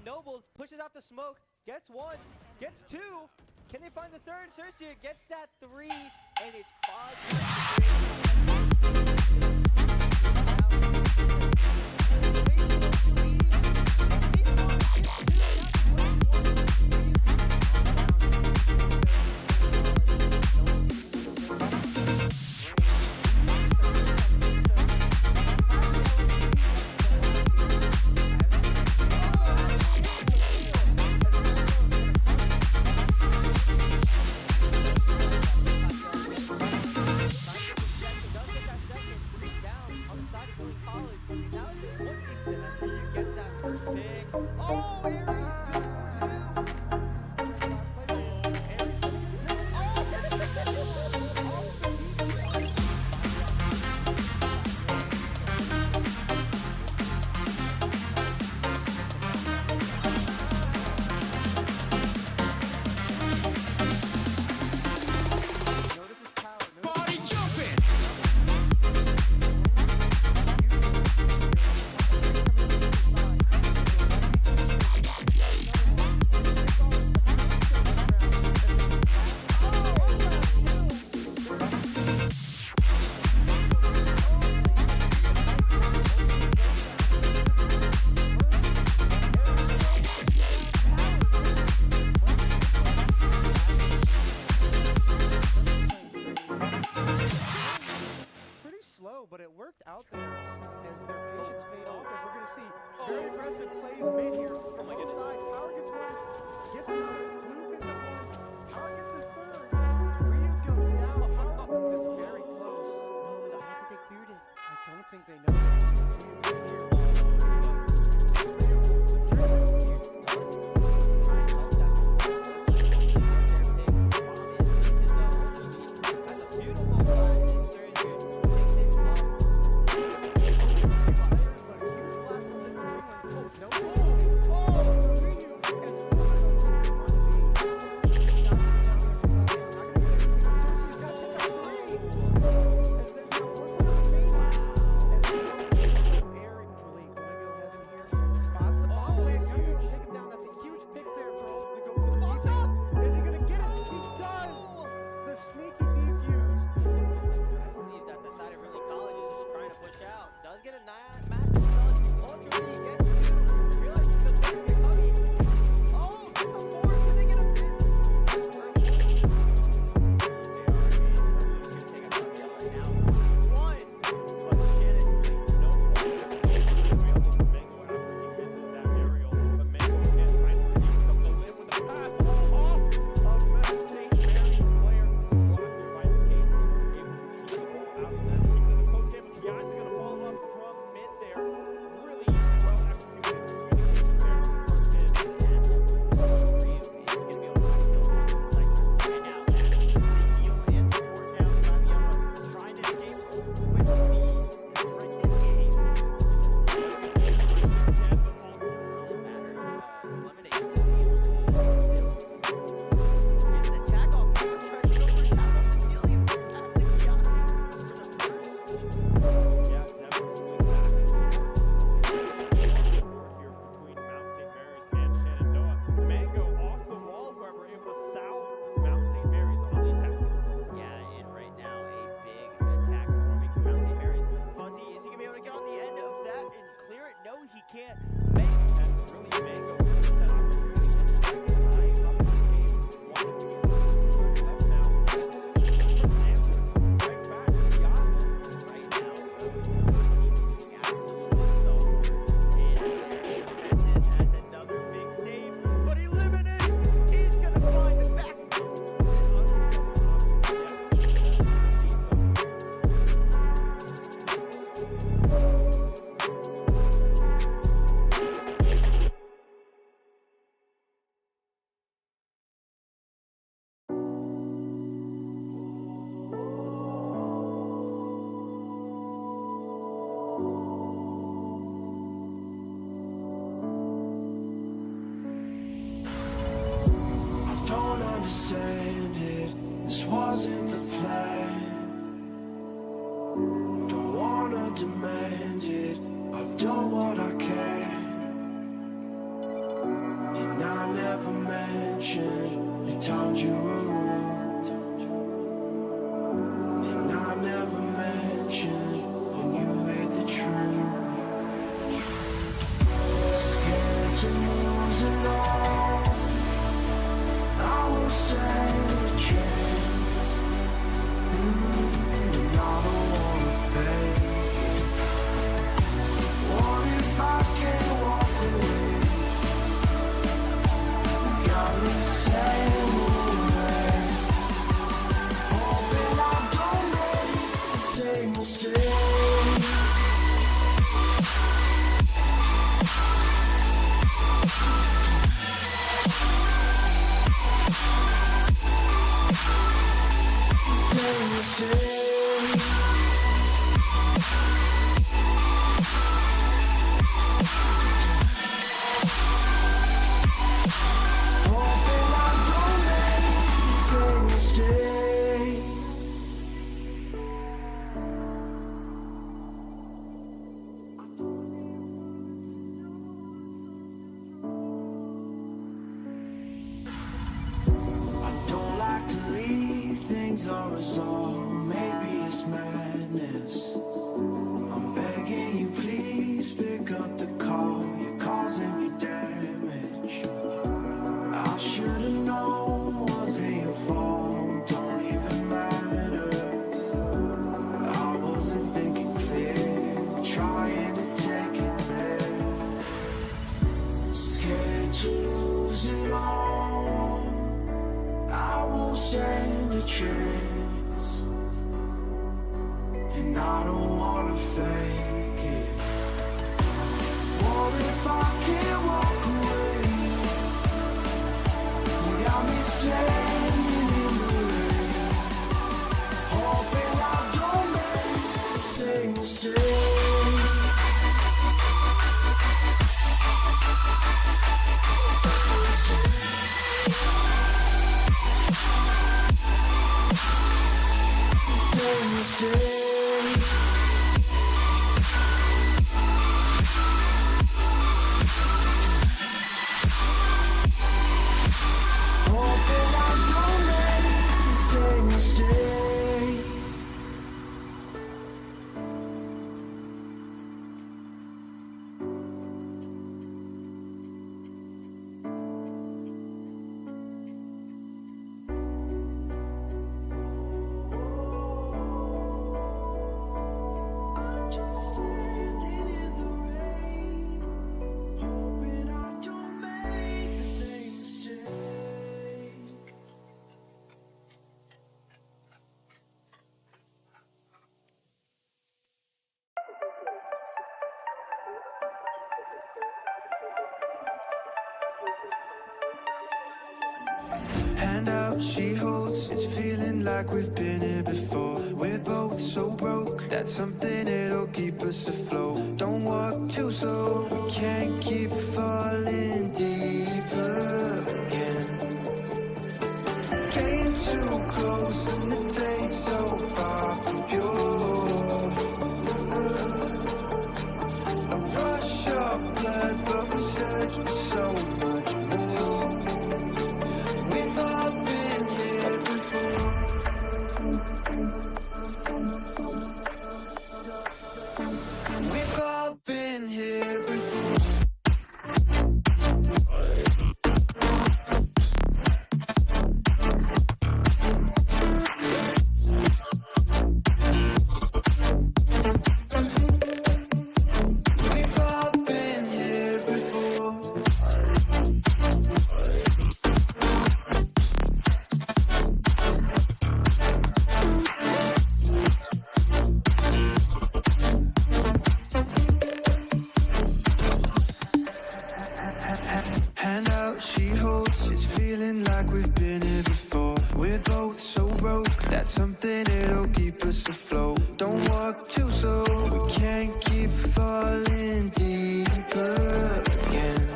And Noble pushes out the smoke, gets one, gets two. Can they find the third? Cersei gets that three, and it's 'Cause never mentioned the times you were rude, and I never mentioned when you heard the truth. Scared to lose it all, I won't stand a chance, and I don't wanna fake it. What if I can't walk away? Got me saying away, hoping I don't make the same mistake. Same mistake. Hoping I don't make the same mistake. I don't like to leave things unresolved. Maybe it's madness. I'm begging you, please pick up the call. You're causing me damage. I should've known, wasn't your fault. Don't even matter. I wasn't thinking clear, trying to take it there. Scared to lose it all, I won't stand a chance, and I don't wanna fake it. What if I can't walk away? You got me standing in the rain, hoping I don't make the same mistake. Same mistake. Hoping I don't make the same mistake. I'm just standing in the rain, hoping I don't make the same mistake. Hand out, she holds. It's feeling like we've been here before. We're both so broke. That's something that'll keep us afloat. Don't walk too slow. We can't keep falling deeper again. Came too close and the taste so far from pure. A rush of blood, but we search for so much more. We've all been here before. We've all been here before. We've all been here before. Hand out, she holds. It's feeling like we've been here before. We're both so broke. That's something that'll keep us afloat. Don't walk too slow. We can't keep falling deeper again.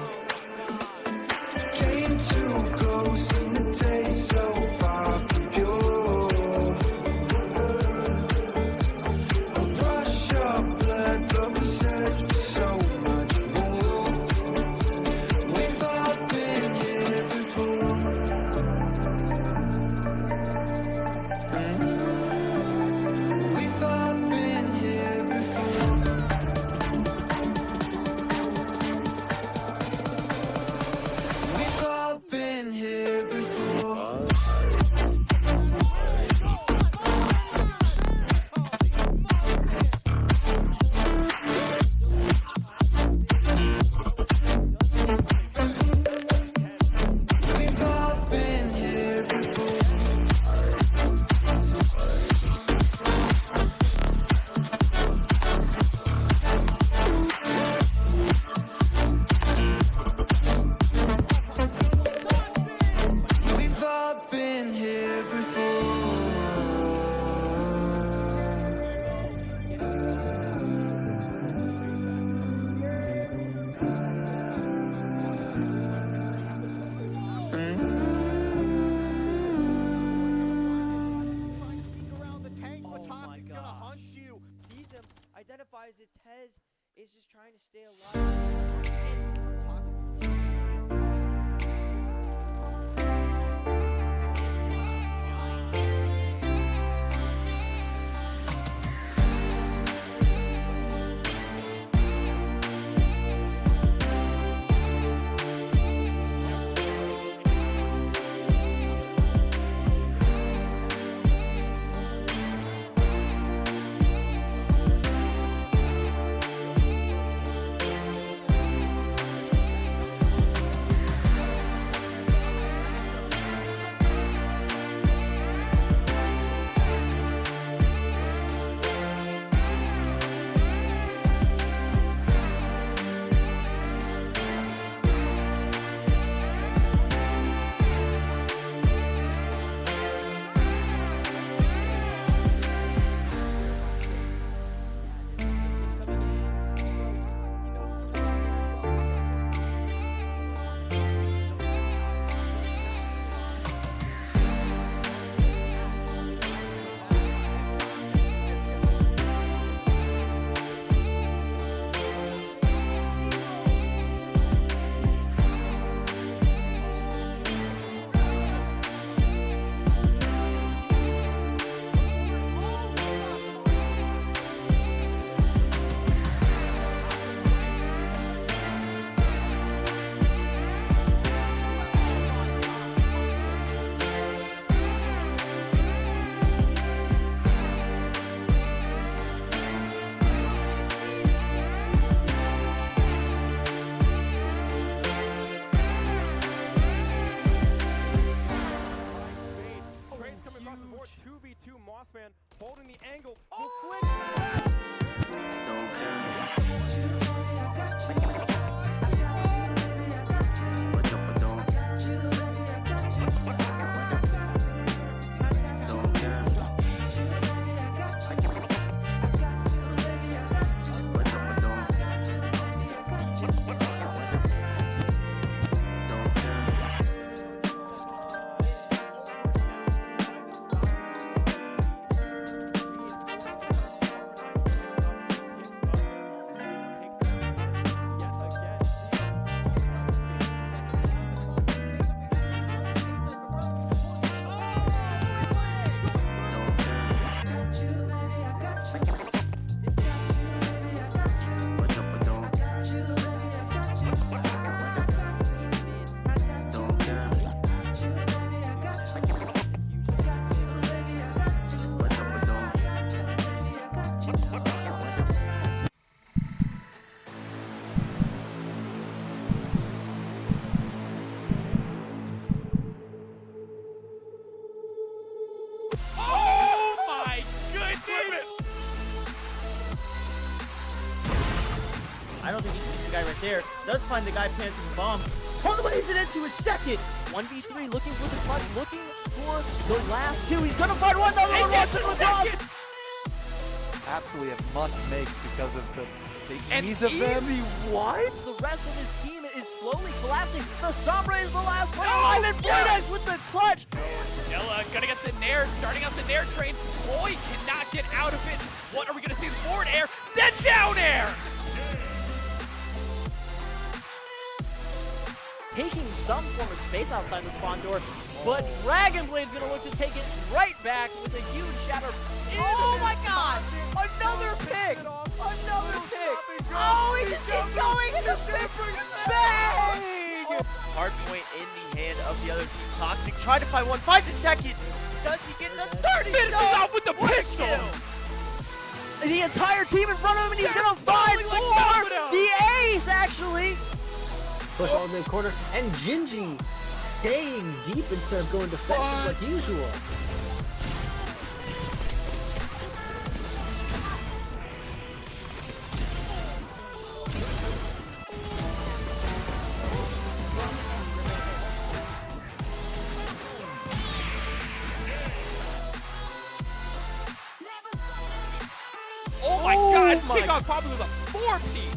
Came too close and the taste so far from pure. A rush of blood, but we search for so much more. We've all been here before. is just trying to stay alive. It's toxic. Holding the angle. I don't think he sees the guy right there. Does find the guy planting the bomb. Parlays it into his second. 1v3 looking for the clutch, looking for the last two. He's gonna find one. Another one walks into the cross. Absolutely a must-make because of the ease of them. What? The rest of his team is slowly collapsing. The Sombra is the last player alive, and Bluedex with the clutch. Yella gonna get the Nair, starting out the Nair train. Boy cannot get out of it. What are we gonna see? The forward air, then down air. Taking some form of space outside the spawn door, but Dragon Blade's gonna look to take it right back with a huge shatter. Oh my god! Another pick! Another pick! Oh, he just keeps going and the pick bang! Hard point in the hand of the other team. Toxic trying to find one, finds a second. Does he get the third? Finishes off with the pistol! The entire team in front of him, and he's gonna find four! The ace, actually! Push all the corner, and Gingy staying deep instead of going defensive like usual. Oh my god, his kickoff probably was a four-piece!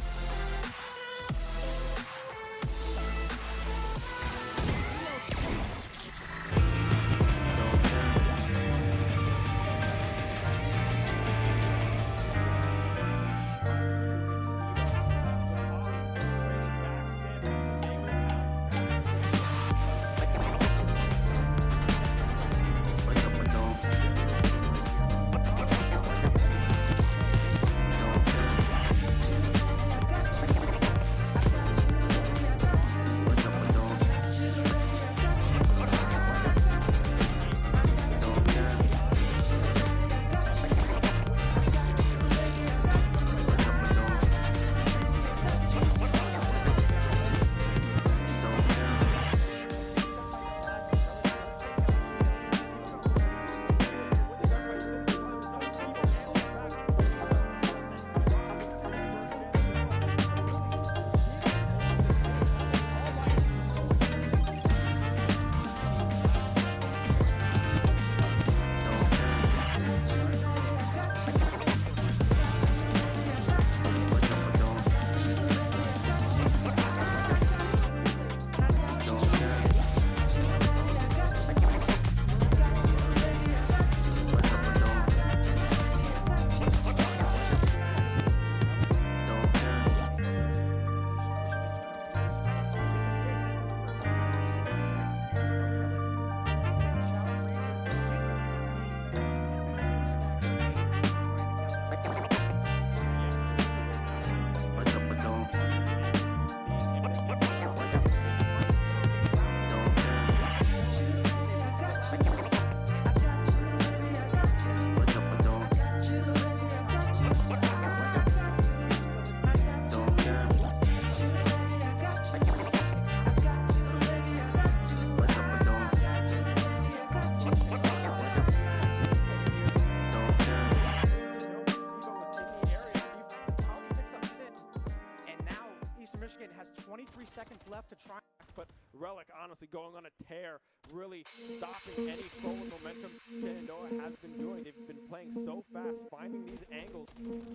but Relic honestly going on a tear, really stopping any forward momentum Shenandoah has been doing. They've been playing so fast, finding these angles.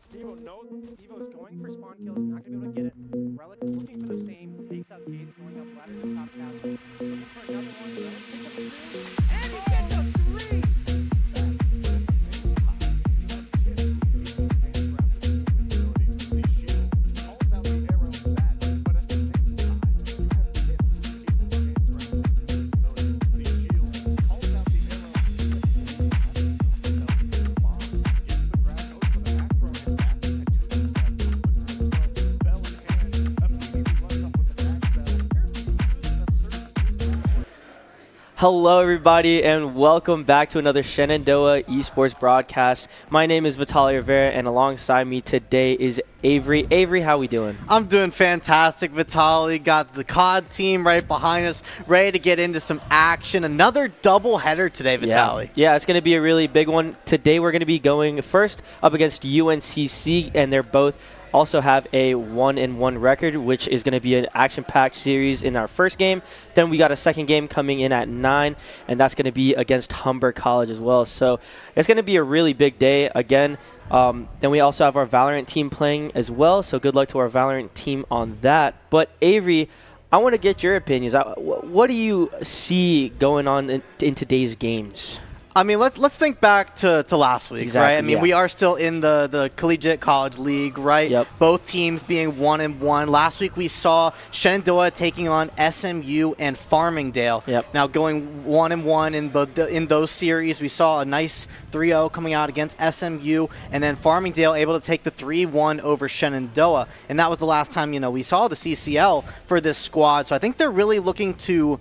Stevo's going for spawn kills, not going to be able to get it. Relic looking for the same, takes out Gates, going up ladder to top castle. Looking for another one. Relic picks up the two, and he gets a three! Hello everybody and welcome back to another Shenandoah Esports broadcast. My name is Vitaly Rivera and alongside me today is Avery. Avery, how we doing? I'm doing fantastic, Vitaly. Got the COD team right behind us, ready to get into some action. Another double header today, Vitaly. Yeah, it's going to be a really big one. Today we're going to be going first up against UNCC, and they're both also have a 1-1 record, which is going to be an action-packed series in our first game. Then we got a second game coming in at 9, and that's going to be against Humber College as well. So it's going to be a really big day again. Then we also have our Valorant team playing as well, so good luck to our Valorant team on that. But Avery, I want to get your opinions. What do you see going on in today's games? I mean, let's think back to last week, exactly, right? I mean, we are still in the Collegiate College League, right? Yep. Both teams being 1-1. Last week we saw Shenandoah taking on SMU and Farmingdale. Yep. Now going 1-1 in those series, we saw a nice 3-0 coming out against SMU, and then Farmingdale able to take the 3-1 over Shenandoah. And that was the last time, we saw the CCL for this squad. So I think they're really looking to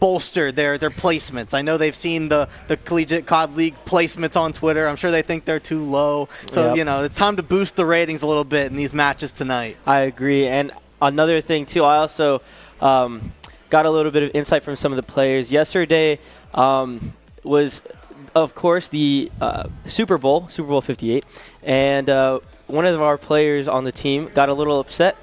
bolster their placements. I know they've seen the Collegiate COD League placements on Twitter. I'm sure they think they're too low. So, it's time to boost the ratings a little bit in these matches tonight. I agree. And another thing, too, I also got a little bit of insight from some of the players. Yesterday was, of course, the Super Bowl 58. And one of our players on the team got a little upset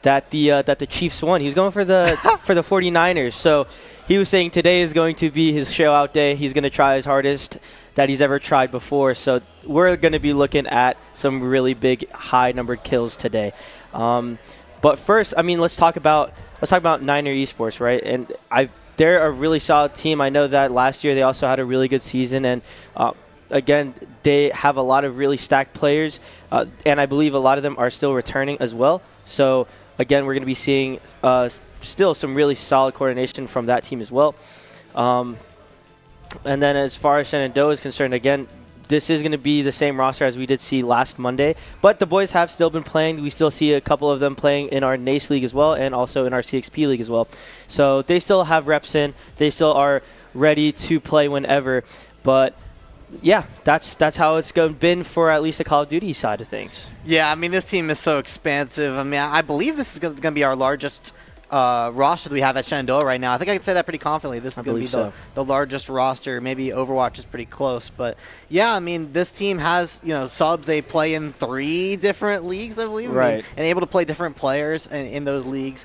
that the Chiefs won. He was going for the 49ers. So he was saying today is going to be his show-out day. He's going to try his hardest that he's ever tried before. So we're going to be looking at some really big, high-numbered kills today. But first, I mean, let's talk about Niner Esports, right? And they're a really solid team. I know that last year they also had a really good season, and again, they have a lot of really stacked players, and I believe a lot of them are still returning as well. So again, we're going to be seeing still some really solid coordination from that team as well. And then as far as Shenandoah is concerned, again, this is going to be the same roster as we did see last Monday. But the boys have still been playing. We still see a couple of them playing in our NACE League as well and also in our CXP League as well. So they still have reps in. They still are ready to play whenever. But yeah, that's how it's been for at least the Call of Duty side of things. Yeah, I mean, this team is so expansive. I mean, I believe this is going to be our largest roster that we have at Shenandoah right now. I think I can say that pretty confidently. This is going to be the largest roster. Maybe Overwatch is pretty close. But, yeah, I mean, this team has, subs. They play in 3 different leagues, I believe. Right. I mean, and able to play different players in those leagues.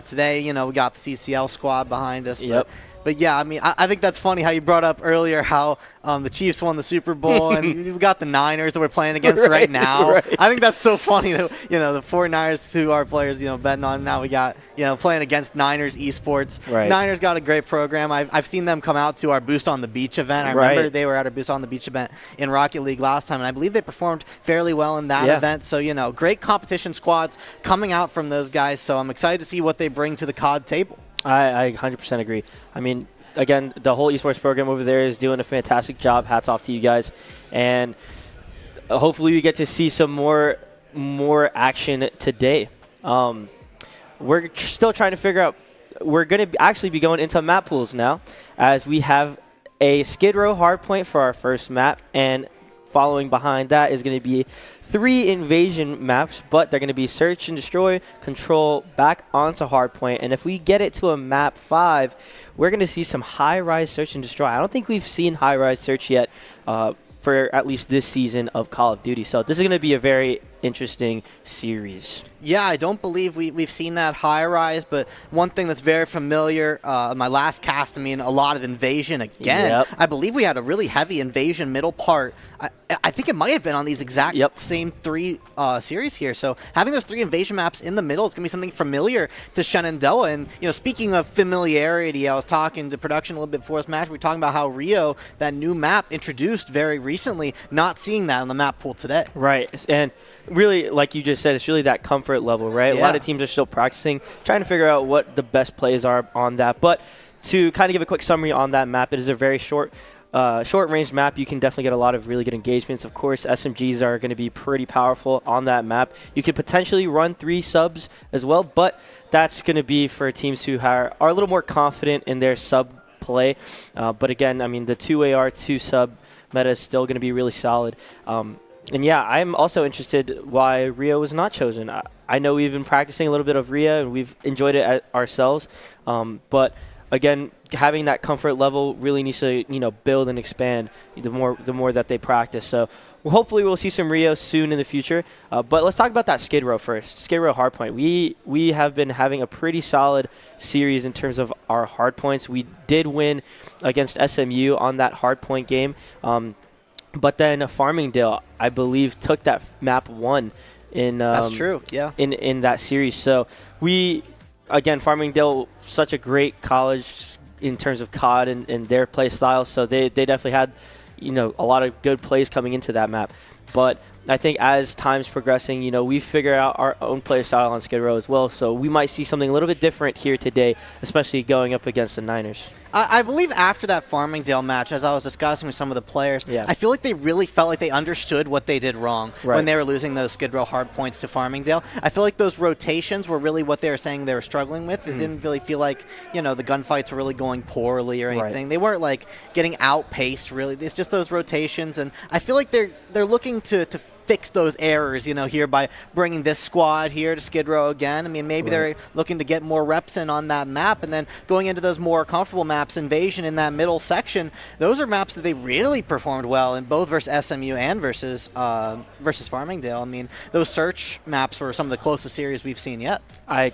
Today, we got the CCL squad behind us. Yep. But yeah, I mean, I think that's funny how you brought up earlier how the Chiefs won the Super Bowl and we've got the Niners that we're playing against right now. Right. I think that's so funny that, the 4 Niners who our players, betting on. Now we got, playing against Niners Esports. Right. Niners got a great program. I've seen them come out to our Boost on the Beach event. I remember they were at our Boost on the Beach event in Rocket League last time, and I believe they performed fairly well in that event. So, great competition squads coming out from those guys. So I'm excited to see what they bring to the COD table. I 100% agree. I mean, again, the whole esports program over there is doing a fantastic job. Hats off to you guys. And hopefully we get to see some more action today. We're still trying to figure out. We're going to actually be going into map pools now, as we have a Skid Row hardpoint for our first map, and following behind that is going to be 3 invasion maps, but they're going to be search and destroy, control, back onto hardpoint. And if we get it to a map 5, we're going to see some high-rise search and destroy. I don't think we've seen high-rise search yet for at least this season of Call of Duty. So this is going to be a very interesting series. Yeah, I don't believe we've seen that high rise, but one thing that's very familiar, my last cast, I mean, a lot of invasion again. Yep. I believe we had a really heavy invasion middle part. I think it might have been on these exact same 3 series here. So having those 3 invasion maps in the middle is going to be something familiar to Shenandoah. And, you know, speaking of familiarity, I was talking to production a little bit before this match. We were talking about how Rio, that new map introduced very recently, not seeing that on the map pool today. Right. And really, like you just said, it's really that comfort level, right? Yeah. A lot of teams are still practicing, trying to figure out what the best plays are on that. But to kind of give a quick summary on that map, it is a very short-range map. You can definitely get a lot of really good engagements. Of course, SMGs are going to be pretty powerful on that map. You could potentially run 3 subs as well, but that's going to be for teams who are a little more confident in their sub play. But again, I mean, the 2 AR, 2 sub meta is still going to be really solid. And yeah, I'm also interested why Rio was not chosen. I know we've been practicing a little bit of Rio, and we've enjoyed it ourselves. But again, having that comfort level really needs to, you know, build and expand the more that they practice. So hopefully we'll see some Rio soon in the future. But let's talk about that Skid Row first. Skid Row hardpoint. We have been having a pretty solid series in terms of our hardpoints. We did win against SMU on that hardpoint game. But then Farmingdale, I believe, took that map 1 in That's true, yeah. In that series. So again, Farmingdale, such a great college in terms of COD and their play style. So they definitely had, you know, a lot of good plays coming into that map. But I think as time's progressing, you know, we figure out our own play style on Skid Row as well. So we might see something a little bit different here today, especially going up against the Niners. I believe after that Farmingdale match, as I was discussing with some of the players, I feel like they really felt like they understood what they did wrong when they were losing those Skid Row hard points to Farmingdale. I feel like those rotations were really what they were saying they were struggling with. It didn't really feel like, you know, the gunfights were really going poorly or anything. They weren't like getting outpaced really. It's just those rotations, and I feel like they're looking to fix those errors, you know, here by bringing this squad here to Skid Row again. I mean, maybe they're looking to get more reps in on that map, and then going into those more comfortable maps, Invasion in that middle section, those are maps that they really performed well in, both versus SMU and versus Farmingdale. I mean, those search maps were some of the closest series we've seen yet. I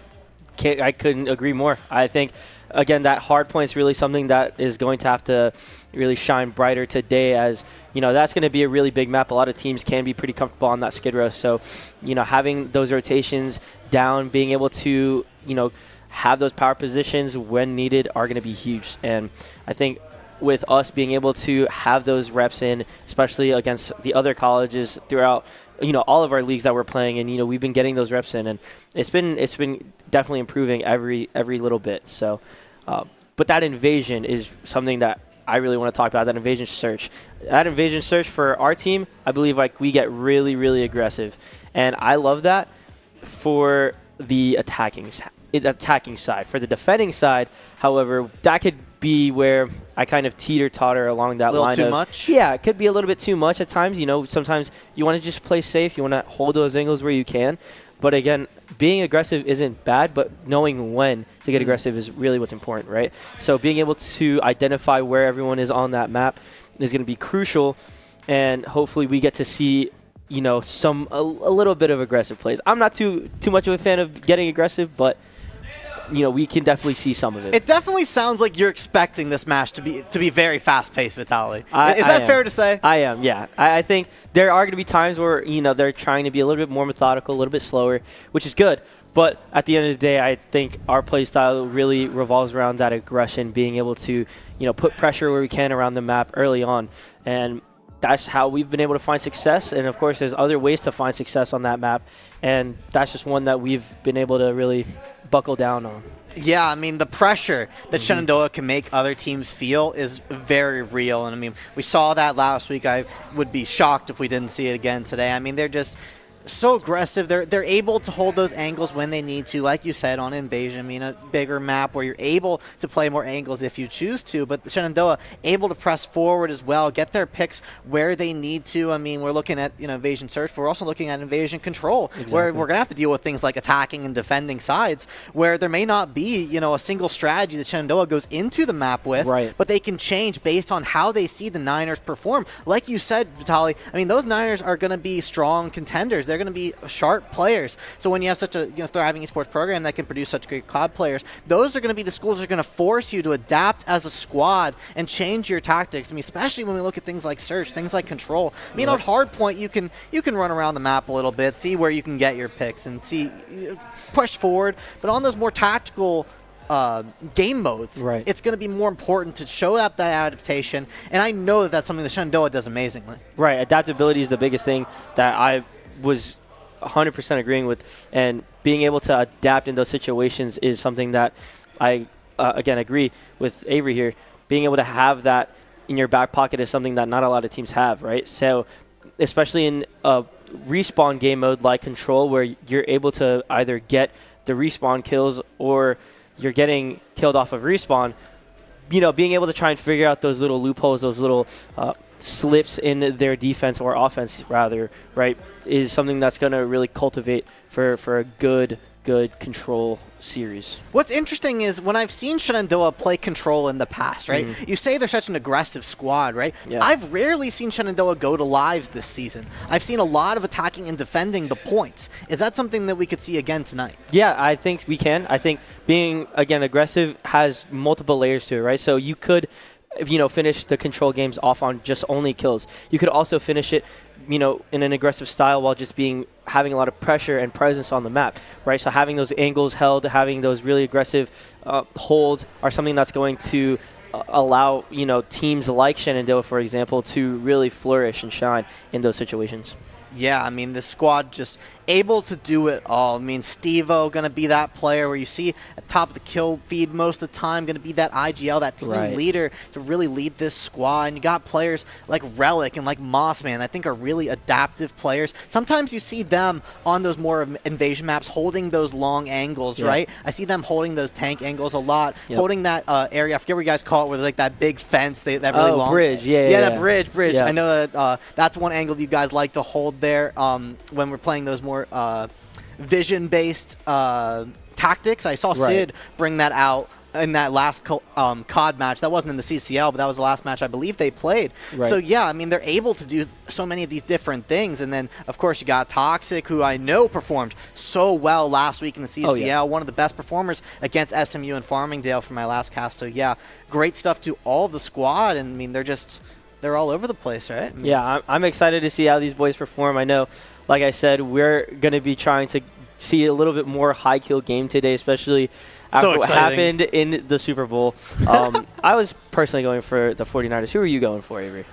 couldn't agree more. I think, again, that hard point is really something that is going to have to really shine brighter today, as, you know, that's going to be a really big map. A lot of teams can be pretty comfortable on that Skid Row. So, you know, having those rotations down, being able to, you know, have those power positions when needed are going to be huge. And I think with us being able to have those reps in, especially against the other colleges throughout, you know, all of our leagues that we're playing, and, you know, we've been getting those reps in, and it's been definitely improving every little bit. So, but that invasion is something that I really want to talk about. That invasion search for our team, I believe, like, we get really, really aggressive, and I love that for the attacking side. For the defending side, however, that could be where I kind of teeter-totter along that line. A little too much? Yeah, it could be a little bit too much at times. You know, sometimes you want to just play safe. You want to hold those angles where you can. But again, being aggressive isn't bad, but knowing when to get aggressive is really what's important, right? So being able to identify where everyone is on that map is going to be crucial, and hopefully we get to see, you know, a little bit of aggressive plays. I'm not too much of a fan of getting aggressive, but, you know, we can definitely see some of it. It definitely sounds like you're expecting this match to be very fast-paced, Vitaly. Is that fair to say? I am, yeah. I think there are going to be times where, you know, they're trying to be a little bit more methodical, a little bit slower, which is good. But at the end of the day, I think our play style really revolves around that aggression, being able to, you know, put pressure where we can around the map early on. And that's how we've been able to find success. And, of course, there's other ways to find success on that map. And that's just one that we've been able to really buckle down on. Yeah, I mean, the pressure that Shenandoah can make other teams feel is very real. And, I mean, we saw that last week. I would be shocked if we didn't see it again today. I mean, they're just so aggressive. They're able to hold those angles when they need to, like you said, on Invasion. I mean, a bigger map where you're able to play more angles if you choose to, but Shenandoah able to press forward as well, get their picks where they need to. I mean, we're looking at, you know, Invasion Search, but we're also looking at Invasion Control, where we're going to have to deal with things like attacking and defending sides, where there may not be, you know, a single strategy that Shenandoah goes into the map with, but they can change based on how they see the Niners perform. Like you said, Vitaly, I mean, those Niners are going to be strong contenders. They're going to be sharp players. So when you have such a thriving esports program that can produce such great COD players, those are going to be the schools that are going to force you to adapt as a squad and change your tactics. I mean, especially when we look at things like Search, things like Control. I mean, on Hardpoint, you can run around the map a little bit, see where you can get your picks, and push forward. But on those more tactical game modes, it's going to be more important to show up that adaptation, and I know that that's something that Shenandoah does amazingly. Right, adaptability is the biggest thing that I was 100% agreeing with, and being able to adapt in those situations is something that I, again, agree with Avery here. Being able to have that in your back pocket is something that not a lot of teams have, right? So especially in a respawn game mode like Control, where you're able to either get the respawn kills or you're getting killed off of respawn, being able to try and figure out those little loopholes, those little slips in their defense or offense, rather, right, is something that's going to really cultivate for a good Control series. What's interesting is when I've seen Shenandoah play Control in the past, right? You say they're such an aggressive squad, right? Yeah. I've rarely seen Shenandoah go to lives this season. I've seen a lot of attacking and defending the points. Is that something that we could see again tonight? Yeah, I think we can. I think being, again, aggressive has multiple layers to it, right? So you could, finish the Control games off on just only kills. You could also finish it, in an aggressive style while just having a lot of pressure and presence on the map, right? So having those angles held, having those really aggressive holds are something that's going to allow, teams like Shenandoah, for example, to really flourish and shine in those situations. Yeah, I mean, this squad just able to do it all. I mean, Steve-O going to be that player where you see at top of the kill feed most of the time, going to be that IGL, that team leader to really lead this squad. And you got players like Relic and like Mossman I think are really adaptive players. Sometimes you see them on those more invasion maps holding those long angles, right? I see them holding those tank angles a lot, holding that area, I forget what you guys call it, where like that big fence, that really long bridge, that bridge. Yeah. I know that that's one angle you guys like to hold there when we're playing those more vision-based tactics. I saw Sid bring that out in that last COD match. That wasn't in the CCL, but that was the last match I believe they played. So yeah, I mean, they're able to do so many of these different things. And then, of course, you got Toxic, who I know performed so well last week in the CCL. One of the best performers against SMU and Farmingdale for my last cast. So yeah, great stuff to all of the squad. And I mean, they're all over the place, right? I mean, yeah, I'm excited to see how these boys perform. I know, like I said, we're going to be trying to see a little bit more high kill game today, especially after what happened in the Super Bowl. I was personally going for the 49ers. Who are you going for, Avery?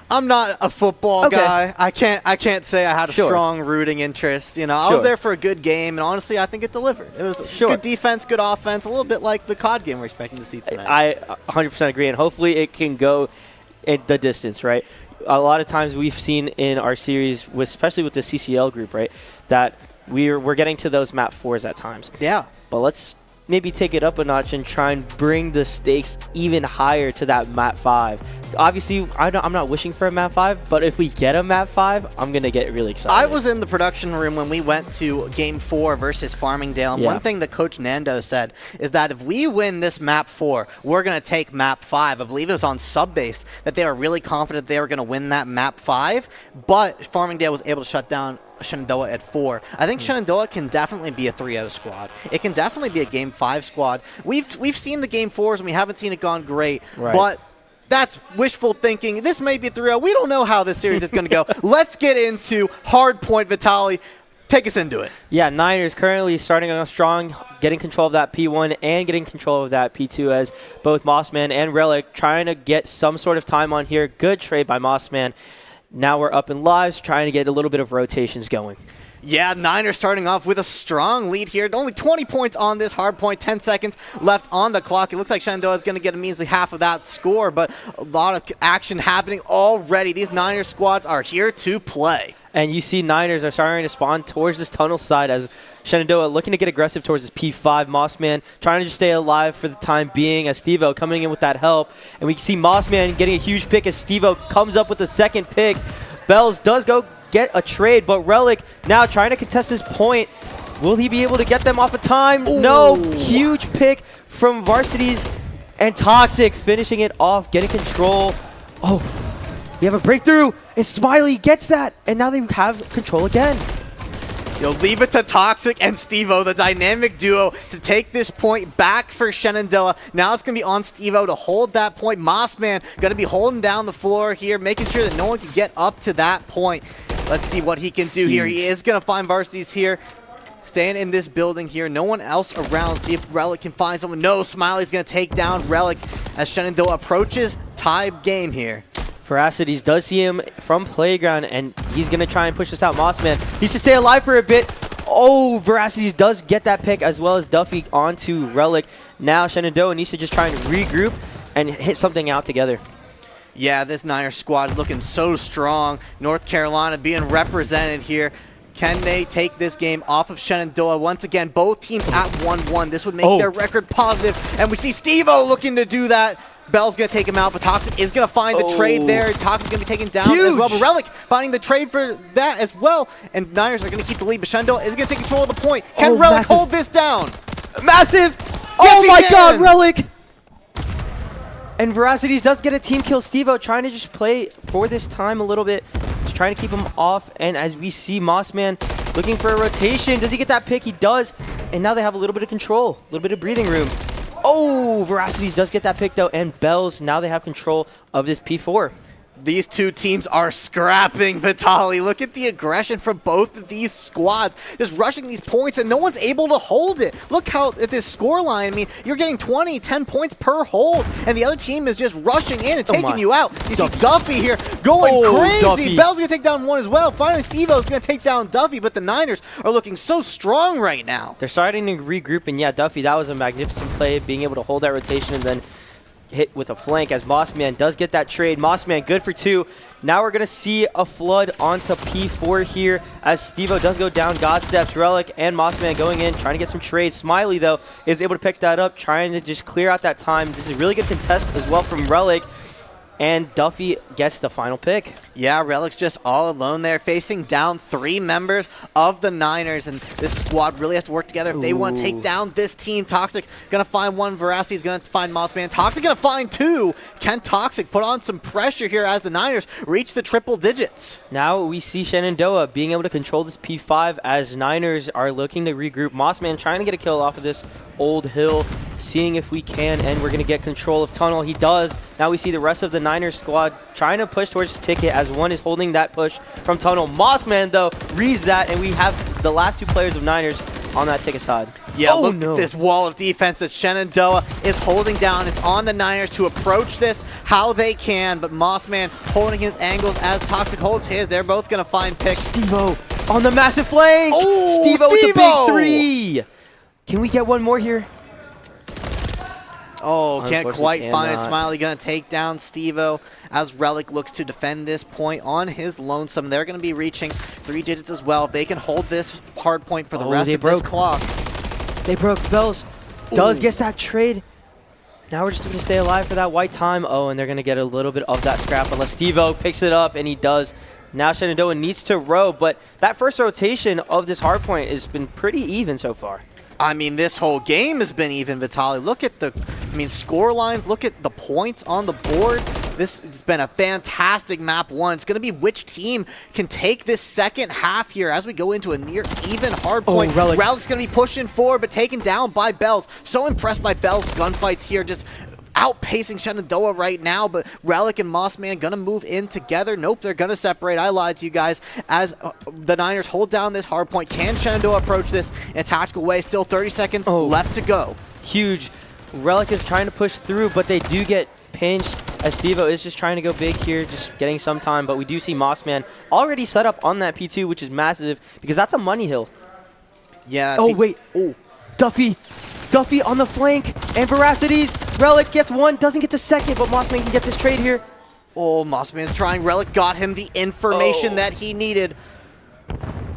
I'm not a football guy. I can't say I had a strong rooting interest. I was there for a good game, and honestly, I think it delivered. It was good defense, good offense, a little bit like the COD game we're expecting to see tonight. I 100% agree, and hopefully it can go in the distance, right? A lot of times we've seen in our series, especially with the CCL group, right, that we're getting to those map 4s at times. Yeah. But let's maybe take it up a notch and try and bring the stakes even higher to that map 5. Obviously, I'm not wishing for a map 5, but if we get a map 5, I'm going to get really excited. I was in the production room when we went to Game 4 versus Farmingdale, and one thing that Coach Nando said is that if we win this map 4, we're going to take map 5. I believe it was on Subbase that they were really confident they were going to win that map 5, but Farmingdale was able to shut down Shenandoah at 4. I think Shenandoah can definitely be a 3-0 squad. It can definitely be a Game 5 squad. We've seen the Game 4s and we haven't seen it gone great, but that's wishful thinking. This may be a 3-0. We don't know how this series is going to go. Let's get into Hardpoint. Vitaly, take us into it. Yeah, Niners currently starting off strong, getting control of that P1 and getting control of that P2 as both Mossman and Relic trying to get some sort of time on here. Good trade by Mossman. Now we're up in lives, trying to get a little bit of rotations going. Yeah, Niners starting off with a strong lead here. Only 20 points on this hard point, 10 seconds left on the clock. It looks like Shenandoah is going to get a measly half of that score, but a lot of action happening already. These Niners squads are here to play. And you see Niners are starting to spawn towards this tunnel side as Shenandoah looking to get aggressive towards this P5. Mossman trying to just stay alive for the time being as Steve-O coming in with that help. And we see Mossman getting a huge pick as Steve-O comes up with a second pick. Bells does go get a trade, but Relic now trying to contest his point. Will he be able to get them off of time? Ooh. No. Huge pick from Varsities and Toxic finishing it off, getting control. Oh. We have a breakthrough, and Smiley gets that, and now they have control again. You'll leave it to Toxic and Steve-O, the dynamic duo, to take this point back for Shenandoah. Now it's going to be on Steve-O to hold that point. Mossman going to be holding down the floor here, making sure that no one can get up to that point. Let's see what he can do here. He is going to find Varsities here. Staying in this building here. No one else around. See if Relic can find someone. No, Smiley's going to take down Relic as Shenandoah approaches tie game here. Veracities does see him from Playground, and he's going to try and push this out. Mossman needs to stay alive for a bit. Oh, Veracities does get that pick, as well as Duffy onto Relic. Now Shenandoah needs to just try and regroup and hit something out together. Yeah, this Niners squad looking so strong. North Carolina being represented here. Can they take this game off of Shenandoah? Once again, both teams at 1-1. This would make their record positive, and we see Steve-O looking to do that. Bell's going to take him out, but Toxic is going to find the trade there. Toxic's going to be taken down as well, but Relic finding the trade for that as well, and Niners are going to keep the lead, but Shenandoah is going to take control of the point. Can Relic hold this down? Massive! Yes, oh my can. god, Relic! And Veracities does get a team kill. Steve-O trying to just play for this time a little bit, just trying to keep him off, and as we see Mossman looking for a rotation. Does he get that pick? He does, and now they have a little bit of control, a little bit of breathing room. Oh, Veracities does get that pick though, and Bells, now they have control of this P4. These two teams are scrapping, Vitaly. Look at the aggression from both of these squads. Just rushing these points, and no one's able to hold it. Look how at this scoreline, I mean, you're getting 10 points per hold, and the other team is just rushing in and taking you out. You see Duffy here going crazy. Duffy. Bell's going to take down one as well. Finally, Steve-O's going to take down Duffy, but the Niners are looking so strong right now. They're starting to regroup, and yeah, Duffy, that was a magnificent play, being able to hold that rotation and then hit with a flank as Mossman does get that trade. Mossman good for 2. Now we're going to see a flood onto P4 here as Steve-O does go down. God steps, Relic and Mossman going in, trying to get some trades. Smiley, though, is able to pick that up, trying to just clear out that time. This is a really good contest as well from Relic. And Duffy gets the final pick. Yeah, Relic's just all alone there, facing down 3 members of the Niners, and this squad really has to work together if they want to take down this team. Toxic gonna find 1, Veracity is gonna find Mossman. Toxic gonna find 2. Can Toxic put on some pressure here as the Niners reach the triple digits? Now we see Shenandoah being able to control this P5 as Niners are looking to regroup. Mossman trying to get a kill off of this old hill, seeing if we can, and we're gonna get control of Tunnel. He does. Now we see the rest of the Niners squad trying to push towards Ticket as one is holding that push from Tunnel. Mossman, though, reads that, and we have the last 2 players of Niners on that Ticket side. Yeah, look at this wall of defense that Shenandoah is holding down. It's on the Niners to approach this how they can, but Mossman holding his angles as Toxic holds his. They're both going to find picks. Steve-O on the massive flank! Oh, Steve-O with the big 3! Can we get one more here? Oh, can't quite find it. Smiley going to take down Steve-O as Relic looks to defend this point on his lonesome. They're going to be reaching 3 digits as well. If they can hold this hard point for the rest of this clock. They broke. Bells does get that trade. Now we're just going to stay alive for that white time. Oh, and they're going to get a little bit of that scrap unless Steve-O picks it up, and he does. Now Shenandoah needs to row, but that first rotation of this hard point has been pretty even so far. I mean, this whole game has been even, Vitaly. Look at the, score lines. Look at the points on the board. This has been a fantastic map 1. It's going to be which team can take this second half here as we go into a near even hard point. Relic's going to be pushing forward, but taken down by Bells. So impressed by Bells' gunfights here. Just outpacing Shenandoah right now, but Relic and Mossman gonna move in together. Nope, they're gonna separate. I lied to you guys as the Niners hold down this hard point. Can Shenandoah approach this in a tactical way? Still 30 seconds left to go. Huge. Relic is trying to push through, but they do get pinched as Steve-O is just trying to go big here, just getting some time, but we do see Mossman already set up on that P2, which is massive because that's a money hill. Yeah. Oh, wait. Oh, Duffy on the flank, and Veracities. Relic gets 1, doesn't get the second, but Mossman can get this trade here. Oh, Mossman's trying. Relic got him the information that he needed.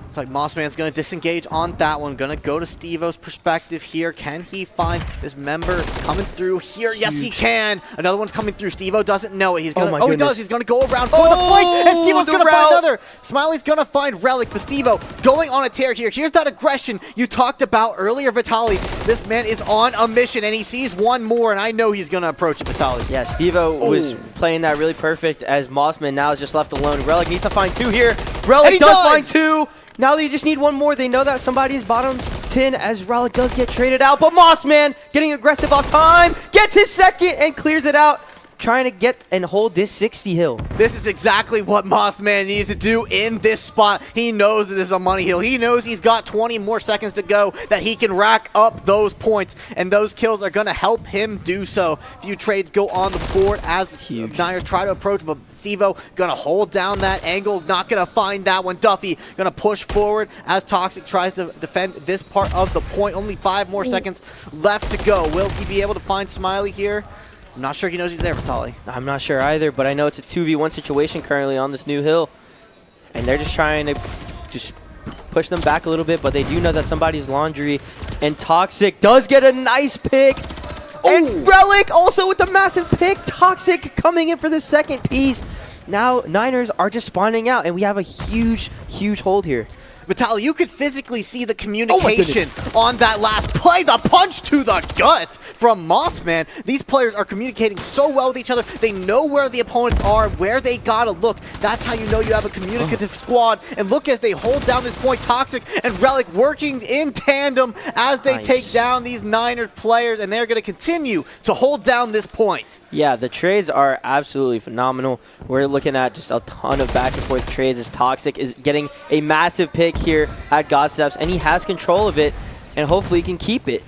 It's like Mossman's going to disengage on that one. Going to go to Steve-O's perspective here. Can he find this member coming through here? Huge. Yes, he can. Another one's coming through. Steve-O doesn't know it. He's going to. Oh, he does. He's going to go around for the flank, and Steve-O's going to find another. Smiley's going to find Relic, but Steve-O going on a tear here. Here's that aggression you talked about earlier, Vitaly. This man is on a mission, and he sees one more, and I know he's going to approach it, Vitaly. Yeah, Steve-O was playing that really perfect as Mossman now is just left alone. Relic needs to find 2 here. Relic he does find does! 2. Now they just need one more. They know that somebody's bottom 10 as Relic does get traded out. But Mossman getting aggressive off time. Gets his second and clears it out. Trying to get and hold this 60 hill. This is exactly what Mossman needs to do in this spot. He knows that this is a money hill. He knows he's got 20 more seconds to go, that he can rack up those points, and those kills are going to help him do so. Few trades go on the board as Niners try to approach, but Stevo going to hold down that angle, not going to find that one. Duffy going to push forward as Toxic tries to defend this part of the point. Only 5 more seconds left to go. Will he be able to find Smiley here? I'm not sure he knows he's there, Vitali. I'm not sure either, but I know it's a 2v1 situation currently on this new hill. And they're just trying to just push them back a little bit, but they do know that somebody's laundry. And Toxic does get a nice pick. And Relic also with the massive pick. Toxic coming in for the second piece. Now Niners are just spawning out, and we have a huge, huge hold here. Vitali, you could physically see the communication on that last play. The punch to the gut from Mossman. These players are communicating so well with each other. They know where the opponents are, where they gotta look. That's how you know you have a communicative squad. And look as they hold down this point. Toxic and Relic working in tandem as they take down these Niners players, and they're gonna continue to hold down this point. Yeah, the trades are absolutely phenomenal. We're looking at just a ton of back and forth trades as Toxic is getting a massive pick here at Godsteps, and he has control of it, and hopefully he can keep it.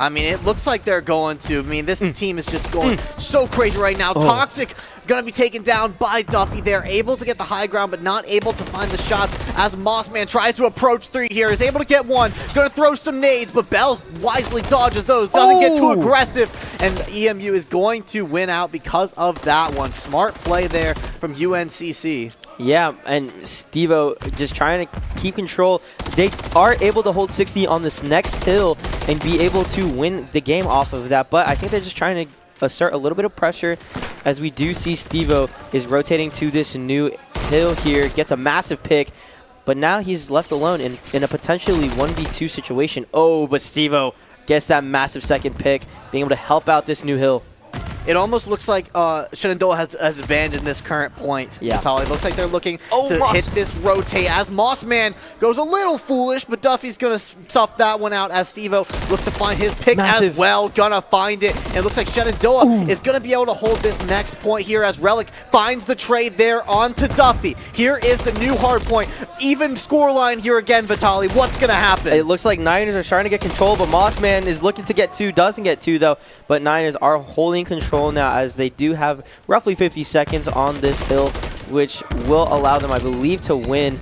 I mean, it looks like they're going to. I mean, this team is just going so crazy right now. Toxic going to be taken down by Duffy. They're able to get the high ground, but not able to find the shots as Mossman tries to approach 3 here. Is able to get 1. Going to throw some nades, but Bells wisely dodges those. Doesn't get too aggressive, and EMU is going to win out because of that one. Smart play there from UNCC. Yeah, and Stevo just trying to keep control. They are able to hold 60 on this next hill and be able to win the game off of that. But I think they're just trying to assert a little bit of pressure as we do see Stevo is rotating to this new hill here. Gets a massive pick, but now he's left alone in a potentially 1v2 situation. Oh, but Stevo gets that massive second pick, being able to help out this new hill. It almost looks like Shenandoah has abandoned this current point. Yeah. It looks like they're looking to hit this rotate as Mossman goes a little foolish, but Duffy's going to stuff that one out as Stevo looks to find his pick as well. Gonna find it. And it looks like Shenandoah is going to be able to hold this next point here as Relic finds the trade there onto Duffy. Here is the new hard point. Even scoreline here again, Vitali. What's going to happen? It looks like Niners are trying to get control, but Mossman is looking to get 2. Doesn't get 2, though. But Niners are holding control now as they do have roughly 50 seconds on this hill, which will allow them, I believe, to win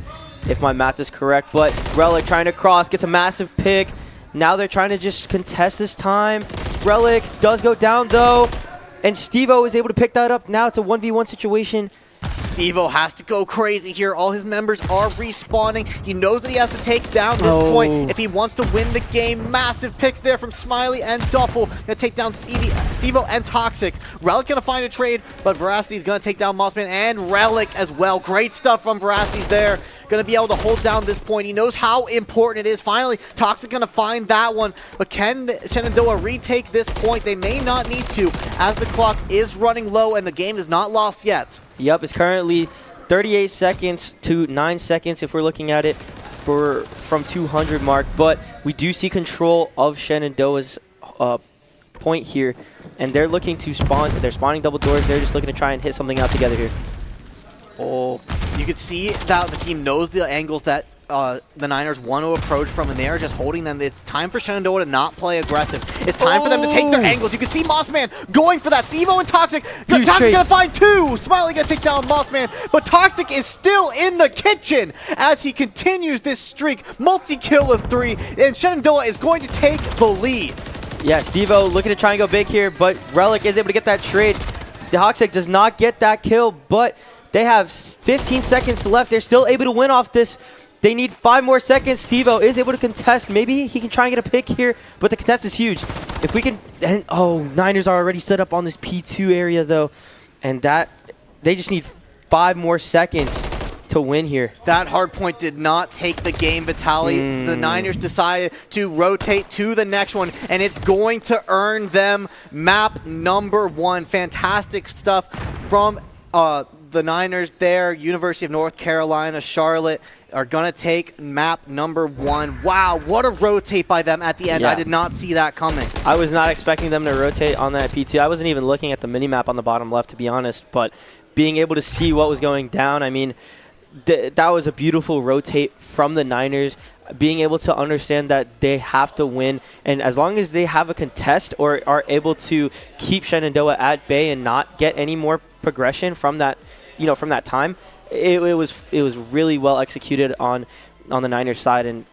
if my math is correct. But Relic trying to cross, gets a massive pick. Now they're trying to just contest this time. Relic does go down though, and Stevo is able to pick that up. Now it's a 1v1 situation. Stevo has to go crazy here. All his members are respawning. He knows that he has to take down this point if he wants to win the game. Massive picks there from Smiley and Duffel. Gonna take down Stevo and Toxic. Relic gonna find a trade, but Veracity's gonna take down Mossman and Relic as well. Great stuff from Veracity there. Gonna be able to hold down this point. He knows how important it is. Finally, Toxic gonna find that one, but can Shenandoah retake this point? They may not need to, as the clock is running low and the game is not lost yet. Yep, it's currently 38 seconds to 9 seconds if we're looking at it from 200 mark, but we do see control of Shenandoah's point here, and they're looking to spawn. They're spawning double doors. They're just looking to try and hit something out together here. Oh, you can see that the team knows the angles that the Niners want to approach from, and they are just holding them. It's time for Shenandoah to not play aggressive. It's time for them to take their angles. You can see Mossman going for that. Stevo and Toxic. Toxic's gonna find 2. Smiley gonna take down Mossman, but Toxic is still in the kitchen as he continues this streak. Multi-kill of 3, and Shenandoah is going to take the lead. Yeah, Stevo looking to try and go big here, but Relic is able to get that trade. Toxic does not get that kill, but they have 15 seconds left. They're still able to win off this. They need 5 more seconds. Stevo is able to contest. Maybe he can try and get a pick here, but the contest is huge. If we can, and Niners are already set up on this P2 area though, and that they just need 5 more seconds to win here. That hard point did not take the game, Vitali. The Niners decided to rotate to the next one, and it's going to earn them map number 1. Fantastic stuff from the Niners there, University of North Carolina, Charlotte, are going to take map number 1. Wow, what a rotate by them at the end. Yeah. I did not see that coming. I was not expecting them to rotate on that P2. I wasn't even looking at the mini-map on the bottom left, to be honest, but being able to see what was going down, I mean, that was a beautiful rotate from the Niners, being able to understand that they have to win, and as long as they have a contest or are able to keep Shenandoah at bay and not get any more progression from that, from that time, it was really well executed on the Niners side, and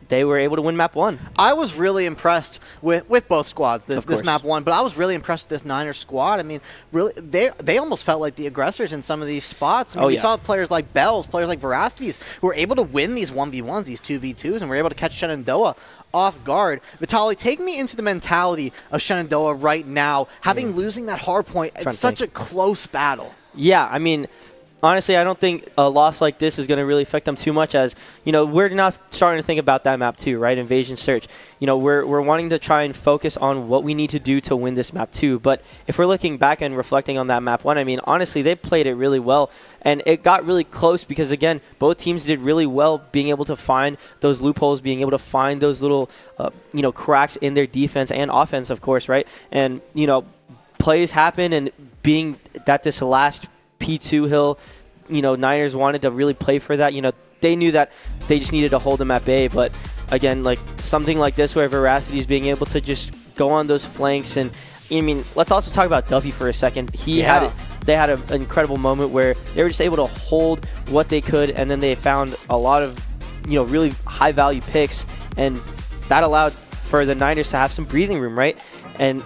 they were able to win map 1. I was really impressed with both squads, this map 1, but I was really impressed with this Niners squad. I mean, really, they almost felt like the aggressors in some of these spots. I mean, we saw players like Bells, players like Veracities, who were able to win these 1v1s, these 2v2s, and were able to catch Shenandoah off guard. Vitaly, take me into the mentality of Shenandoah right now, having losing that hard point. It's such a close battle. Yeah, I mean, honestly, I don't think a loss like this is going to really affect them too much, as, we're now starting to think about that map too, right? Invasion Search. We're wanting to try and focus on what we need to do to win this map too. But if we're looking back and reflecting on that map 1, I mean, honestly, they played it really well. And it got really close because, again, both teams did really well being able to find those loopholes, being able to find those little, cracks in their defense and offense, of course, right? And, plays happen, and being that this last P2 hill, Niners wanted to really play for that. They knew that they just needed to hold them at bay. But again, like something like this where Veracity is being able to just go on those flanks. And I mean, let's also talk about Duffy for a second. They had an incredible moment where they were just able to hold what they could, and then they found a lot of really high value picks, and that allowed for the Niners to have some breathing room, right? And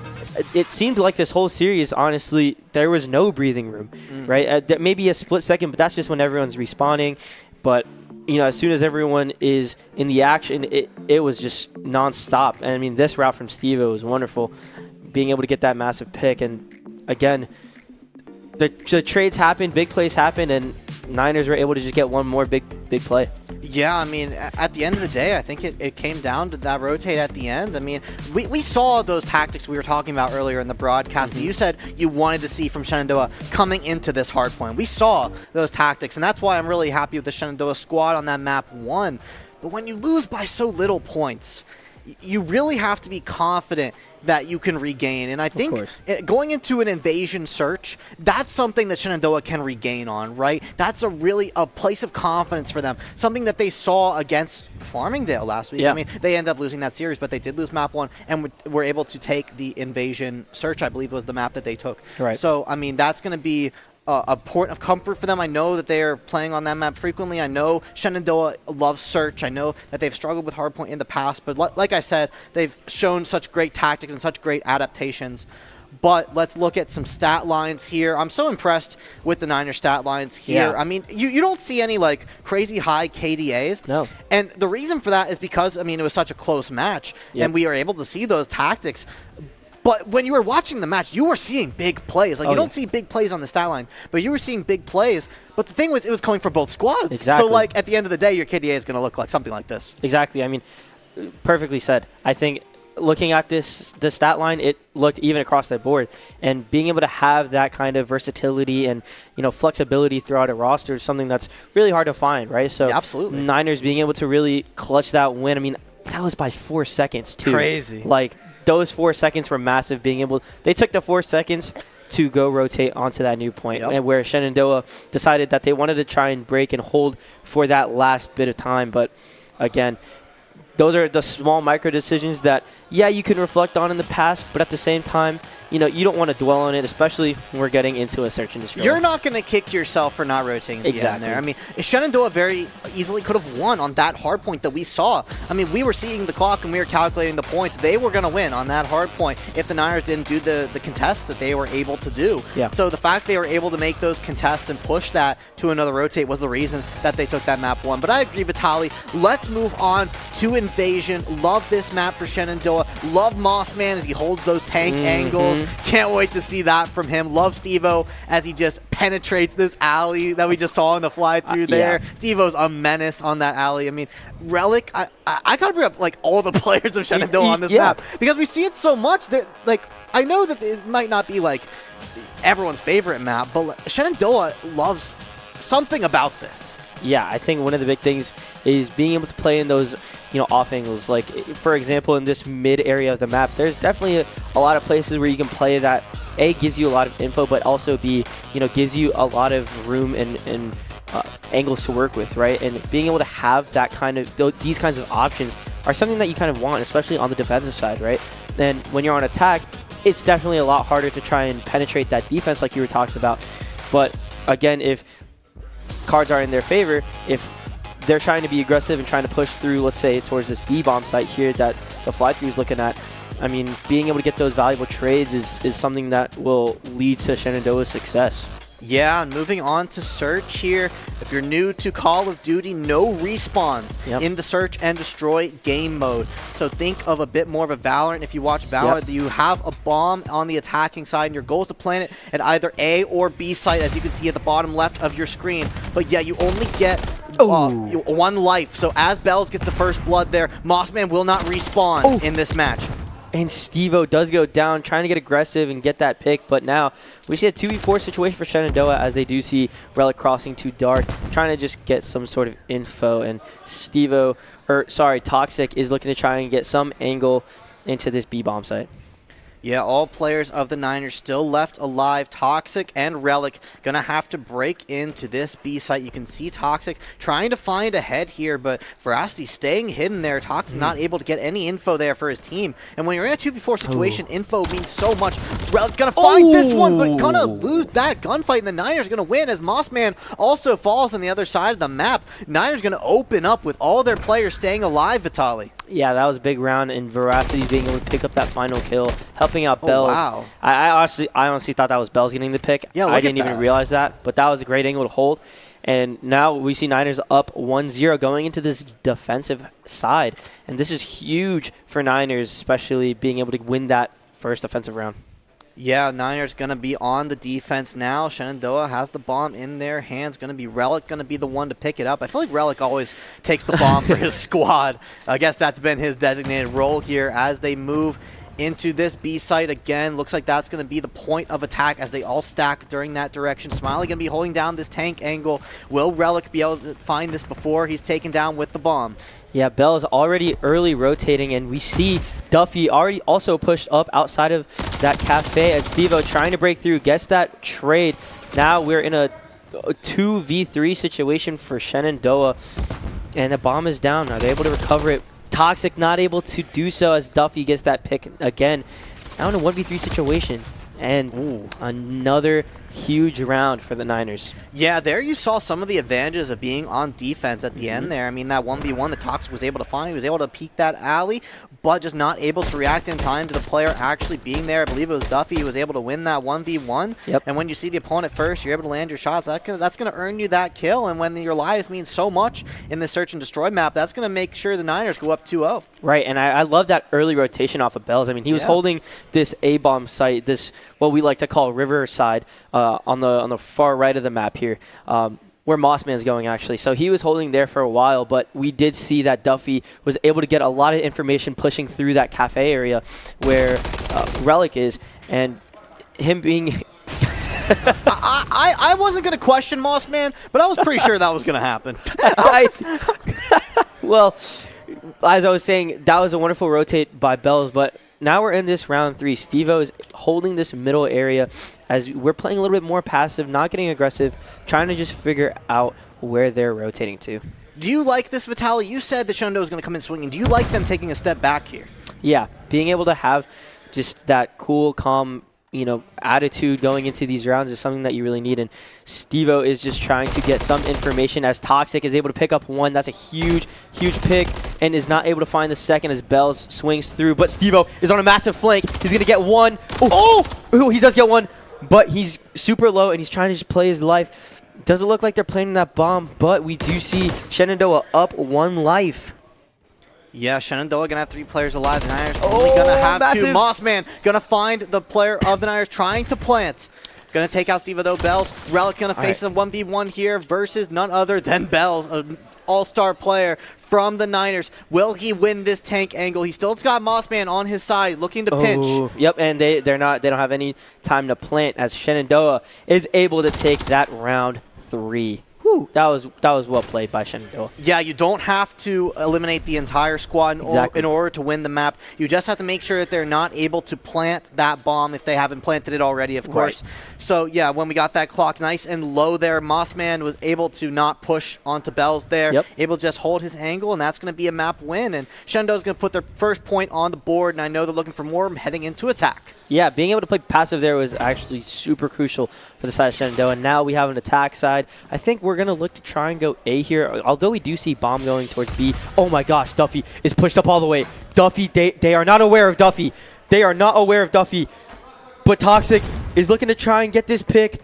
it seemed like this whole series, honestly, there was no breathing room, right? Maybe a split second, but that's just when everyone's respawning. But, as soon as everyone is in the action, it was just nonstop. And, I mean, this route from Steve-O was wonderful, being able to get that massive pick. And, again, the trades happened, big plays happened, and Niners were able to just get one more big play. Yeah, I mean, at the end of the day, I think it came down to that rotate at the end. I mean, we saw those tactics we were talking about earlier in the broadcast that you said you wanted to see from Shenandoah coming into this hard point. We saw those tactics, and that's why I'm really happy with the Shenandoah squad on that map 1. But when you lose by so little points, you really have to be confident that you can regain. And I think going into an invasion search, that's something that Shenandoah can regain on, right? That's a place of confidence for them, something that they saw against Farmingdale last week. I mean, they ended up losing that series, but they did lose map 1 and were able to take the invasion search, I believe was the map that they took. So, I mean, that's going to be a point of comfort for them. I know that they are playing on that map frequently. I know Shenandoah loves search. I know that they've struggled with hardpoint in the past, but like I said, they've shown such great tactics and such great adaptations. But let's look at some stat lines here. I'm so impressed with the Niners stat lines here. I mean, you don't see any like crazy high KDAs. No. And the reason for that is because, I mean, it was such a close match, and we are able to see those tactics. But when you were watching the match, you were seeing big plays. Like, you don't see big plays on the stat line, but you were seeing big plays. But the thing was, it was coming from both squads. Exactly. So, like, at the end of the day, your KDA is going to look like something like this. Exactly. I mean, perfectly said. I think looking at the stat line, it looked even across the board. And being able to have that kind of versatility and, flexibility throughout a roster is something that's really hard to find, right? So, absolutely. Niners being able to really clutch that win. I mean, that was by 4 seconds, too. Crazy. Like, those 4 seconds were massive. They took the 4 seconds to go rotate onto that new point, and where Shenandoah decided that they wanted to try and break and hold for that last bit of time. But again, those are the small micro decisions that, you can reflect on in the past, but at the same time, you don't want to dwell on it, especially when we're getting into a search and destroy. You're not going to kick yourself for not rotating at the end there. I mean, Shenandoah very easily could have won on that hard point that we saw. I mean, we were seeing the clock and we were calculating the points. They were going to win on that hard point if the Niners didn't do the contests that they were able to do. So the fact they were able to make those contests and push that to another rotate was the reason that they took that map 1. But I agree, Vitaly. Let's move on to Invasion. Love this map for Shenandoah. Shenandoah. Love Mossman as he holds those tank angles. Can't wait to see that from him. Love Steve-O as he just penetrates this alley that we just saw in the fly through there. Yeah. Steve-O's a menace on that alley. I mean, Relic, I gotta bring up like all the players of Shenandoah on this map because we see it so much that like I know that it might not be like everyone's favorite map, but Shenandoah loves something about this. Yeah, I think one of the big things is being able to play in those, off angles. Like, for example, in this mid area of the map, there's definitely a lot of places where you can play that, A, gives you a lot of info, but also B, gives you a lot of room and angles to work with, right? And being able to have that these kinds of options are something that you kind of want, especially on the defensive side, right? And when you're on attack, it's definitely a lot harder to try and penetrate that defense like you were talking about. But again, if cards are in their favor, if they're trying to be aggressive and trying to push through, let's say, towards this B-bomb site here that the fly-through is looking at, I mean, being able to get those valuable trades is something that will lead to Shenandoah's success. Yeah, and moving on to Search here. If you're new to Call of Duty, no respawns in the Search and Destroy game mode. So think of a bit more of a Valorant. If you watch Valorant, you have a bomb on the attacking side, and your goal is to plant it at either A or B site, as you can see at the bottom left of your screen. But yeah, you only get one life. So as Bells gets the first blood there, Mossman will not respawn in this match. And Steve-O does go down, trying to get aggressive and get that pick, but now we see a 2v4 situation for Shenandoah as they do see Relic crossing too dark, trying to just get some sort of info, and Toxic is looking to try and get some angle into this B-bomb site. Yeah, all players of the Niners still left alive. Toxic and Relic gonna have to break into this B site. You can see Toxic trying to find a head here, but Veracity staying hidden there. Toxic not able to get any info there for his team. And when you're in a 2v4 situation, info means so much. Relic gonna find this one, but gonna lose that gunfight, and the Niners gonna win as Mossman also falls on the other side of the map. Niners gonna open up with all their players staying alive, Vitaly. Yeah, that was a big round, and Veracity being able to pick up that final kill, helping out Bells. Wow. I honestly thought that was Bells getting the pick. Yeah, I didn't even realize that, but that was a great angle to hold. And now we see Niners up 1-0 going into this defensive side. And this is huge for Niners, especially being able to win that first offensive round. Yeah, Niners going to be on the defense now. Shenandoah has the bomb in their hands. Going to be Relic, going to be the one to pick it up. I feel like Relic always takes the bomb for his squad. I guess that's been his designated role here as they move into this B site again. Looks like that's going to be the point of attack as they all stack during that direction. Smiley going to be holding down this tank angle. Will Relic be able to find this before he's taken down with the bomb? Yeah, Bell is already early rotating, and we see Duffy already also pushed up outside of that cafe as Steve-O trying to break through, gets that trade. Now we're in a 2v3 situation for Shenandoah, and the bomb is down. Are they able to recover it? Toxic not able to do so as Duffy gets that pick again. Now in a 1v3 situation. And another huge round for the Niners. Yeah, there you saw some of the advantages of being on defense at the end there. I mean, that 1v1 that Toxic was able to find, he was able to peek that alley, but just not able to react in time to the player actually being there. I believe it was Duffy who was able to win that 1v1. Yep. And when you see the opponent first, you're able to land your shots. That's going to earn you that kill. And when your lives mean so much in the Search and Destroy map, that's going to make sure the Niners go up 2-0. Right, and I love that early rotation off of Bells. I mean, he was holding this A-bomb site, this what we like to call Riverside, on the far right of the map here, where Mossman's going actually. So he was holding there for a while, but we did see that Duffy was able to get a lot of information pushing through that cafe area where Relic is, and him being... I wasn't going to question Mossman, but I was pretty sure that was going to happen. Well, as I was saying, that was a wonderful rotate by Bells, but now we're in this round 3. Steve-O is holding this middle area as we're playing a little bit more passive, not getting aggressive, trying to just figure out where they're rotating to. Do you like this, Vitaly? You said that Shenandoah was going to come in swinging. Do you like them taking a step back here? Yeah, being able to have just that cool, calm, attitude going into these rounds is something that you really need. And Steve-O is just trying to get some information as Toxic is able to pick up one. That's a huge, huge pick and is not able to find the second as Bells swings through. But Steve-O is on a massive flank. He's going to get one. Oh, he does get one, but he's super low and he's trying to just play his life. Doesn't look like they're planting that bomb, but we do see Shenandoah up 1 life. Yeah, Shenandoah gonna have 3 players alive. The Niners only gonna have 2. Mossman gonna find the player of the Niners trying to plant. Gonna take out Steve though. Bells. Relic gonna face a 1v1 here versus none other than Bells, an all-star player from the Niners. Will he win this tank angle? He still's got Mossman on his side, looking to pinch. Yep, and they don't have any time to plant as Shenandoah is able to take that round 3. Whew, that was well played by Shenandoah. Yeah, you don't have to eliminate the entire squad in order to win the map. You just have to make sure that they're not able to plant that bomb if they haven't planted it already, of course. So, yeah, when we got that clock nice and low there, Mossman was able to not push onto Bells there, able to just hold his angle, and that's going to be a map win. And Shenandoah's going to put their first point on the board, and I know they're looking for more heading into attack. Yeah, being able to play passive there was actually super crucial for the side of Shenandoah. And now we have an attack side. I think we're going to look to try and go A here, although we do see Bomb going towards B. Oh my gosh, Duffy is pushed up all the way. Duffy, they are not aware of Duffy. They are not aware of Duffy. But Toxic is looking to try and get this pick.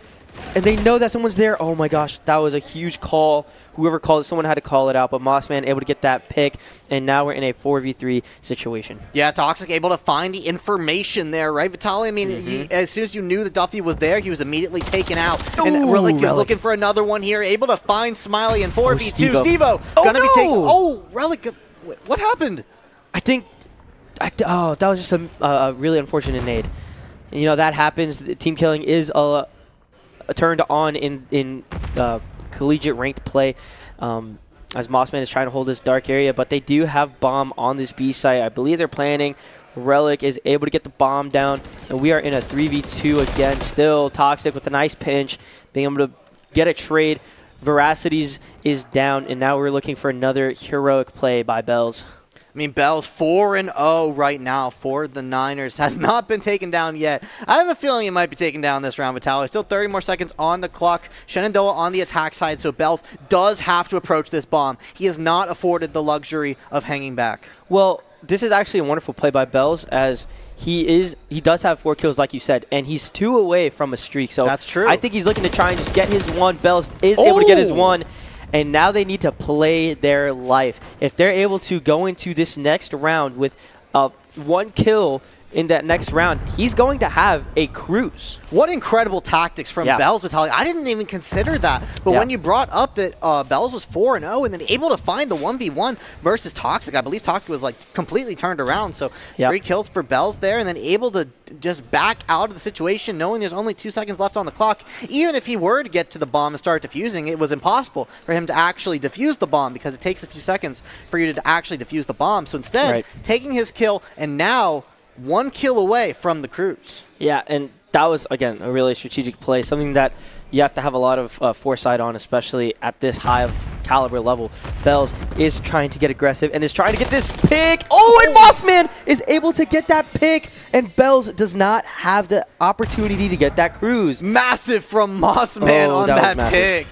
And they know that someone's there. Oh my gosh, that was a huge call. Whoever called it, someone had to call it out. But Mossman able to get that pick. And now we're in a 4v3 situation. Yeah, Toxic able to find the information there, right, Vitaly? I mean, as soon as you knew that Duffy was there, he was immediately taken out. And Relic looking for another one here. Able to find Smiley in 4v2. Steve-O gonna be taken. Oh, Relic, what happened? I think, that was just a really unfortunate nade. And, you know, that happens. Team killing is turned on in collegiate ranked play as Mossman is trying to hold this dark area, but they do have bomb on this B site. I believe they're planning. Relic is able to get the bomb down, and we are in a 3v2 again. Still Toxic with a nice pinch, being able to get a trade. Veracities is down, and now we're looking for another heroic play by Bells. I mean, Bells 4-0 right now for the Niners. Has not been taken down yet. I have a feeling it might be taken down this round, Vitaly. Still 30 more seconds on the clock. Shenandoah on the attack side, so Bells does have to approach this bomb. He is not afforded the luxury of hanging back. Well, this is actually a wonderful play by Bells, as he does have 4 kills, like you said, and he's 2 away from a streak. So that's true. I think he's looking to try and just get his 1. Bells is able to get his 1. And now they need to play their life. If they're able to go into this next round with 1 kill in that next round, he's going to have a cruise. What incredible tactics from Bells, Vitaly. I didn't even consider that. But when you brought up that Bells was 4-0 and then able to find the 1v1 versus Toxic, I believe Toxic was like completely turned around. So 3 kills for Bells there, and then able to just back out of the situation knowing there's only 2 seconds left on the clock. Even if he were to get to the bomb and start defusing, it was impossible for him to actually defuse the bomb because it takes a few seconds for you to actually defuse the bomb. So instead, taking his kill, and now 1 kill away from the cruise. Yeah, and that was, again, a really strategic play, something that you have to have a lot of foresight on, especially at this high of caliber level. Bells is trying to get aggressive and is trying to get this pick. Oh, and Mossman is able to get that pick, and Bells does not have the opportunity to get that cruise. Massive from Mossman on that pick.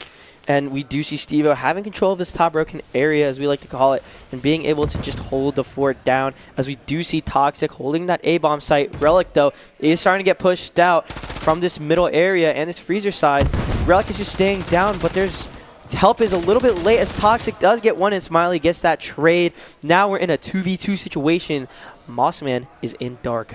And we do see Steve-O having control of this top broken area, as we like to call it, and being able to just hold the fort down, as we do see Toxic holding that A-bomb site. Relic, though, is starting to get pushed out from this middle area and this freezer side. Relic is just staying down, but there's help is a little bit late, as Toxic does get 1 and Smiley gets that trade. Now we're in a 2v2 situation. Mossman is in dark.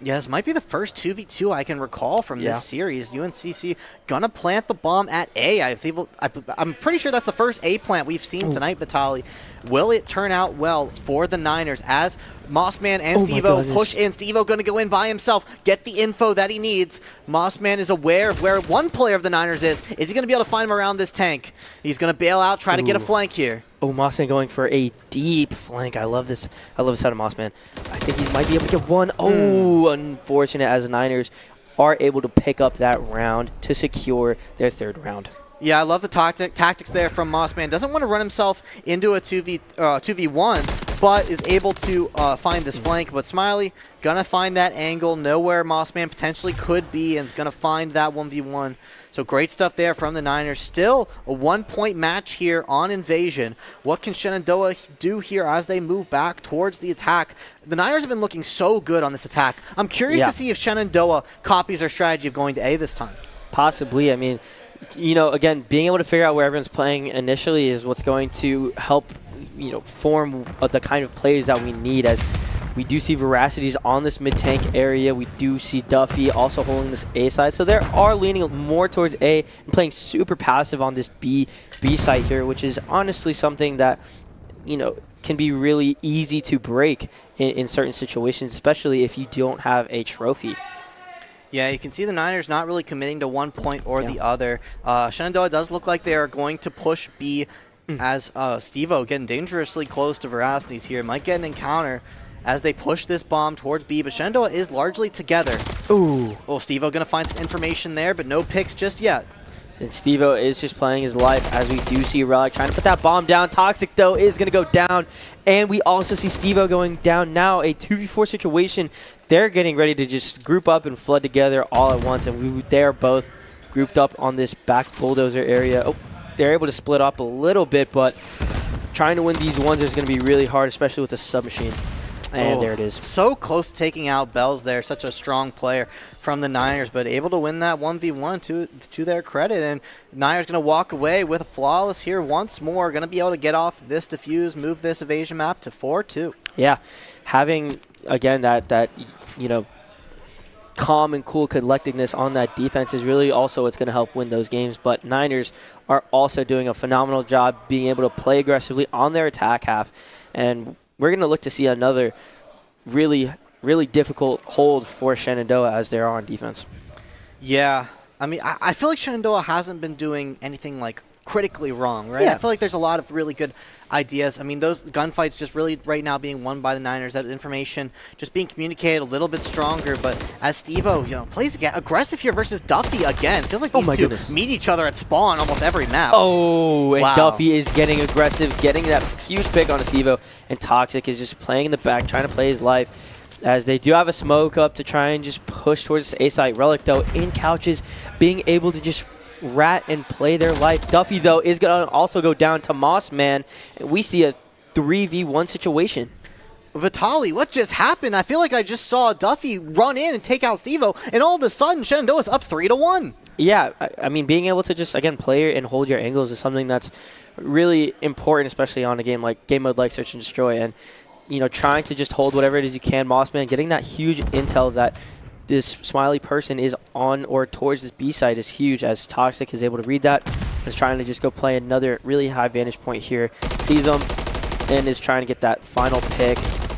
Yeah, this might be the first 2v2 I can recall from this series. UNCC gonna plant the bomb at A. I'm pretty sure that's the first A plant we've seen tonight, Vitaly. Will it turn out well for the Niners as Mossman and Steve-O push in? Steve-O gonna go in by himself, get the info that he needs. Mossman is aware of where 1 player of the Niners is. Is he gonna be able to find him around this tank? He's gonna bail out, try to get a flank here. Oh, Mossman going for a deep flank. I love this. I love this out of Mossman. I think he might be able to get 1. Oh, unfortunate, as the Niners are able to pick up that round to secure their 3rd round. Yeah, I love the tactics there from Mossman. Doesn't want to run himself into a 2v1, but is able to find this flank. But Smiley gonna find that angle, know where Mossman potentially could be, and is gonna find that 1v1. So great stuff there from the Niners. Still a 1-point match here on Invasion. What can Shenandoah do here as they move back towards the attack? The Niners have been looking so good on this attack. I'm curious to see if Shenandoah copies their strategy of going to A this time. Possibly. I mean, you know, again, being able to figure out where everyone's playing initially is what's going to help form of the kind of plays that we need, as we do see Veracities on this mid-tank area. We do see Duffy also holding this A side. So they are leaning more towards A and playing super passive on this B side here, which is honestly something that, can be really easy to break in certain situations, especially if you don't have a trophy. Yeah, you can see the Niners not really committing to one point or the other. Shenandoah does look like they are going to push B as Steve-O getting dangerously close to Veracities here. Might get an encounter as they push this bomb towards B, but Shenandoah is largely together. Ooh. Oh, Steve-O going to find some information there, but no picks just yet. And Steve-O is just playing his life, as we do see Relic trying to put that bomb down. Toxic, though, is going to go down. And we also see Steve-O going down now. A 2v4 situation. They're getting ready to just group up and flood together all at once. And they are both grouped up on this back bulldozer area. Oh, they're able to split up a little bit, but trying to win these ones is going to be really hard, especially with the submachine. And there it is. So close to taking out Bells there. Such a strong player from the Niners, but able to win that 1v1 to their credit. And Niners going to walk away with a flawless here once more. Going to be able to get off this defuse, move this evasion map to 4-2. Yeah, having, again, that calm and cool collectedness on that defense is really also what's going to help win those games. But Niners are also doing a phenomenal job being able to play aggressively on their attack half. And we're going to look to see another really, really difficult hold for Shenandoah as they are on defense. Yeah. I mean, I feel like Shenandoah hasn't been doing anything like critically wrong, right? Yeah. I feel like there's a lot of really good ideas. I mean, those gunfights just really right now being won by the Niners. That information just being communicated a little bit stronger. But as Steve-O, plays again, aggressive here versus Duffy again. Feels like these two meet each other at spawn almost every map. Oh, and Duffy is getting aggressive, getting that huge pick on a Steve-O. And Toxic is just playing in the back, trying to play his life, as they do have a smoke up to try and just push towards this A site. Relic, though, in couches, being able to just rat and play their life. Duffy, though, is going to also go down to Mossman. And we see a 3v1 situation. Vitali, what just happened? I feel like I just saw Duffy run in and take out Steve-O, and all of a sudden Shenandoah is up 3-1. Yeah, I mean, being able to just, again, play and hold your angles is something that's really important, especially on a game mode like Search and Destroy. And, trying to just hold whatever it is you can. Mossman getting that huge intel that this Smiley person is on or towards this B side is huge, as Toxic is able to read that. Is trying to just go play another really high vantage point here. Sees him and is trying to get that final pick.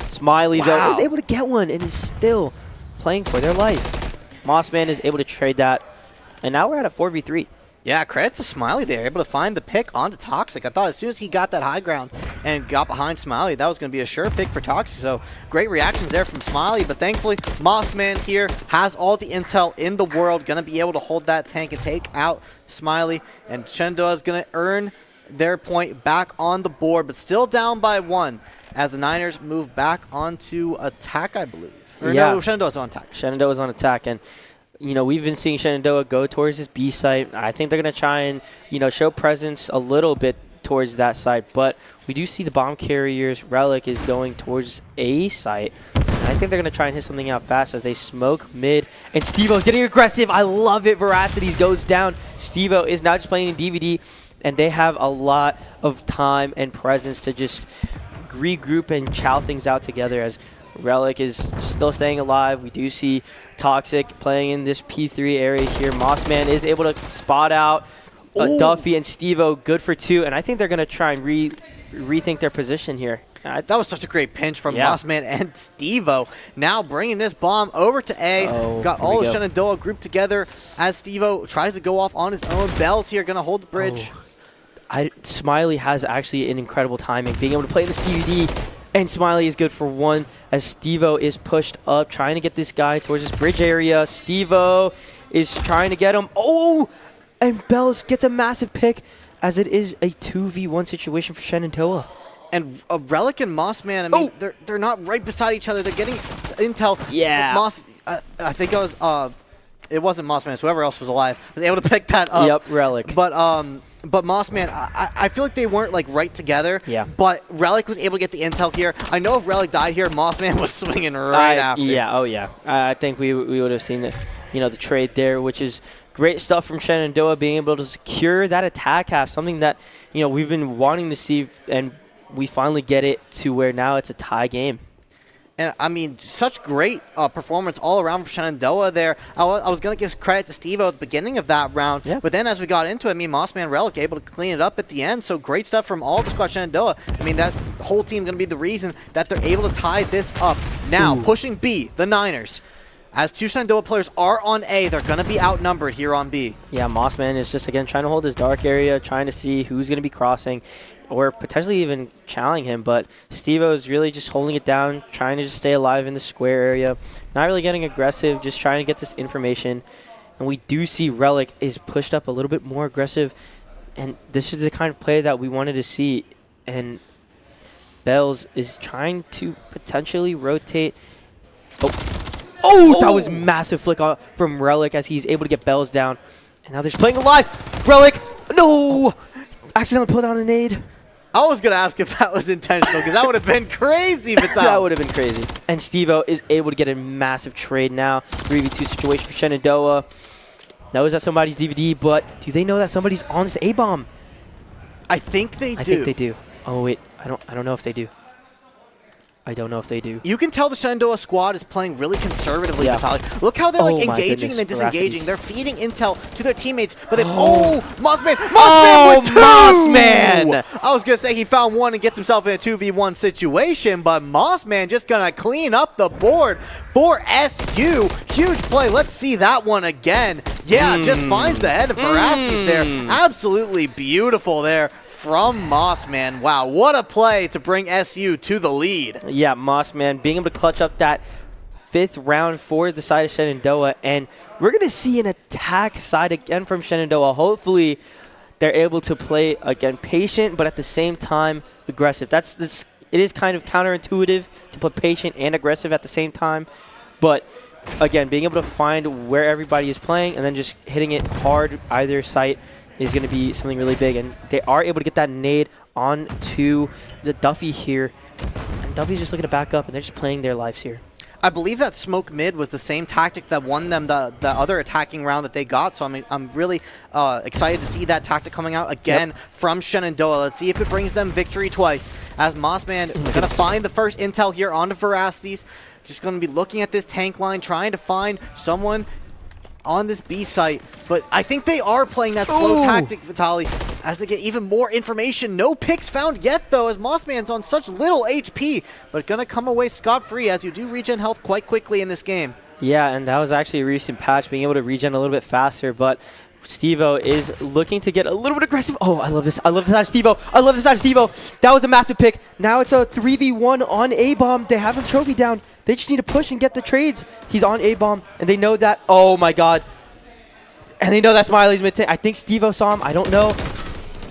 Smiley, though, is able to get one and is still playing for their life. Mossman is able to trade that. And now we're at a 4v3. Yeah, credit to Smiley there, able to find the pick onto Toxic. I thought as soon as he got that high ground and got behind Smiley, that was going to be a sure pick for Toxic. So great reactions there from Smiley, but thankfully Mossman here has all the intel in the world, going to be able to hold that tank and take out Smiley. And Shenandoah is going to earn their point back on the board, but still down by 1 as the Niners move back onto attack, I believe. Or no, Shenandoah's on attack. Shenandoah's on attack, and we've been seeing Shenandoah go towards this B site. I think they're going to try and, show presence a little bit towards that side. But we do see the bomb carriers. Relic is going towards A site. And I think they're going to try and hit something out fast as they smoke mid. And Steve-O's getting aggressive. I love it. Veracities goes down. Steve-O is not just playing in DVD. And they have a lot of time and presence to just regroup and chow things out together, as Relic is still staying alive. We do see Toxic playing in this P3 area here. Mossman is able to spot out Duffy and Steve-O, good for 2. And I think they're going to try and rethink their position here. That was such a great pinch from Mossman and Steve-O. Now bringing this bomb over to A. Got all of Shenandoah grouped together as Steve-O tries to go off on his own. Bells here going to hold the bridge. Smiley has actually an incredible timing, being able to play this DVD. And Smiley is good for 1 as Steve-O is pushed up, trying to get this guy towards this bridge area. Steve-O is trying to get him. Oh! And Bells gets a massive pick, as it is a 2v1 situation for Shenandoah. And Relic and Mossman, I mean, they're not right beside each other. They're getting intel. Yeah. I think it wasn't Mossman. It's whoever else was alive was able to pick that up. Yep, Relic. But Mossman, I feel like they weren't right together. Yeah. But Relic was able to get the intel here. I know if Relic died here, Mossman was swinging right after. Yeah. Oh yeah. I think we would have seen the trade there, which is great stuff from Shenandoah, being able to secure that attack half, something that we've been wanting to see and we finally get it to where now it's a tie game. And, I mean, such great performance all around for Shenandoah there. I was going to give credit to Steve-O at the beginning of that round, but then as we got into it, I mean, Mossman Relic able to clean it up at the end, so great stuff from all of the squad Shenandoah. I mean, that whole team going to be the reason that they're able to tie this up. Now, pushing B, the Niners. As 2 Shenandoah players are on A, they're going to be outnumbered here on B. Yeah, Mossman is just, again, trying to hold his dark area, trying to see who's going to be crossing or potentially even challenging him. But Steve-O is really just holding it down, trying to just stay alive in the square area, not really getting aggressive, just trying to get this information. And we do see Relic is pushed up a little bit more aggressive. And this is the kind of play that we wanted to see. And Bells is trying to potentially rotate. Oh, that was massive flick from Relic as he's able to get Bells down. And now they're just playing alive. Relic, no! Accidentally pulled out a nade. I was going to ask if that was intentional because that would have been crazy. That would have been crazy. And Steve-O is able to get a massive trade now. 3v2 situation for Shenandoah. Knows that somebody's DVD, but do they know that somebody's on this A-bomb? I think they do. I think they do. Oh, wait. I don't know if they do. I don't know if they do. You can tell the Shenandoah squad is playing really conservatively, Vitaly. Look how they're like engaging and then disengaging. They're feeding intel to their teammates, but then Mossman! Mossman with 2! Mossman! I was gonna say he found 1 and gets himself in a 2v1 situation, but Mossman just gonna clean up the board for SU. Huge play. Let's see that one again. Yeah, just finds the head of Verastes there. Absolutely beautiful there from Mossman. Wow, what a play to bring SU to the lead. Yeah, Mossman being able to clutch up that 5th round for the side of Shenandoah, and we're going to see an attack side again from Shenandoah. Hopefully, they're able to play, again, patient, but at the same time, aggressive. It is kind of counterintuitive to play patient and aggressive at the same time, but again, being able to find where everybody is playing and then just hitting it hard either site is going to be something really big. And they are able to get that nade onto the Duffy here. And Duffy's just looking to back up, and they're just playing their lives here. I believe that smoke mid was the same tactic that won them the other attacking round that they got. So I'm really excited to see that tactic coming out again from Shenandoah. Let's see if it brings them victory twice. As Mossman going to find the first intel here onto Verastes. Just going to be looking at this tank line, trying to find someone on this B site, but I think they are playing that slow tactic, Vitaly, as they get even more information. No picks found yet, though, as Mossman's on such little HP, but gonna come away scot-free as you do regen health quite quickly in this game. Yeah, and that was actually a recent patch, being able to regen a little bit faster, but Steve-O is looking to get a little bit aggressive. Oh, I love this. I love this out of Steve-O. I love this out of Steve-O. That was a massive pick. Now it's a 3v1 on A-bomb. They have a trophy down. They just need to push and get the trades. He's on A-bomb, and they know that. Oh, my God. And they know that Smiley's mid-tank. I think Steve-O saw him. I don't know.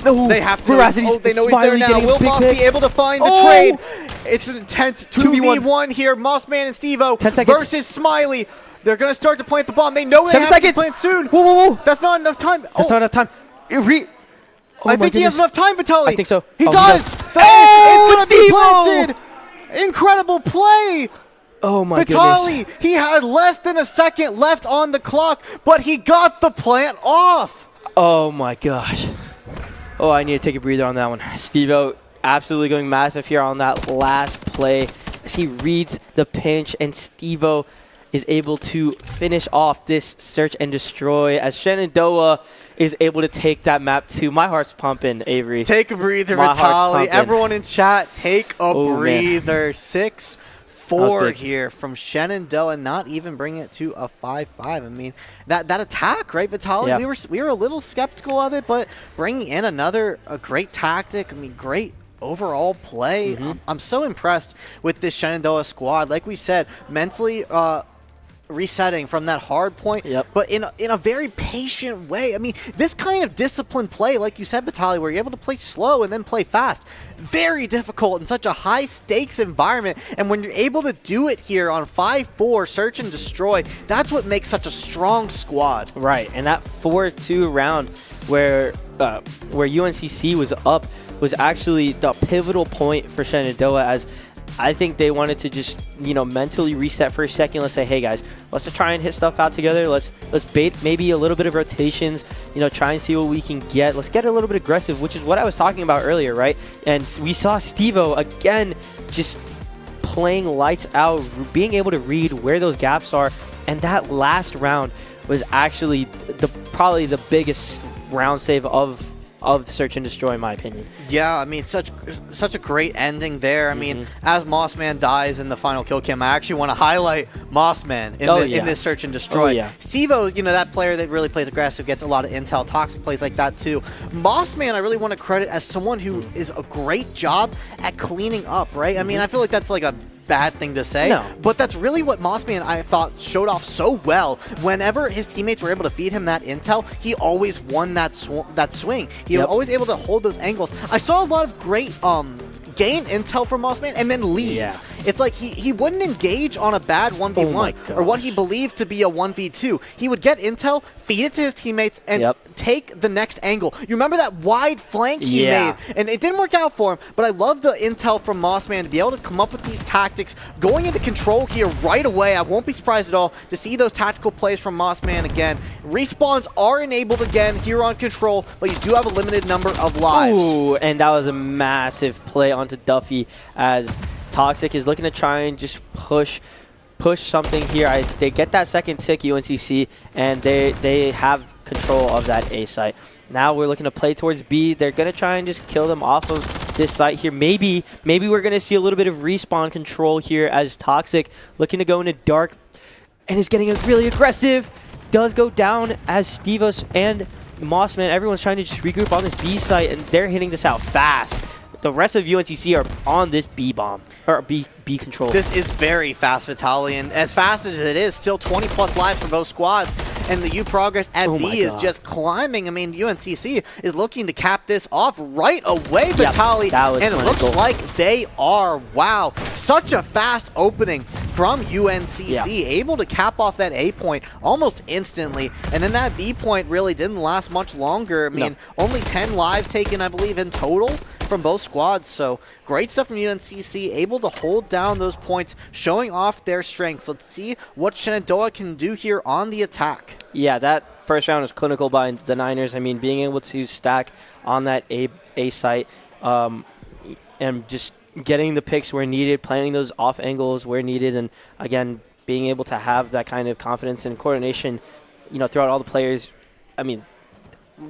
Oh, they have to. Veracity's They know he's there now. Will Moss be able to find the trade? It's an intense 2v1 here. Mossman and Steve-O versus Smiley. They're going to start to plant the bomb. They know they have to plant soon. Whoa. That's not enough time. That's not enough time. I think he has enough time, Vitaly. I think so. He does. It's going to be planted. Incredible play. Oh my Vitaly, goodness. He had less than a second left on the clock, but he got the plant off. Oh my gosh. Oh, I need to take a breather on that one. Steve-O absolutely going massive here on that last play as he reads the pinch, and Steve-O is able to finish off this search and destroy as Shenandoah is able to take that map too. My heart's pumping, Avery. Take a breather, Vitaly. Everyone in chat, take a breather. 6-4 here from Shenandoah, not even bringing it to a 5-5. I mean, that attack, right, Vitaly? Yeah. We were a little skeptical of it, but bringing in a great tactic. I mean, great overall play. I'm so impressed with this Shenandoah squad. Like we said, mentally resetting from that hard point, but in a very patient way. I mean, this kind of disciplined play, like you said, Vitaly, where you're able to play slow and then play fast, very difficult in such a high-stakes environment. And when you're able to do it here on 5-4, search and destroy, that's what makes such a strong squad. Right, and that 4-2 round where UNCC was up was actually the pivotal point for Shenandoah, as I think they wanted to just, you know, mentally reset for a second. Let's say, hey guys, let's just try and hit stuff out together. Let's bait maybe a little bit of rotations, you know, try and see what we can get. Let's get a little bit aggressive, which is what I was talking about earlier, right? And we saw Stevo again just playing lights out, being able to read where those gaps are. And that last round was actually probably the biggest round save of the Search and Destroy, in my opinion. Yeah, I mean, such a great ending there. I mean, as Mossman dies in the final kill cam, I actually want to highlight Mossman in this Search and Destroy. Stevo, you know, that player that really plays aggressive, gets a lot of intel. Toxic plays like that too. Mossman, I really want to credit as someone who is a great job at cleaning up, right? I mean, I feel like that's like a bad thing to say, but that's really what Mossman, I thought, showed off so well. Whenever his teammates were able to feed him that intel, he always won that swing. He was always able to hold those angles. I saw a lot of great gain intel from Mossman and then leave. It's like he wouldn't engage on a bad 1v1 or what he believed to be a 1v2. He would get intel, feed it to his teammates, and take the next angle. You remember that wide flank he made? And it didn't work out for him, but I love the intel from Mossman to be able to come up with these tactics, going into control here right away. I won't be surprised at all to see those tactical plays from Mossman again. Respawns are enabled again here on control, but you do have a limited number of lives. Ooh, and that was a massive play onto Duffy as Toxic is looking to try and just push something here. They get that second tick, UNCC, and they have control of that A site. Now we're looking to play towards B. They're going to try and just kill them off of this site here. Maybe we're going to see a little bit of respawn control here as Toxic looking to go into dark and is getting really aggressive. Does go down as Stevos and Mossman, everyone's trying to just regroup on this B site, and they're hitting this out fast. The rest of UNCC are on this B bomb, or B control. This is very fast, Vitaly, and as fast as it is, still 20+ lives for both squads, and the U progress at B is just climbing. I mean, UNCC is looking to cap this off right away, Vitaly, and it looks like they are. Wow, such a fast opening from UNCC, able to cap off that A point almost instantly, and then that B point really didn't last much longer. I mean, only 10 lives taken, I believe, in total from both squads, so great stuff from UNCC, able to hold down those points, showing off their strengths. Let's see what Shenandoah can do here on the attack. Yeah, that first round was clinical by the Niners. I mean, being able to stack on that A site and just getting the picks where needed, planning those off angles where needed, and again, being able to have that kind of confidence and coordination, you know, throughout all the players. I mean,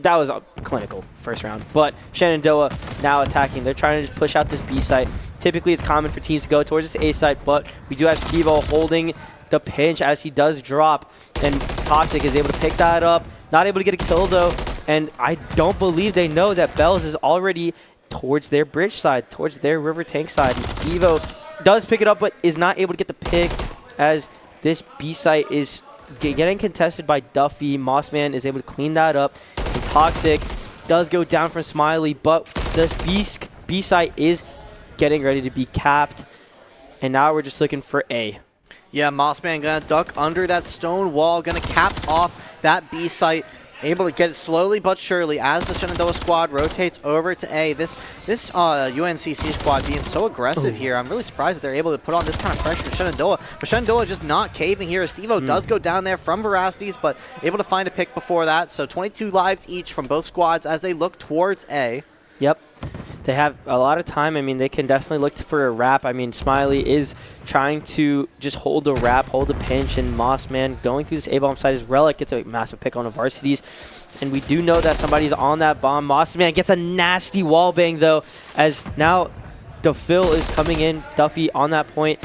that was a clinical first round. But Shenandoah now attacking. They're trying to just push out this B site. Typically, it's common for teams to go towards this A site, but we do have Stevo holding the pinch as he does drop, and Toxic is able to pick that up. Not able to get a kill, though, and I don't believe they know that Bells is already towards their bridge side, towards their river tank side, and Stevo does pick it up, but is not able to get the pick as this B site is getting contested by Duffy. Mossman is able to clean that up. And Toxic does go down from Smiley, but this B site is getting ready to be capped. And now we're just looking for A. Yeah, Mossman gonna duck under that stone wall, gonna cap off that B site. Able to get it slowly but surely as the Shenandoah squad rotates over to A. This UNCC squad being so aggressive here. I'm really surprised that they're able to put on this kind of pressure to Shenandoah. But Shenandoah just not caving here. Stevo does go down there from Veracities, but able to find a pick before that. So 22 lives each from both squads as they look towards A. Yep. They have a lot of time. I mean, they can definitely look for a wrap. I mean, Smiley is trying to just hold the wrap, hold the pinch, and Mossman going through this A-bomb side. His Relic gets a massive pick on the Varsities. And we do know that somebody's on that bomb. Mossman gets a nasty wall bang, though, as now DePhil is coming in. Duffy on that point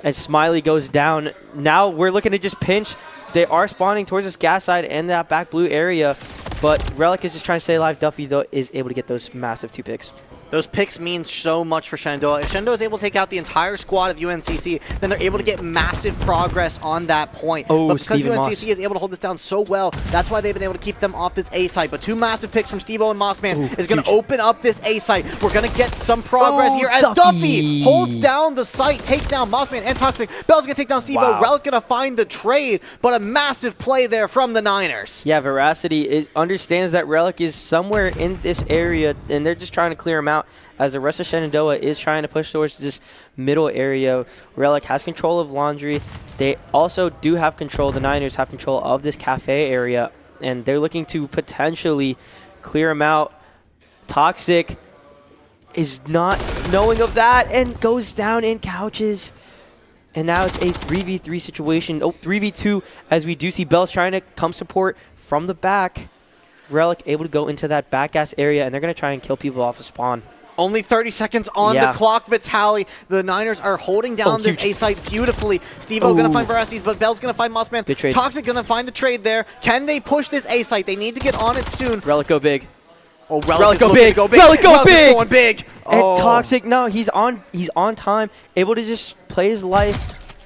as Smiley goes down. Now we're looking to just pinch. They are spawning towards this gas side and that back blue area. But Relic is just trying to stay alive. Duffy, though, is able to get those massive 2 picks. Those picks mean so much for Shenandoah. If Shenandoah is able to take out the entire squad of UNCC, then they're able to get massive progress on that point. Oh, but because Steven UNCC is able to hold this down so well, that's why they've been able to keep them off this A site. But 2 massive picks from Stevo and Mossman is going to open up this A site. We're going to get some progress here as Duffy holds down the site, takes down Mossman and Toxic. Bell's going to take down Stevo. Relic going to find the trade, but a massive play there from the Niners. Yeah, Veracity understands that Relic is somewhere in this area, and they're just trying to clear him out. out as the rest of Shenandoah is trying to push towards this middle area. Relic has control of Laundry. They also do have control, the Niners have control of this cafe area, and they're looking to potentially clear him out. Toxic is not knowing of that and goes down in couches. And now it's a 3v3 situation. Oh, 3v2 as we do see Bells trying to come support from the back. Relic able to go into that back ass area, and they're going to try and kill people off of spawn. Only 30 seconds on the clock, Vitaly. The Niners are holding down this A site beautifully. Steve-O going to find Veracity, but Bell's going to find Mossman. Good trade. Toxic going to find the trade there. Can they push this A site? They need to get on it soon. Relic go big. Oh, Relic go big. Relic go big. Going big. And Toxic, no, he's on time, able to just play his life.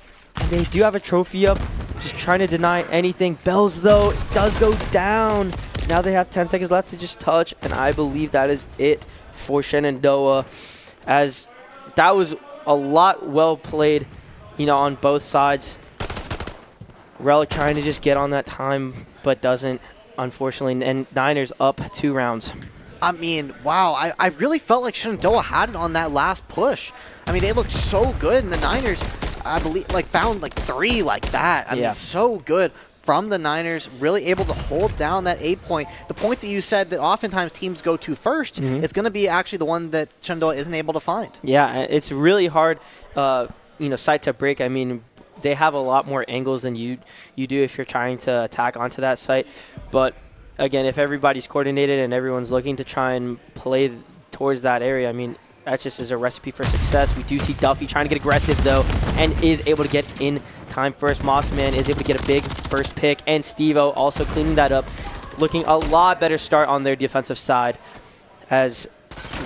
And they do have a trophy up, just trying to deny anything. Bells, though, does go down. Now they have 10 seconds left to just touch, and I believe that is it for Shenandoah, as that was a lot well played, you know, on both sides. Relic trying to just get on that time, but doesn't, unfortunately, and Niners up 2 rounds. I mean, wow, I really felt like Shenandoah had it on that last push. I mean, they looked so good, and the Niners, I believe, like, found, like, 3 like that. I mean, so good from the Niners, really able to hold down that 8 point. The point that you said that oftentimes teams go to first, it's going to be actually the one that Shenandoah isn't able to find. Yeah, it's really hard, you know, site to break. I mean, they have a lot more angles than you do if you're trying to attack onto that site. But again, if everybody's coordinated and everyone's looking to try and play towards that area, I mean, that just is a recipe for success. We do see Duffy trying to get aggressive, though, and is able to get in time first. Mossman is able to get a big first pick, and Steve-O also cleaning that up. Looking a lot better start on their defensive side, as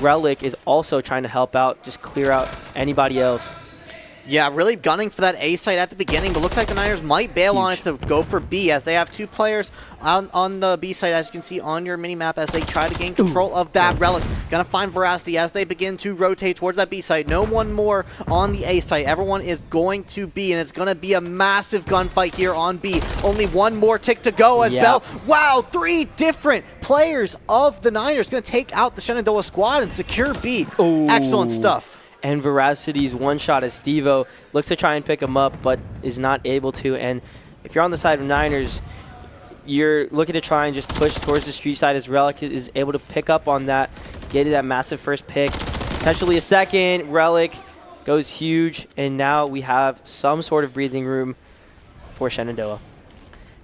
Relic is also trying to help out, just clear out anybody else. Yeah, really gunning for that A site at the beginning, but looks like the Niners might bail on it to go for B, as they have 2 players on the B site, as you can see on your mini-map, as they try to gain control of that. Relic gonna find Veracity as they begin to rotate towards that B site. No one more on the A site. Everyone is going to B, and it's gonna be a massive gunfight here on B. Only 1 more tick to go as Bell. Wow, 3 different players of the Niners gonna take out the Shenandoah squad and secure B. Excellent stuff. And Veracity's one shot as Steve-O looks to try and pick him up, but is not able to. And if you're on the side of Niners, you're looking to try and just push towards the street side, as Relic is able to pick up on that, get that massive first pick, potentially a second. Relic goes huge, and now we have some sort of breathing room for Shenandoah.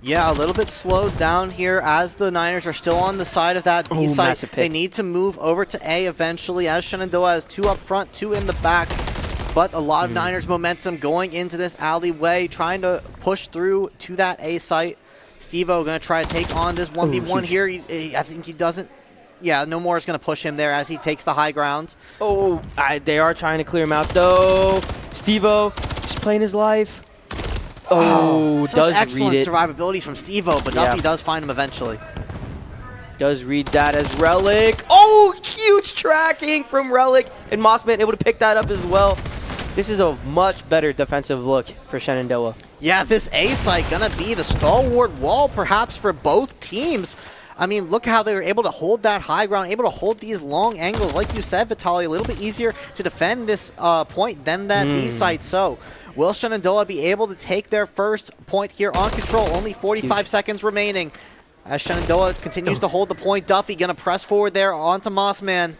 Yeah, a little bit slowed down here as the Niners are still on the side of that B side. They need to move over to A eventually, as Shenandoah has 2 up front, 2 in the back. But a lot of Niners momentum going into this alleyway, trying to push through to that A site. Steve-O going to try to take on this 1v1 here. I think he doesn't. Yeah, no more is going to push him there as he takes the high ground. They are trying to clear him out, though. Steve-O just playing his life. Such excellent survivability from Steve-O, but Duffy does find him eventually. Does read that as Relic. Huge tracking from Relic, and Mossman able to pick that up as well. This is a much better defensive look for Shenandoah. Yeah, this A site gonna be the stalwart wall perhaps for both teams. I mean, look how they were able to hold that high ground, able to hold these long angles. Like you said, Vitaly, a little bit easier to defend this point than that B site. So, will Shenandoah be able to take their first point here on control? Only 45 seconds remaining. As Shenandoah continues to hold the point, Duffy gonna press forward there onto Mossman.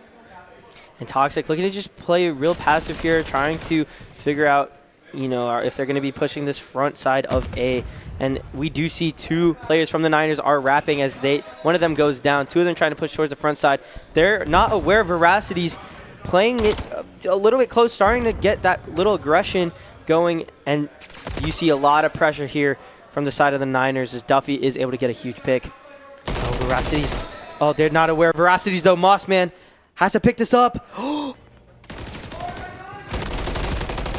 And Toxic looking to just play real passive here, trying to figure out, you know, if they're going to be pushing this front side of A. And we do see 2 players from the Niners are wrapping as one of them goes down, 2 of them trying to push towards the front side. They're not aware of Veracity's playing it a little bit close, starting to get that little aggression going, and you see a lot of pressure here from the side of the Niners as Duffy is able to get a huge pick. Veracity's. They're not aware of Veracity's, though. Mossman has to pick this up.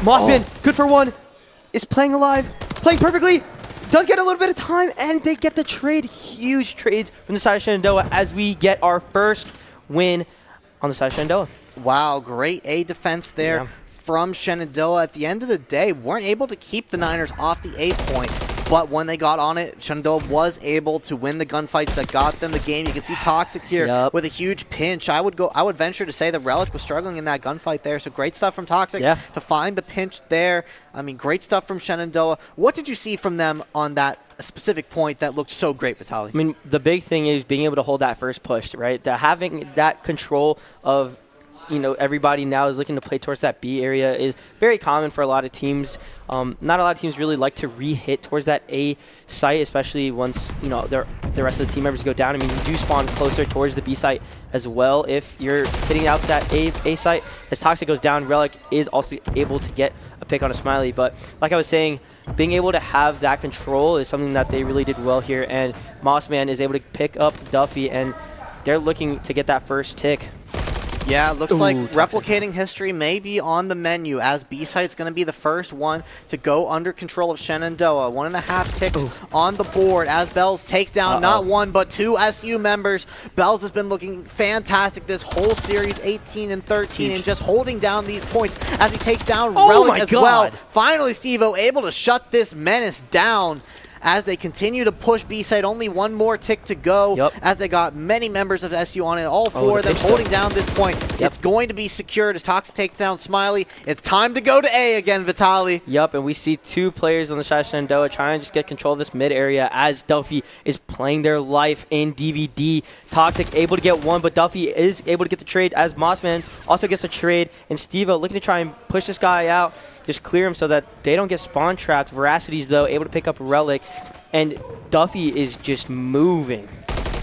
Mossman, good for 1, is playing alive, playing perfectly, does get a little bit of time, and they get the trade. Huge trades from the side of Shenandoah as we get our first win on the side of Shenandoah. Wow, great A defense there from Shenandoah. At the end of the day, weren't able to keep the Niners off the A point. but when they got on it, Shenandoah was able to win the gunfights that got them the game. You can see Toxic here with a huge pinch. I would venture to say that Relic was struggling in that gunfight there, so great stuff from Toxic to find the pinch there. I mean, great stuff from Shenandoah. What did you see from them on that specific point that looked so great, Vitaly? I mean, the big thing is being able to hold that first push, right? Having that control of, you know, everybody now is looking to play towards that B area is very common for a lot of teams. Not a lot of teams really like to re-hit towards that A site, especially once, you know, the rest of the team members go down. I mean, you do spawn closer towards the B site as well if you're hitting out that A site. As Toxic goes down, Relic is also able to get a pick on a Smiley. But like I was saying, being able to have that control is something that they really did well here. And Mossman is able to pick up Duffy, and they're looking to get that first tick. Yeah, it looks like replicating history may be on the menu, as B-Site's going to be the first one to go under control of Shenandoah. 1.5 ticks on the board as Bells takes down not one, but 2 SU members. Bells has been looking fantastic this whole series, 18 and 13, and just holding down these points as he takes down Relic as well. Finally, Steve-O able to shut this menace down as they continue to push B-Side. Only one more tick to go as they got many members of SU on it. All 4 of them holding down this point. It's going to be secured as Toxic takes down Smiley. It's time to go to A again, Vitaly. Yep, and we see 2 players on the side of Shenandoah trying to just get control of this mid area as Duffy is playing their life in DVD. Toxic able to get 1, but Duffy is able to get the trade as Mossman also gets a trade. And Steve-O looking to try and push this guy out, just clear him so that they don't get spawn trapped. Veracity's, though, able to pick up Relic, and Duffy is just moving.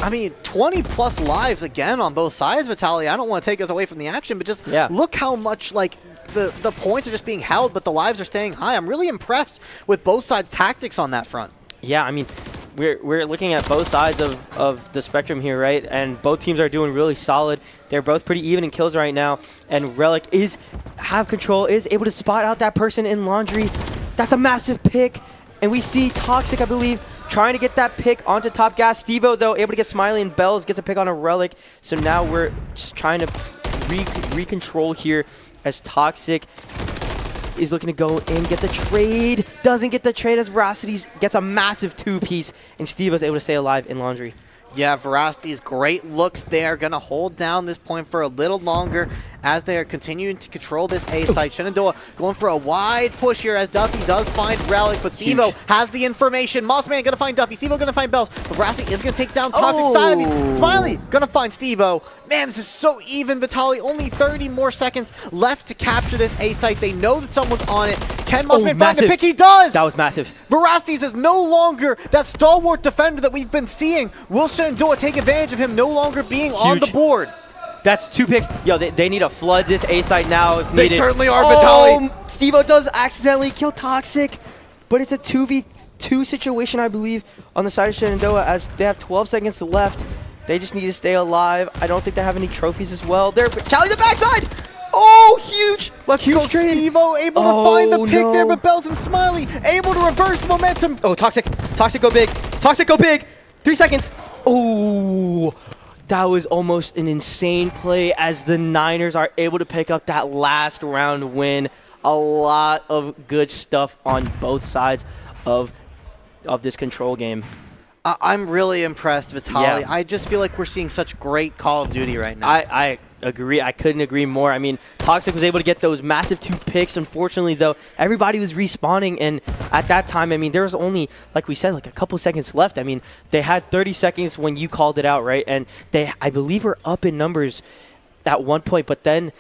I mean, 20-plus lives again on both sides, Vitaly. I don't want to take us away from the action, but just look how much, like, the points are just being held, but the lives are staying high. I'm really impressed with both sides' tactics on that front. Yeah, I mean, we're looking at both sides of the spectrum here, right? And both teams are doing really solid. They're both pretty even in kills right now. And Relic have control, is able to spot out that person in Laundry. That's a massive pick. And we see Toxic, I believe, trying to get that pick onto top gas. Steve-O, though, able to get Smiley, and Bells gets a pick on a Relic. So now we're just trying to recontrol here as Toxic is looking to go and get the trade. Doesn't get the trade as Veracity gets a massive 2-piece, and Steve-O's able to stay alive in Laundry. Yeah, Veracity's great looks there. Going to hold down this point for a little longer as they are continuing to control this A site. Shenandoah going for a wide push here as Duffy does find Relic, but Steve-O has the information. Mossman going to find Duffy. Steve-O going to find Bells. But Veracity is going to take down Toxic. Smiley going to find Steve-O. Man, this is so even, Vitaly. Only 30 more seconds left to capture this A site. They know that someone's on it. Can Mossman find the pick? He does! That was massive. Veracity's is no longer that stalwart defender that we've been seeing. Will Shenandoah take advantage of him no longer being on the board? That's 2 picks. Yo, they need to flood this A site now if needed. They certainly are, Vitaly. Steve-O does accidentally kill Toxic, but it's a 2v2 situation, I believe, on the side of Shenandoah as they have 12 seconds left. They just need to stay alive. I don't think they have any trophies as well. They're challenging the backside. Oh, huge. Let's go, Steve-O able to find the pick there, but Bells and Smiley able to reverse the momentum. Oh, Toxic go big. Toxic go big. 3 seconds. Oh, that was almost an insane play as the Niners are able to pick up that last round win. A lot of good stuff on both sides of this control game. I'm really impressed, Vitaly. Yeah. I just feel like we're seeing such great Call of Duty right now. I agree. I couldn't agree more. I mean, Toxic was able to get those massive 2 picks. Unfortunately, though, everybody was respawning, and at that time, I mean, there was only, like we said, like a couple seconds left. I mean, they had 30 seconds when you called it out, right? And they, I believe, were up in numbers at one point, but then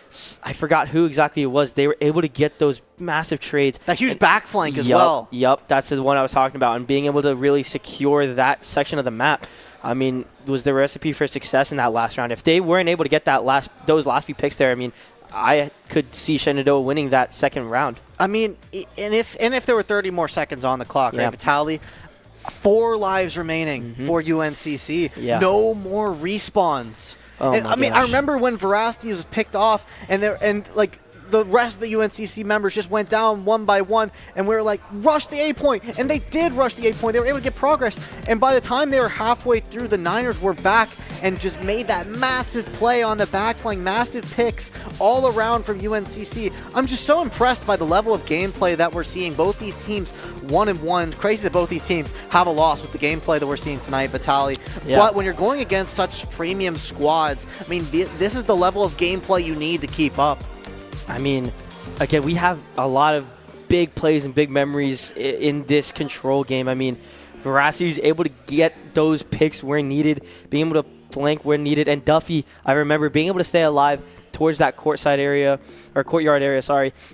I forgot who exactly it was. They were able to get those massive trades. That huge back flank as well. Yep, that's the one I was talking about, and being able to really secure that section of the map, I mean, was the recipe for success in that last round. If they weren't able to get those last few picks there, I mean, I could see Shenandoah winning that second round. I mean, and if there were 30 more seconds on the clock, right, Vitaly? 4 lives remaining for UNCC. Yeah. No more respawns. Oh I mean, I remember when Veracity was picked off, and the rest of the UNCC members just went down one by one, and we were like, rush the A point, and they did rush the A point. They were able to get progress, and by the time they were halfway through, the Niners were back and just made that massive play on the back, playing massive picks all around from UNCC. I'm just so impressed by the level of gameplay that we're seeing. Both these teams 1-1. Crazy that both these teams have a loss with the gameplay that we're seeing tonight, Vitaly. Yeah. But when you're going against such premium squads, I mean, this is the level of gameplay you need to keep up. I mean, again, we have a lot of big plays and big memories in this control game. I mean, Veracity is able to get those picks where needed, being able to flank where needed, and Duffy, I remember being able to stay alive towards that courtyard area,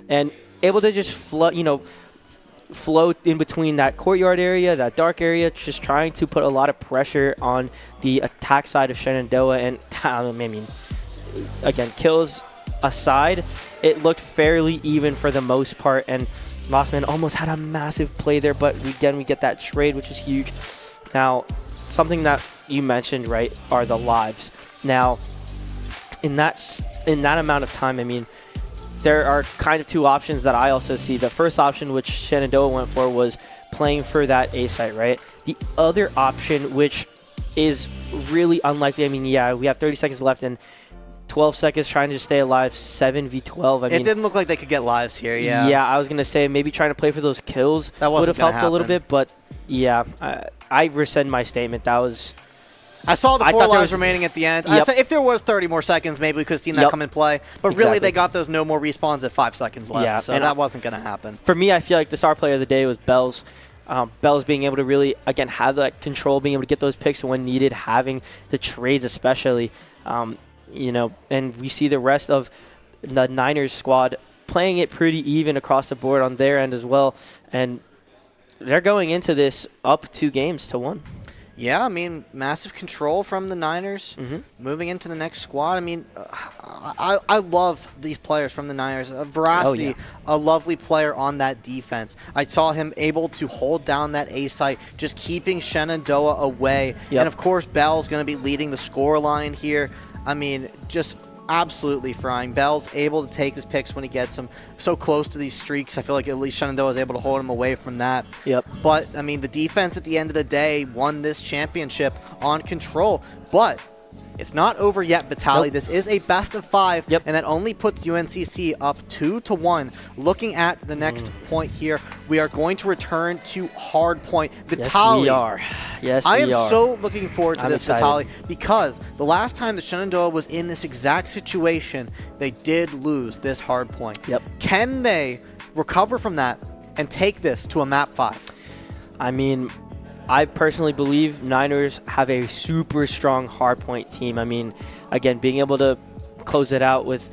and able to just float in between that courtyard area, that dark area, just trying to put a lot of pressure on the attack side of Shenandoah. And I mean, again, kills aside, it looked fairly even for the most part, and Mossman almost had a massive play there, but again, we get that trade, which is huge. Now, something that you mentioned, right, are the lives. Now, in that amount of time, I mean, there are kind of two options that I also see. The first option, which Shenandoah went for, was playing for that A site, right? The other option, which is really unlikely, I mean, yeah, we have 30 seconds left and 12 seconds trying to stay alive, 7v12. I mean, it didn't look like they could get lives here, yeah. Yeah, I was going to say maybe trying to play for those kills would have helped a little bit, but yeah, I rescind my statement. That was... I saw the 4 lives remaining at the end. Yep. I said if there was 30 more seconds, maybe we could have seen that come in play. But really, they got those no more respawns at 5 seconds left, so that wasn't going to happen. For me, I feel like the star player of the day was Bells. Bells being able to really, again, have that control, being able to get those picks when needed, having the trades especially. You know, and we see the rest of the Niners squad playing it pretty even across the board on their end as well. And they're going into this up 2 games to 1. Yeah, I mean, massive control from the Niners. Moving into the next squad. I mean, I love these players from the Niners. Veracity, a lovely player on that defense. I saw him able to hold down that A site, just keeping Shenandoah away. And, of course, Bell's going to be leading the score line here. I mean, just absolutely frying. Bell's able to take his picks when he gets them. So close to these streaks, I feel like at least Shenandoah is able to hold him away from that. But, I mean, the defense at the end of the day won this championship on control. But it's not over yet, Vitaly. This is a best of 5, and that only puts UNCC up 2-1. Looking at the next point here, we are going to return to hard point. Vitaly, yes, we are. Yes, I am so looking forward to this, excited. Vitaly, because the last time that Shenandoah was in this exact situation, they did lose this hard point. Can they recover from that and take this to a map 5? I mean, I personally believe Niners have a super strong hardpoint team. I mean, again, being able to close it out with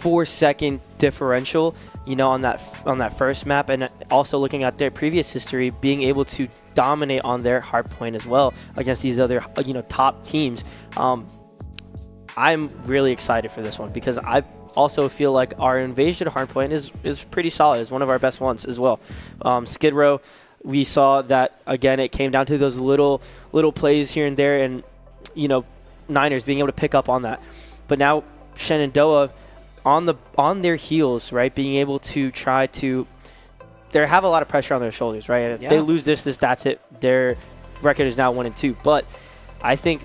4-second differential, you know, on that first map, and also looking at their previous history, being able to dominate on their hardpoint as well against these other, you know, top teams. I'm really excited for this one because I also feel like our invasion hardpoint is pretty solid. It's one of our best ones as well. Skid Row, we saw that, again, it came down to those little plays here and there, and, you know, Niners being able to pick up on that. But now Shenandoah on their heels, right, being able to try to – they have a lot of pressure on their shoulders, right? If they lose this, that's it. Their record is now 1-2. But I think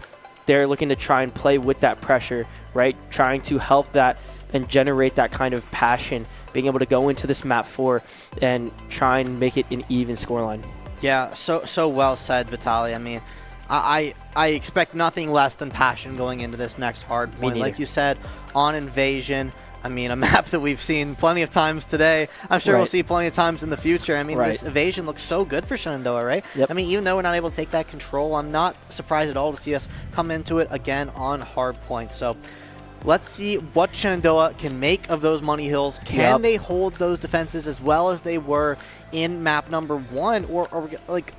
they're looking to try and play with that pressure, right, trying to help that and generate that kind of passion, being able to go into this map 4 and try and make it an even scoreline. Yeah, so well said, Vitaly. I mean, I expect nothing less than passion going into this next hard point. Like you said, on Invasion, I mean, a map that we've seen plenty of times today. I'm sure we'll see plenty of times in the future. I mean, this Invasion looks so good for Shenandoah, right? I mean, even though we're not able to take that control, I'm not surprised at all to see us come into it again on hard point. So let's see what Shenandoah can make of those money hills. Can they hold those defenses as well as they were in map number 1? Or like,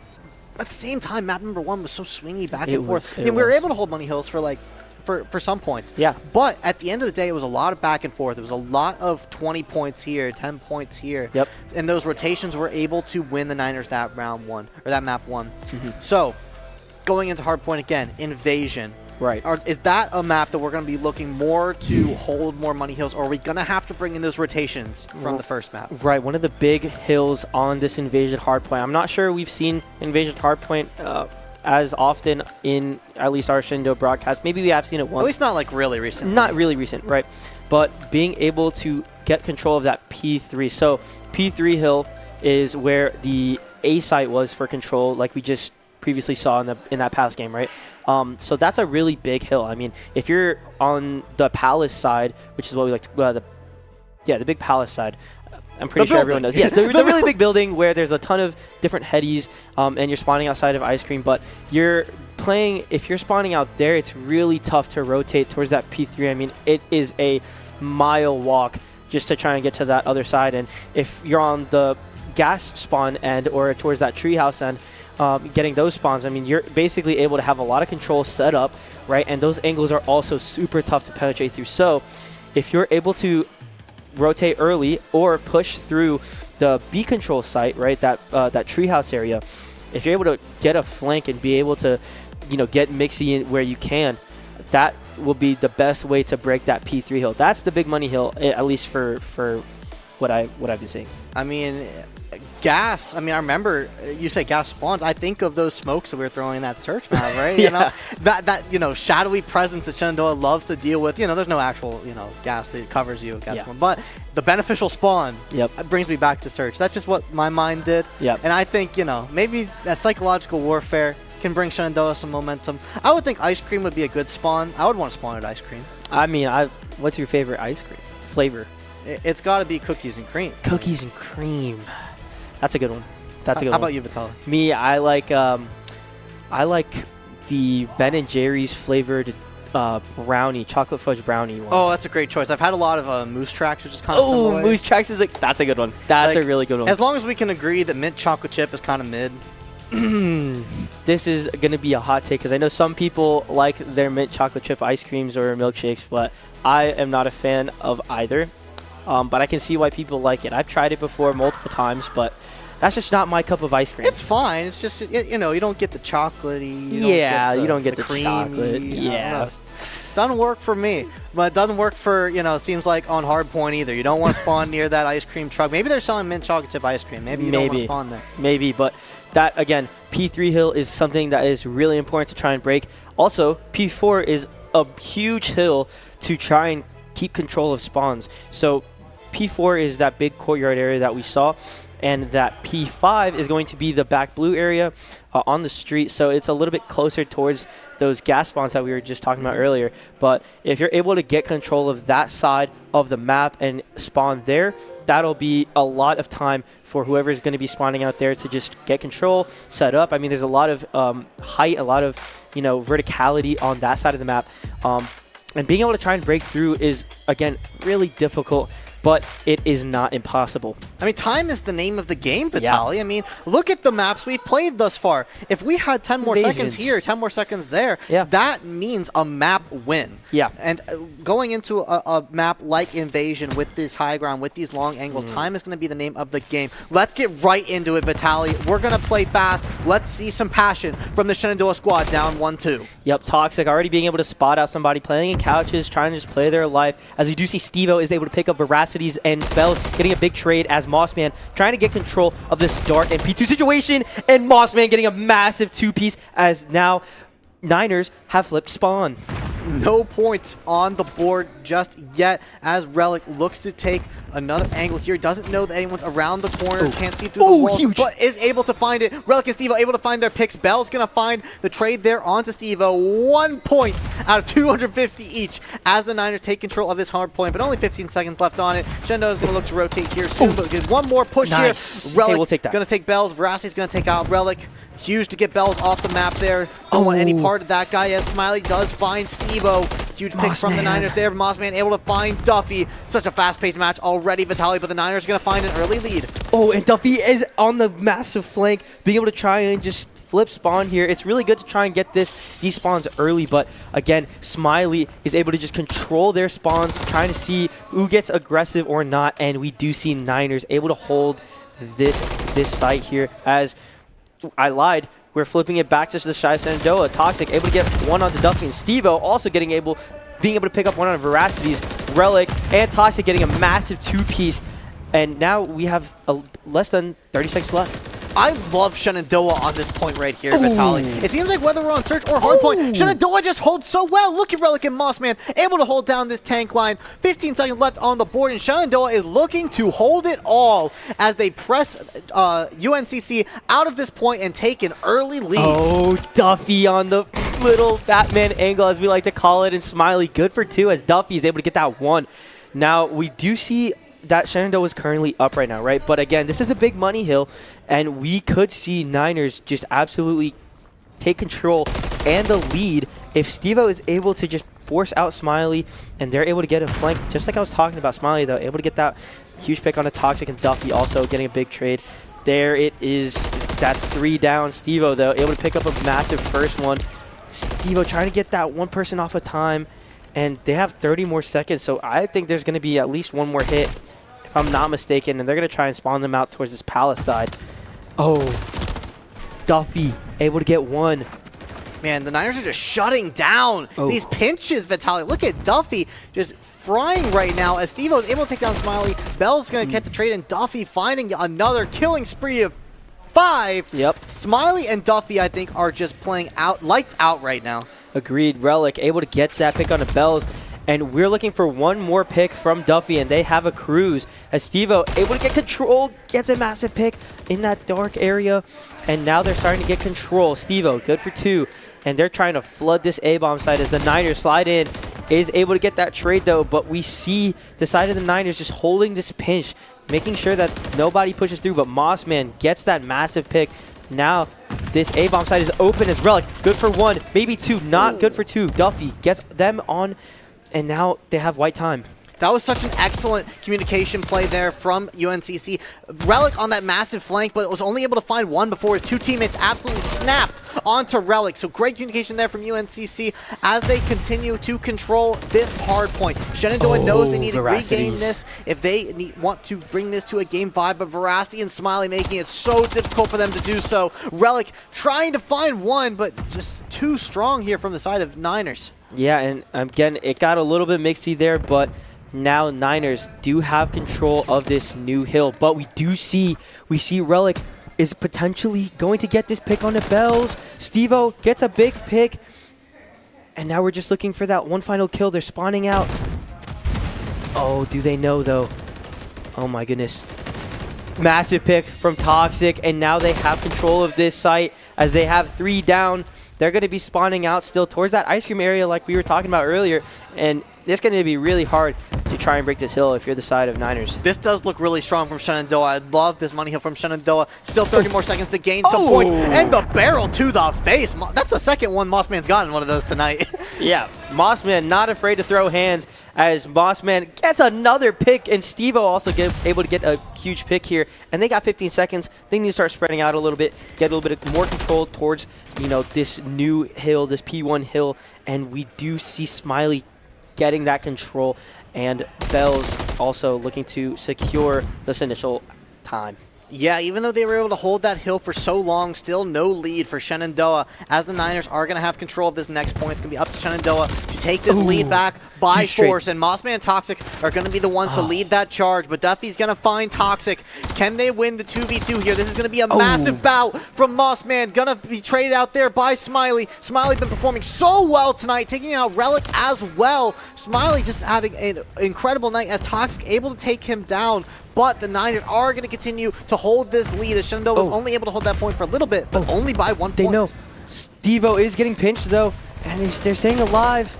at the same time, map number 1 was so swingy back and forth. I mean, we were able to hold money hills for like for some points. But at the end of the day, it was a lot of back and forth. It was a lot of 20 points here, 10 points here. And those rotations were able to win the Niners that round 1, or that map 1. So, going into hardpoint again, Invasion. Right. Is that a map that we're going to be looking more to hold more money hills, or are we going to have to bring in those rotations from the first map? Right, one of the big hills on this Invasion Hardpoint. I'm not sure we've seen Invasion Hardpoint as often in at least our Shenandoah broadcast. Maybe we have seen it once. At least not like really recent. Not really recent, right. But being able to get control of that P3. So P3 hill is where the A site was for control, like we just previously saw in that past game, right? So that's a really big hill. I mean, if you're on the Palace side, which is what we like to, the big Palace side, I'm pretty sure everyone knows. Yes, the really big building where there's a ton of different headies, and you're spawning outside of Ice Cream, but you're playing, if you're spawning out there, it's really tough to rotate towards that P3. I mean, it is a mile walk just to try and get to that other side, and if you're on the gas spawn end or towards that treehouse end, getting those spawns, I mean, you're basically able to have a lot of control set up, right? And those angles are also super tough to penetrate through. So if you're able to rotate early or push through the B control site, right, that treehouse area, if you're able to get a flank and be able to, get mixy in where you can, that will be the best way to break that P3 hill. That's the big money hill, at least for what I've been seeing. I mean, gas. I mean, I remember you say gas spawns. I think of those smokes that we were throwing in that search map, right? Yeah. That shadowy presence that Shenandoah loves to deal with. There's no actual gas that covers you, spawn, but the beneficial spawn. Yep. Brings me back to search. That's just what my mind did. Yep. And I think maybe that psychological warfare can bring Shenandoah some momentum. I would think Ice Cream would be a good spawn. I would want to spawn at Ice Cream. I mean, what's your favorite ice cream flavor? It's got to be cookies and cream. Cookies and cream. That's a good one. That's a good one. How about you, Vitaly? Me, I like the Ben & Jerry's flavored brownie, chocolate fudge brownie one. Oh, that's a great choice. I've had a lot of Moose Tracks, which is kind of similar. Oh, Moose Tracks is that's a good one. That's a really good one. As long as we can agree that mint chocolate chip is kind of mid. This is going to be a hot take because I know some people like their mint chocolate chip ice creams or milkshakes, but I am not a fan of either. But I can see why people like it. I've tried it before multiple times, but that's just not my cup of ice cream. It's fine. It's just, you don't get the chocolatey. You don't get the creamy chocolate. Yeah. Doesn't work for me. But it doesn't work for, seems like on Hardpoint either. You don't want to spawn near that ice cream truck. Maybe they're selling mint chocolate chip ice cream. Maybe you don't want to spawn there. Maybe, but that, again, P3 hill is something that is really important to try and break. Also, P4 is a huge hill to try and keep control of spawns. So P4 is that big courtyard area that we saw, and that P5 is going to be the back blue area on the street. So it's a little bit closer towards those gas spawns that we were just talking about earlier. But if you're able to get control of that side of the map and spawn there, that'll be a lot of time for whoever's going to be spawning out there to just get control, set up. I mean, there's a lot of height, a lot of verticality on that side of the map. And being able to try and break through is, again, really difficult, but it is not impossible. I mean, time is the name of the game, Vitaly. Yeah. I mean, look at the maps we've played thus far. If we had 10 more seconds here, 10 more seconds there, that means a map win. Yeah. And going into a map like Invasion with this high ground, with these long angles, time is going to be the name of the game. Let's get right into it, Vitaly. We're going to play fast. Let's see some passion from the Shenandoah squad down 1-2. Yep, Toxic already being able to spot out somebody playing in couches, trying to just play their life. As we do see Stevo is able to pick up Veracities and Bells getting a big trade as Mossman trying to get control of this dark and P2 situation, and Mossman getting a massive two-piece as now Niners have flipped spawn. No points on the board just yet as Relic looks to take another angle here. Doesn't know that anyone's around the corner. Can't see through the wall, huge. But is able to find it. Relic and Stevo able to find their picks. Bell's going to find the trade there onto Stevo. 1 point out of 250 each as the Niners take control of this hard point, but only 15 seconds left on it. Shenandoah is going to look to rotate here soon, but get one more push here. Relic we'll take that. Going to take Bells. Veracity's going to take out Relic. Huge to get Bells off the map there. Don't want any part of that guy as Smiley does find Stevo. Huge pick from the Niners there. Mossman able to find Duffy. Such a fast-paced match already, Vitaly, but the Niners are going to find an early lead. Oh, and Duffy is on the massive flank, being able to try and just flip spawn here. It's really good to try and get these spawns early, but again, Smiley is able to just control their spawns, trying to see who gets aggressive or not, and we do see Niners able to hold this site here as I lied. we're flipping it back to the Shy Shenandoah. Toxic able to get one onto Duffy, and Stevo also being able to pick up one on Veracity's Relic, and Toxic getting a massive 2-piece. And now we have less than 30 seconds left. I love Shenandoah on this point right here, Vitaly. It seems like whether we're on Search or Hardpoint, Shenandoah just holds so well. Look at Relic and Mossman able to hold down this tank line. 15 seconds left on the board, and Shenandoah is looking to hold it all as they press UNCC out of this point and take an early lead. Oh, Duffy on the little Batman angle, as we like to call it, and Smiley good for 2 as Duffy is able to get that 1. Now, we do see that Shenandoah is currently up right now, right? But again, this is a big money hill, and we could see Niners just absolutely take control and the lead if Stevo is able to just force out Smiley, and they're able to get a flank, just like I was talking about Smiley, though, able to get that huge pick on a Toxic, and Duffy also getting a big trade. There it is. That's 3 down. Stevo, though, able to pick up a massive first one. Stevo trying to get that one person off of time, and they have 30 more seconds, so I think there's going to be at least one more hit, if I'm not mistaken, and they're going to try and spawn them out towards this palace side. Oh, Duffy able to get 1. Man, the Niners are just shutting down these pinches, Vitaly. Look at Duffy just frying right now as Stevo is able to take down Smiley. Bell's going to get the trade, and Duffy finding another killing spree of 5. Yep. Smiley and Duffy, I think, are just playing out lights out right now. Agreed. Relic able to get that pick on the Bells. And we're looking for one more pick from Duffy, and they have a cruise. As Stevo able to get control, gets a massive pick in that dark area. And now they're starting to get control. Stevo, good for 2. And they're trying to flood this A-bomb side as the Niners slide in. Is able to get that trade, though. But we see the side of the Niners just holding this pinch, making sure that nobody pushes through. But Mossman gets that massive pick. Now this A-bomb side is open as Relic. Good for 1, maybe 2. Not good for 2. Duffy gets them on. And now they have white time. That was such an excellent communication play there from UNCC. Relic on that massive flank, but it was only able to find 1 before his 2 teammates absolutely snapped onto Relic. So great communication there from UNCC as they continue to control this hard point. Shenandoah knows they need to regain this if they want to bring this to a game 5, but Veracity and Smiley making it so difficult for them to do so. Relic trying to find 1, but just too strong here from the side of Niners. Yeah, and again, it got a little bit mixy there, but now Niners do have control of this new hill. But we see Relic is potentially going to get this pick on the Bells. Stevo gets a big pick, and now we're just looking for that one final kill. They're spawning out. Oh, do they know, though? Oh, my goodness. Massive pick from Toxic, and now they have control of this site as they have 3 down. They're going to be spawning out still towards that ice cream area like we were talking about earlier, and it's going to be really hard to try and break this hill if you're the side of Niners. This does look really strong from Shenandoah. I love this money hill from Shenandoah. Still 30 more seconds to gain some points, and the barrel to the face. That's the second one Mossman's gotten one of those tonight. Yeah, Mossman not afraid to throw hands as Mossman gets another pick, and Stevo also able to get a huge pick here. And they got 15 seconds. They need to start spreading out a little bit, get a little bit more control towards, this new hill, this P1 hill. And we do see Smiley getting that control, and Bells also looking to secure this initial time. Yeah, even though they were able to hold that hill for so long, still no lead for Shenandoah, as the Niners are going to have control of this next point. It's going to be up to Shenandoah to take this lead back by force, and Mossman and Toxic are going to be the ones to lead that charge, but Duffy's going to find Toxic. Can they win the 2v2 here? This is going to be a massive bout from Mossman, going to be traded out there by Smiley. Smiley been performing so well tonight, taking out Relic as well. Smiley just having an incredible night as Toxic able to take him down, but the Niners are going to continue to hold this lead as Shenandoah was only able to hold that point for a little bit, but only by 1 point. They know. Stevo is getting pinched, though, and they're staying alive.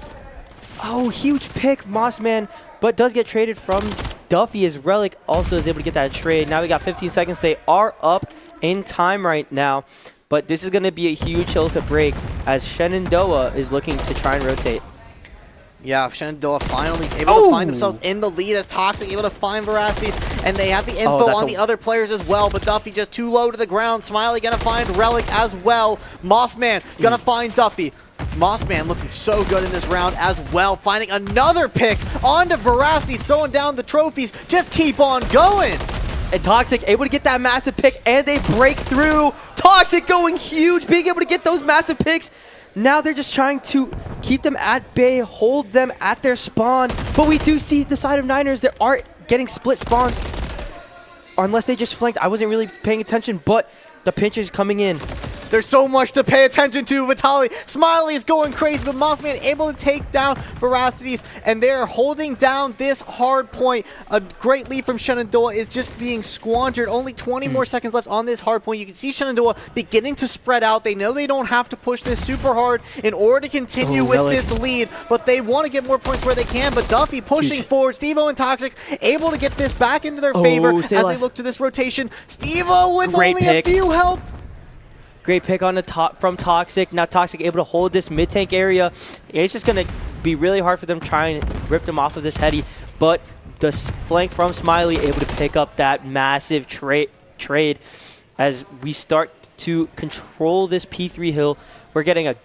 Oh, huge pick, Mossman, but does get traded from Duffy as Relic also is able to get that trade. Now we got 15 seconds. They are up in time right now, but this is going to be a huge hill to break as Shenandoah is looking to try and rotate. Yeah, Shenandoah finally able to find themselves in the lead as Toxic able to find Veracities, and they have the info on the other players as well, but Duffy just too low to the ground. Smiley gonna find Relic as well. Mossman gonna find Duffy. Mossman looking so good in this round as well, finding another pick onto Veracities, throwing down the trophies. Just keep on going. And Toxic able to get that massive pick, and they break through. Toxic going huge, being able to get those massive picks. Now they're just trying to keep them at bay, hold them at their spawn. But we do see the side of Niners that are getting split spawns. Unless they just flanked. I wasn't really paying attention, but the pinch is coming in. There's so much to pay attention to. Vitaly, Smiley is going crazy, but Mossman able to take down Veracities, and they're holding down this hard point. A great lead from Shenandoah is just being squandered. Only 20 more seconds left on this hard point. You can see Shenandoah beginning to spread out. They know they don't have to push this super hard in order to continue with this lead, but they want to get more points where they can. But Duffy pushing forward. Steve-O and Toxic able to get this back into their favor as they look to this rotation. Steve-O with only a few health. Great pick on the top from Toxic. Now Toxic able to hold this mid-tank area. It's just going to be really hard for them trying to rip them off of this heady. But the flank from Smiley able to pick up that massive trade as we start to control this P3 hill. We're getting a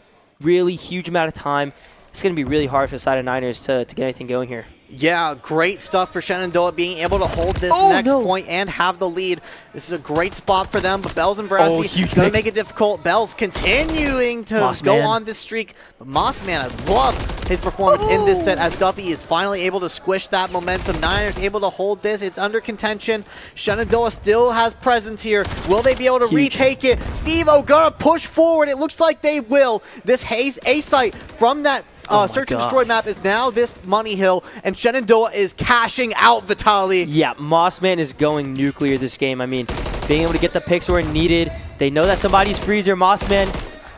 really huge amount of time. It's going to be really hard for the side of Niners to get anything going here. Yeah, great stuff for Shenandoah being able to hold this next point and have the lead. This is a great spot for them, but Bells and Veracity going to make it difficult. Bells continuing to go on this streak, but Mossman, I love his performance in this set as Duffy is finally able to squish that momentum. Niners able to hold this. It's under contention. Shenandoah still has presence here. Will they be able to retake it? Steve-O gonna push forward. It looks like they will. This Haze A-site from that Search and Destroy map is now this Money Hill, and Shenandoah is cashing out Vitaly. Yeah, Mossman is going nuclear this game. I mean, being able to get the picks where needed. They know that somebody's freezer. Mossman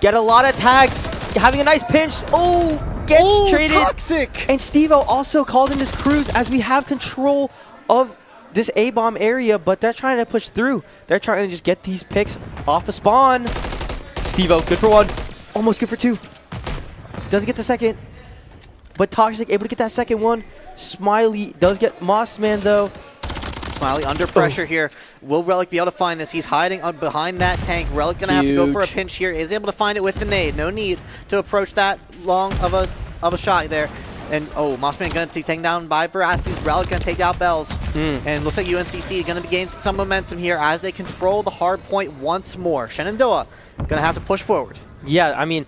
get a lot of tags, having a nice pinch. Oh, gets traded. Toxic. And Steve-O also called in his crews as we have control of this A-bomb area, but they're trying to push through. They're trying to just get these picks off the spawn. Steve-O, good for one. Almost good for two. Doesn't get the second, but Toxic able to get that second one. Smiley does get Mossman though. Smiley under pressure here. Will Relic be able to find this? He's hiding behind that tank. Relic gonna have to go for a pinch here. Is able to find it with the nade. No need to approach that long of a shot there. And Mossman gonna be taken down by Veracities. Relic gonna take out Bells. And looks like UNCC gonna be gaining some momentum here as they control the hard point once more. Shenandoah gonna have to push forward. Yeah, I mean,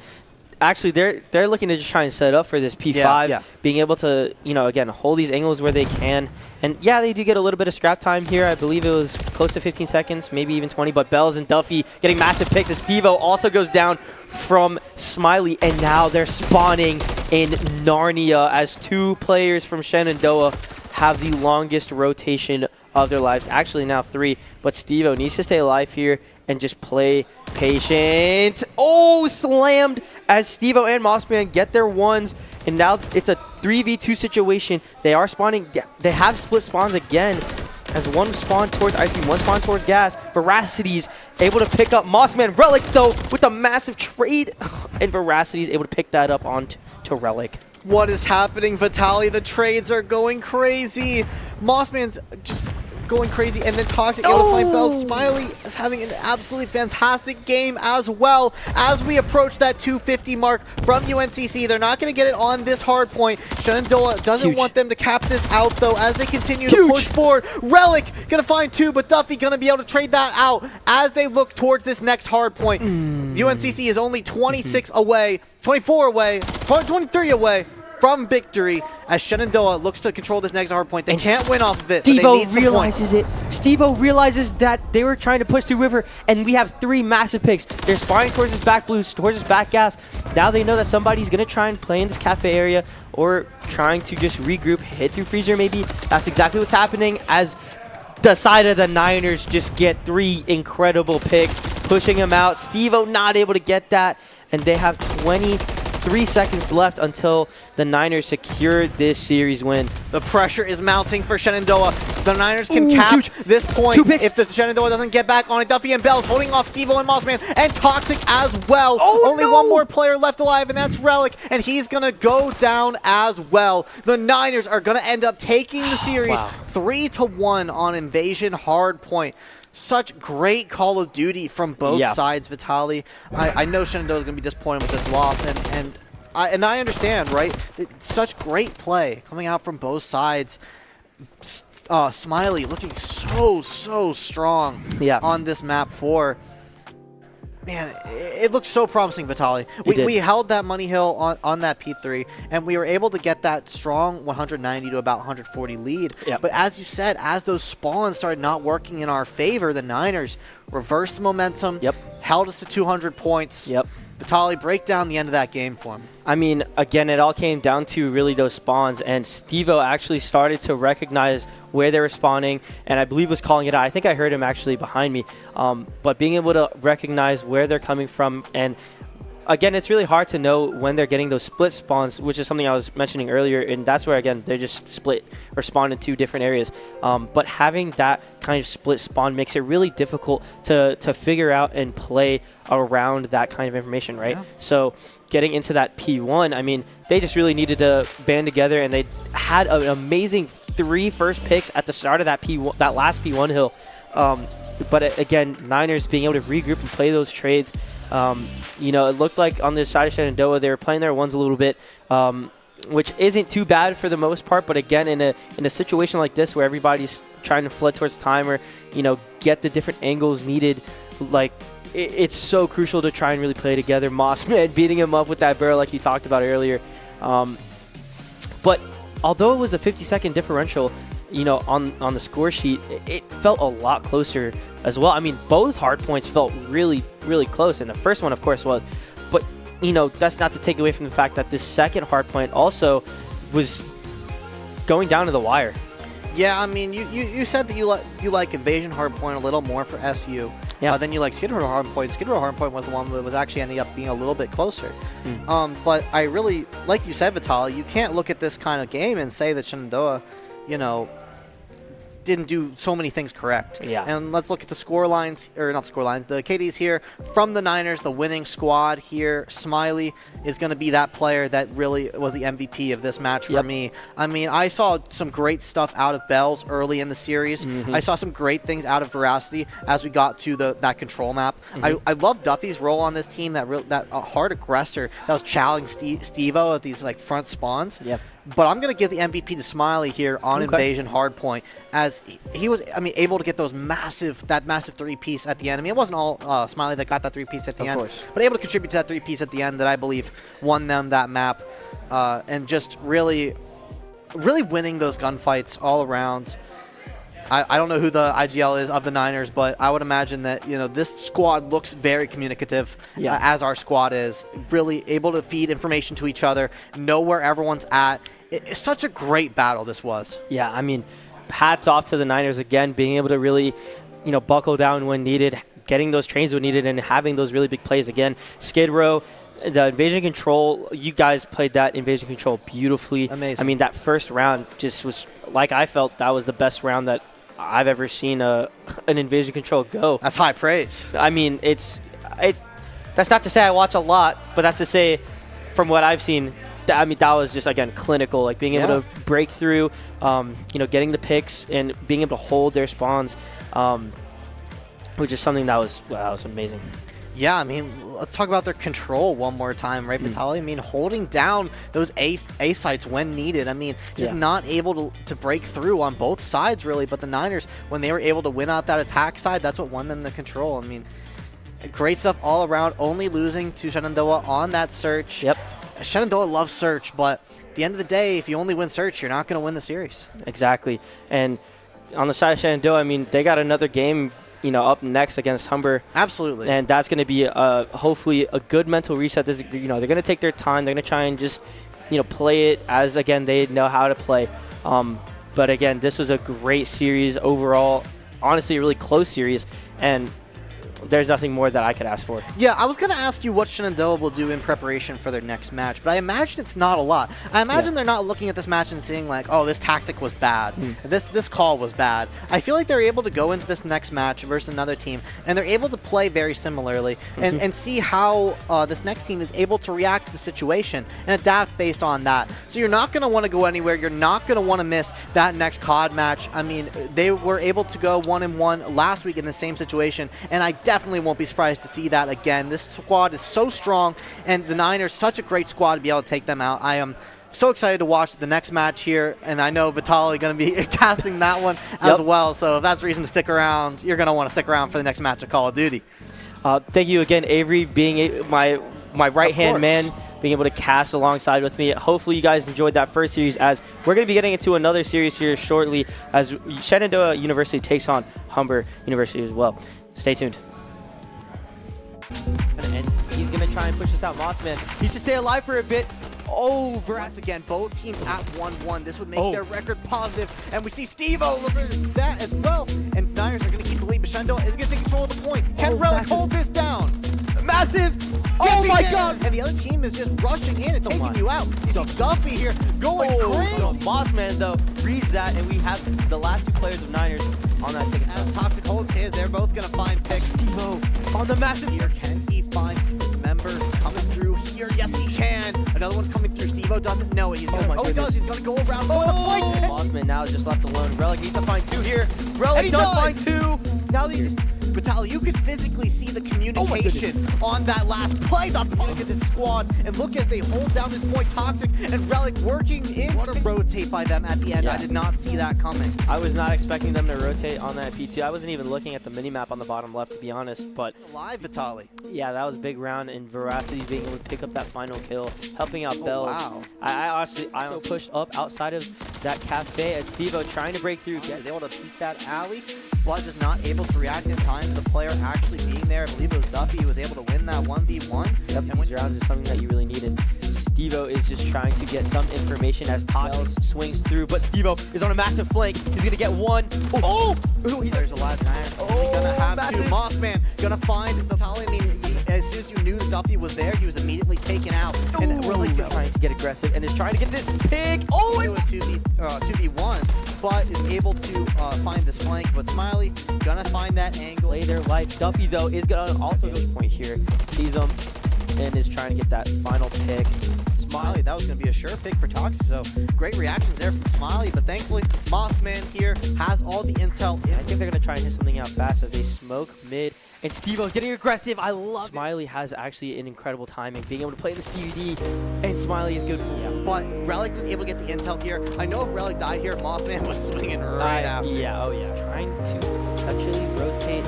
actually, they're looking to just try and set up for this P5, being able to, again, hold these angles where they can. And yeah, they do get a little bit of scrap time here. I believe it was close to 15 seconds, maybe even 20. But Bells and Duffy getting massive picks as Steve-O also goes down from Smiley. And now they're spawning in Narnia as two players from Shenandoah have the longest rotation of their lives. Actually, now three. But Steve-O needs to stay alive here and just play patient. Oh, slammed as Steve-O and Mossman get their ones. And now it's a 3v2 situation. They are spawning. They have split spawns again as one spawn towards Ice Cream, one spawn towards Gas. Veracities able to pick up Mossman. Relic, though, with a massive trade. And Veracities able to pick that up onto Relic. What is happening, Vitaly? The trades are going crazy. Mossman's just going crazy, and then Toxic able to find Bells. Smiley is having an absolutely fantastic game as well. As we approach that 250 mark from UNCC, they're not going to get it on this hard point. Shenandoah doesn't want them to cap this out, though, as they continue to push forward. Relic going to find two, but Duffy going to be able to trade that out as they look towards this next hard point. UNCC is only 26 away, 24 away, 23 away from victory as Shenandoah looks to control this next hard point. They can't win off of it, but they need some realizes it. Steve-O realizes that they were trying to push through River, and we have three massive picks. They're spawning towards his back blue, towards his back Gas. Now they know that somebody's going to try and play in this cafe area or trying to just regroup, hit through Freezer maybe. That's exactly what's happening as the side of the Niners just get three incredible picks, pushing him out. Steve-O not able to get that, and they have 23 seconds left until the Niners secure this series win. The pressure is mounting for Shenandoah. The Niners can cap this point if the Shenandoah doesn't get back on it. Duffy and Bells holding off Steve-O and Mossman, and Toxic as well. Only one more player left alive, and that's Relic, and he's going to go down as well. The Niners are going to end up taking the series 3-1 on Invasion Hardpoint. Such great Call of Duty from both sides, Vitaly. I know Shenandoah is going to be disappointed with this loss, and I understand, right? Such great play coming out from both sides. Smiley looking so strong on this map 4. Man, it looks so promising, Vitaly. We held that Money Hill on that P3, and we were able to get that strong 190 to about 140 lead. Yep. But as you said, as those spawns started not working in our favor, the Niners reversed the momentum, held us to 200 points. Vitaly, break down the end of that game for me. I mean, again, it all came down to really those spawns, and Steve-O actually started to recognize where they were spawning, and I believe was calling it out. I think I heard him actually behind me, but being able to recognize where they're coming from, and again, it's really hard to know when they're getting those split spawns, which is something I was mentioning earlier, and that's where, again, they're just split or spawn in 2 different areas. But having that kind of split spawn makes it really difficult to figure out and play around that kind of information, right? So getting into that P1, I mean, they just really needed to band together, and they had an amazing 3 first picks at the start of that that last P1 hill. But again, Niners being able to regroup and play those trades. You know, it looked like on the side of Shenandoah, they were playing their ones a little bit, which isn't too bad for the most part. But again, in a situation like this where everybody's trying to flood towards time or, you know, get the different angles needed, like, it's so crucial to try and really play together. Mossman beating him up with that barrel like you talked about earlier. But although it was a 50-second differential, you know, on the score sheet, it felt a lot closer as well. I mean, both hard points felt really, really close, and the first one, of course, was. But, you know, that's not to take away from the fact that this second hard point also was going down to the wire. Yeah, I mean, you said that you like Invasion Hardpoint a little more for SU. Then you like Skid Row Hardpoint. Skid Row Hardpoint was the one that was actually ending up being a little bit closer. But I really, like you said, Vitaly, you can't look at this kind of game and say that Shenandoah, you know, didn't do so many things correct. And let's look at the score lines, or not the score lines, the KDs here from the Niners, the winning squad here. Smiley is going to be that player that really was the MVP of this match for me. I mean, I saw some great stuff out of Bells early in the series. I saw some great things out of Veracity as we got to that control map. I love Duffy's role on this team, that hard aggressor that was challenging Steve-O at these like front spawns. But I'm going to give the MVP to Smiley here on Invasion Hardpoint, as he was, I mean, able to get that massive 3-piece at the end. I mean, it wasn't all Smiley that got that 3-piece at the end, but able to contribute to that 3-piece at the end that I believe won them that map, and just really winning those gunfights all around. I don't know who the IGL is of the Niners, but I would imagine that, you know, this squad looks very communicative, as our squad is, really able to feed information to each other, know where everyone's at. It's such a great battle this was. Yeah, I mean, hats off to the Niners again, being able to really, you know, buckle down when needed, getting those trains when needed, and having those really big plays again. Skid Row, the Invasion Control, you guys played that Invasion Control beautifully. Amazing. I mean, that first round just was, like, I felt that was the best round that I've ever seen an Invasion Control go. That's high praise. I mean, that's not to say I watch a lot, but that's to say from what I've seen, I mean, that was just, again, clinical. Like, being able to break through, you know, getting the picks and being able to hold their spawns, which is something that was amazing. Yeah, I mean, let's talk about their control one more time, right, Vitaly? I mean, holding down those A sites when needed. I mean, just not able to break through on both sides, really. But the Niners, when they were able to win out that attack side, that's what won them the control. I mean, great stuff all around, only losing to Shenandoah on that search. Shenandoah loves search, but at the end of the day, if you only win search, you're not going to win the series. Exactly. And on the side of Shenandoah, I mean, they got another game, you know, up next against Humber. Absolutely. And that's going to be hopefully a good mental reset. This, you know, they're going to take their time. They're going to try and just, you know, play it as, again, they know how to play. But again, this was a great series overall. Honestly, a really close series. And there's nothing more that I could ask for. Yeah, I was going to ask you what Shenandoah will do in preparation for their next match, but I imagine it's not a lot. I imagine they're not looking at this match and seeing like, oh, this tactic was bad, this call was bad. I feel like they're able to go into this next match versus another team, and they're able to play very similarly and see how this next team is able to react to the situation and adapt based on that. So you're not going to want to go anywhere. You're not going to want to miss that next COD match. I mean, they were able to go 1-1 last week in the same situation, and I definitely won't be surprised to see that again. This squad is so strong, and the Niners, such a great squad to be able to take them out. I am so excited to watch the next match here, and I know Vitaly going to be casting that one as well. So if that's reason to stick around, you're going to want to stick around for the next match of Call of Duty. Thank you again, Avery, being my right-hand man, being able to cast alongside with me. Hopefully you guys enjoyed that first series, as we're going to be getting into another series here shortly as Shenandoah University takes on Humber University as well. Stay tuned. And he's going to try and push this out. Mossman needs to stay alive for a bit. Once again, both teams at 1-1. This would make their record positive, and we see Steve-O look at that as well. And Niners are going to keep the lead, but Shenandoah is going to take control of the point. Can Relic hold this down? Massive! Yes, oh my god! And the other team is just rushing in and taking you out. You see Duffy here going crazy. Mossman, though, reads that, and we have the last two players of Niners on that ticket. As Toxic holds his, they're both going to find picks. Steve-O on the massive here. Can he find his member coming through here? Yes, he can. Another one's coming through. Steve-O doesn't know it. He's gonna, he does. He's going to go around. Mossman now is just left alone. Relic needs to find two here. Relic does find two. Now that Vitaly, you could physically see the communication on that last play. The communicative squad, and look as they hold down this point. Toxic and Relic working in. What a rotate by them at the end. I did not see that coming. I was not expecting them to rotate on that PT. I wasn't even looking at the mini-map on the bottom left, to be honest. But live, Vitaly. Yeah, that was a big round, and Veracity being able to pick up that final kill, helping out Bells. Wow. I also pushed up outside of that cafe as Steve-O trying to break through. Is able to beat that alley, but just not able to react in time. The player actually being there, I believe it was Duffy, who was able to win that 1v1. Yep, and these rounds is something that you really needed. Steve-O is just trying to get some information as Toxic swings through, but Steve-O is on a massive flank. He's going to get one. There's a lot of time. He's going to have two. Mossman going to find the Vitaly. I mean, as soon as you knew that Duffy was there, he was immediately taken out. And really trying to get aggressive and is trying to get this pig. Into a 2v1, but is able to find this flank. But Smiley going to find that angle. Play their life. Duffy, though, is going to also go point here. Sees him and is trying to get that final pick. Smiley, that was going to be a sure pick for Toxic, so great reactions there from Smiley, but thankfully Mossman here has all the intel. I think they're going to try and hit something out fast as they smoke mid, and Steve-O's getting aggressive. I love Smiley has actually an incredible timing, being able to play this DVD, and Smiley is good for him. But Relic was able to get the intel here. I know if Relic died here, Mossman was swinging right after. Yeah, Trying to potentially rotate.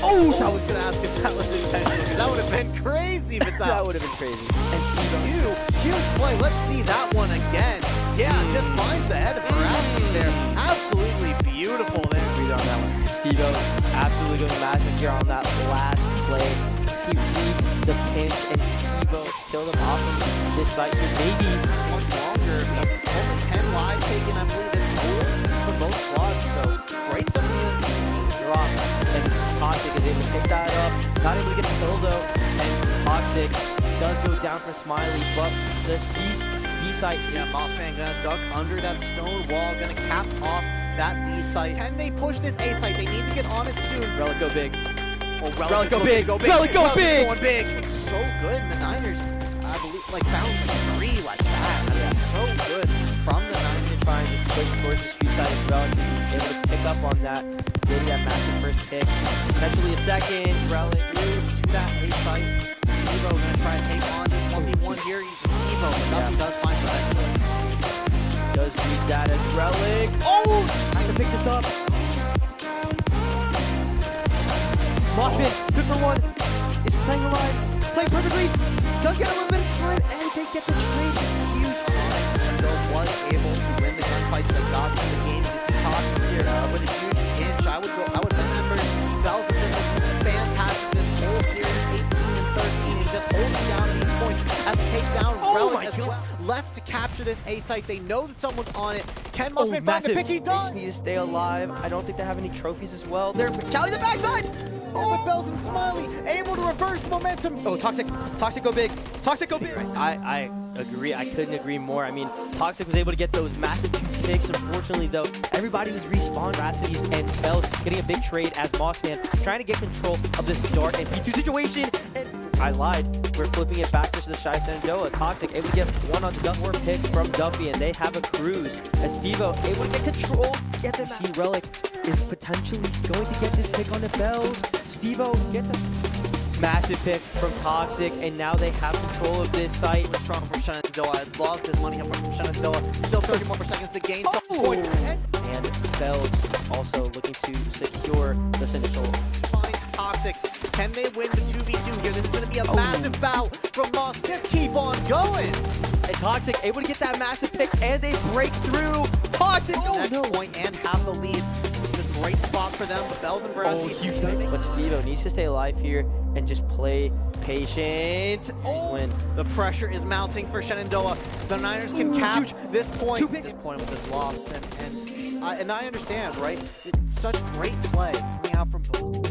I was going to ask if that was intentional, because that would have been crazy, Vitaly. That would have been crazy. And Steve-O, huge play. Let's see that one again. Yeah, just finds the head of Veracity there. Absolutely beautiful there. Read on that one. Steve-O absolutely going massive here on that last play. He reads the pinch, and Steve-O killed him off of this site here. Maybe much longer. Only 10 live taken, I believe, in total for both squads. So great stuff from UNCC. Drop. And Toxic is able to pick that up. Not able to get the kill though. And Toxic does go down for Smiley, but this B-site. Yeah, Mossman gonna duck under that stone wall, gonna cap off that B-site. Can they push this A-site? They need to get on it soon. Relic go big. Relic go big. Relic go big. Going big. So good. And the Niners, I believe, like found three like that. I mean, so good from the Niners. To try and just push towards the street side as well. He's able to pick up on that. Getting that massive first pick. Potentially a second. Relic through to that A-site. Steve-O gonna try and take on this 1v1 here. He's Steve-O, but Duffy does find the excellent. Does read that as Relic. Trying to pick this up. Mossman, good for one. Is playing alive. Playing perfectly. Does get a little bit of time, and they get the trade. Huge. Shenandoah was able to win the gunfights that got them the game. It's Toxic here with a huge pinch. I would remember Bells has been fantastic this whole series, 18 and 13, and just holding down these points as they take down Relic as well. Left to capture this A site. They know that someone's on it. Can Mossman find the pick? He does. They just need to stay alive. I don't think they have any trophies as well. They're Cali the backside. With Bells and Smiley able to reverse momentum. Toxic go big. Toxic go big. I agree. I couldn't agree more. I mean, Toxic was able to get those massive 2 picks. Unfortunately, though, everybody was respawned. Racities and Bells getting a big trade as Mossman trying to get control of this dark and P2 situation. And I lied. We're flipping it back to the Shy Shenandoah. Toxic able to get one on one pick from Duffy, and they have a cruise. As Steve-O able to get control. Gets it. See, Relic is potentially going to get this pick on the Bells. Steve-O gets a Massive pick from Toxic, and now they have control of this site. Really strong from Shenandoah. Lost his money up from Shenandoah. Still 30 more seconds to gain some points. And Belge also looking to secure this initial. Finding Toxic. Can they win the 2v2 here? This is going to be a massive bout from Moss. Just keep on going. And Toxic able to get that massive pick, and they break through. Toxic Next point and have the lead. This is a great spot for them. The Bells and Brassy. But Steve-O needs to stay alive here and just play patient. Win. The pressure is mounting for Shenandoah. The Niners can cap this point. This point with this loss, and I understand, right? It's such great play coming out from both.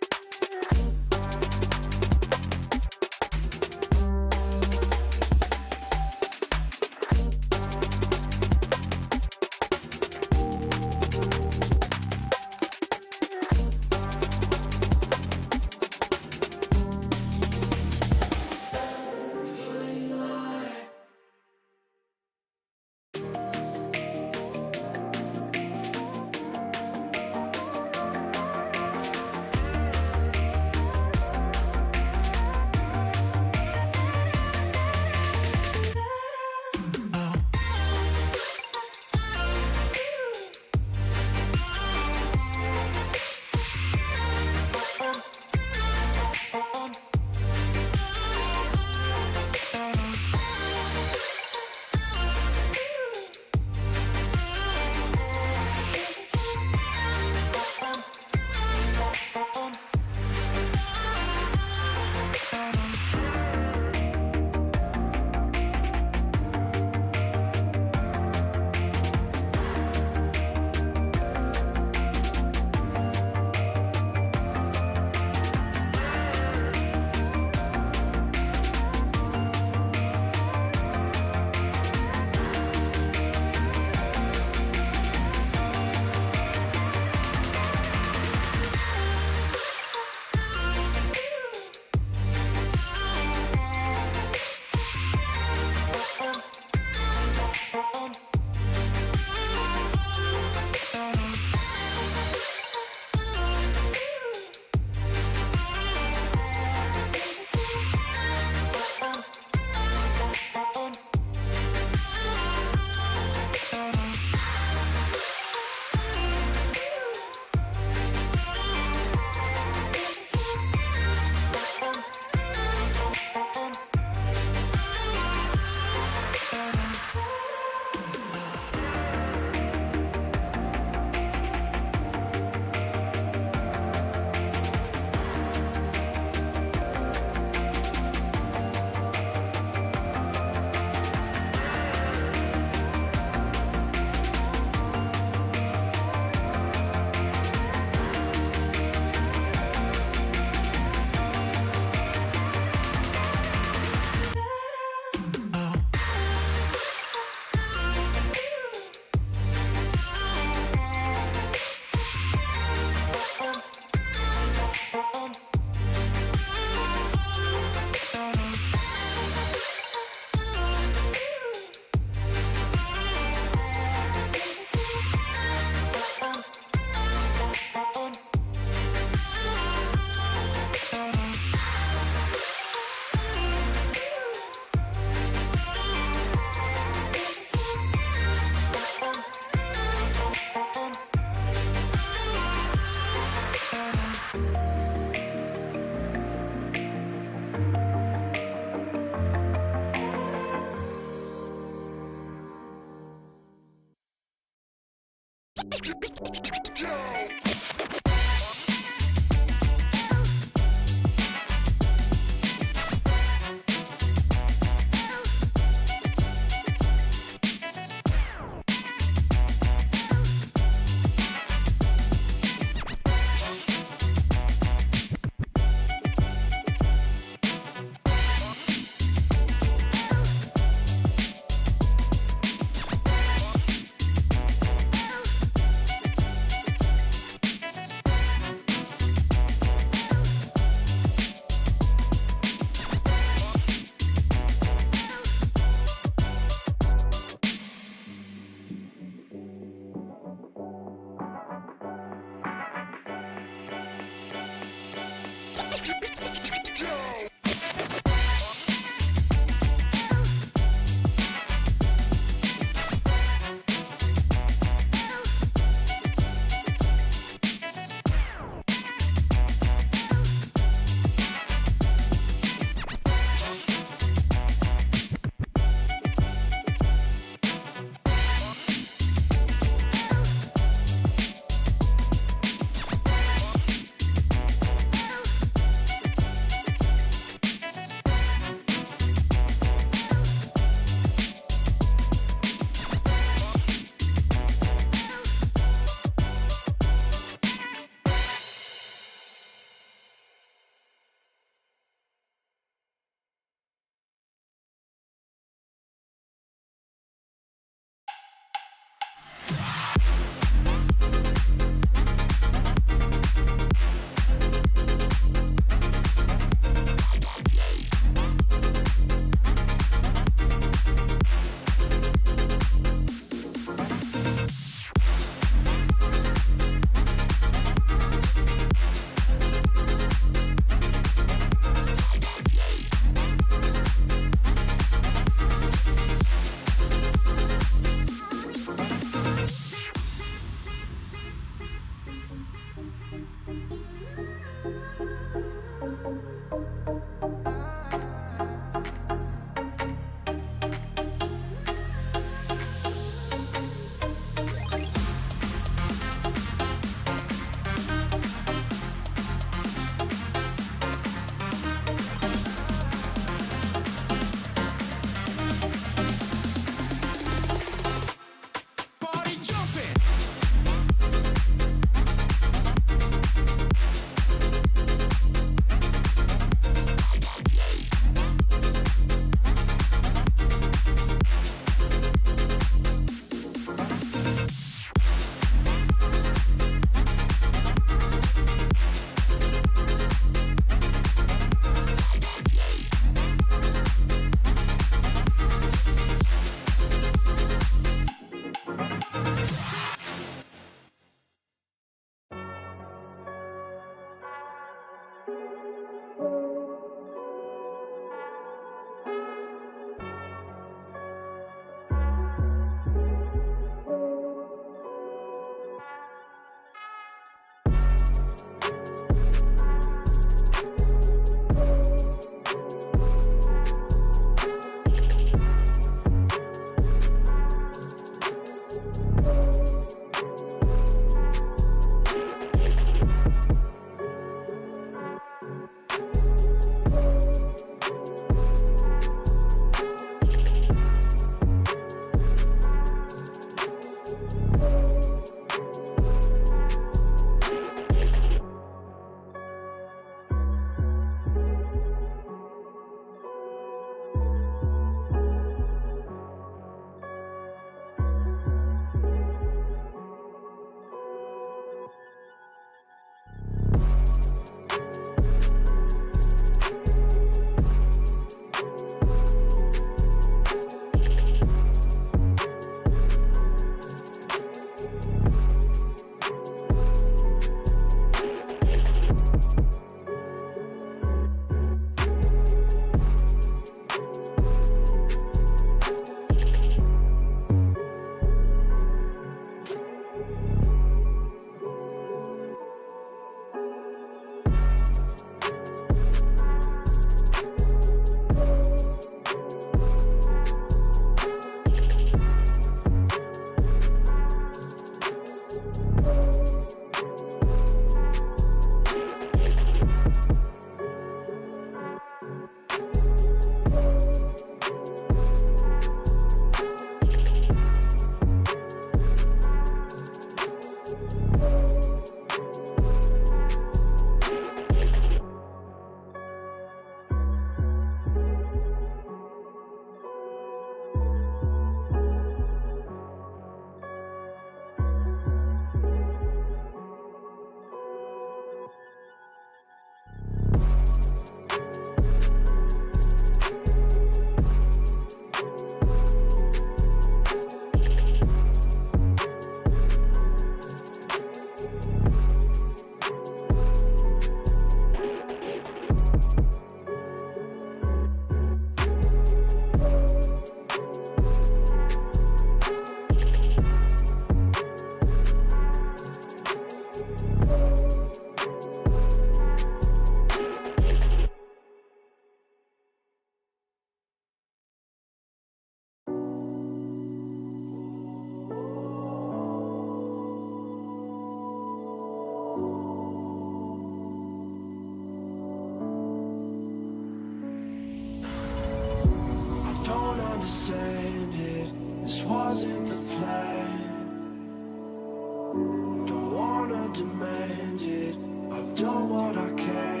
I've done what I can,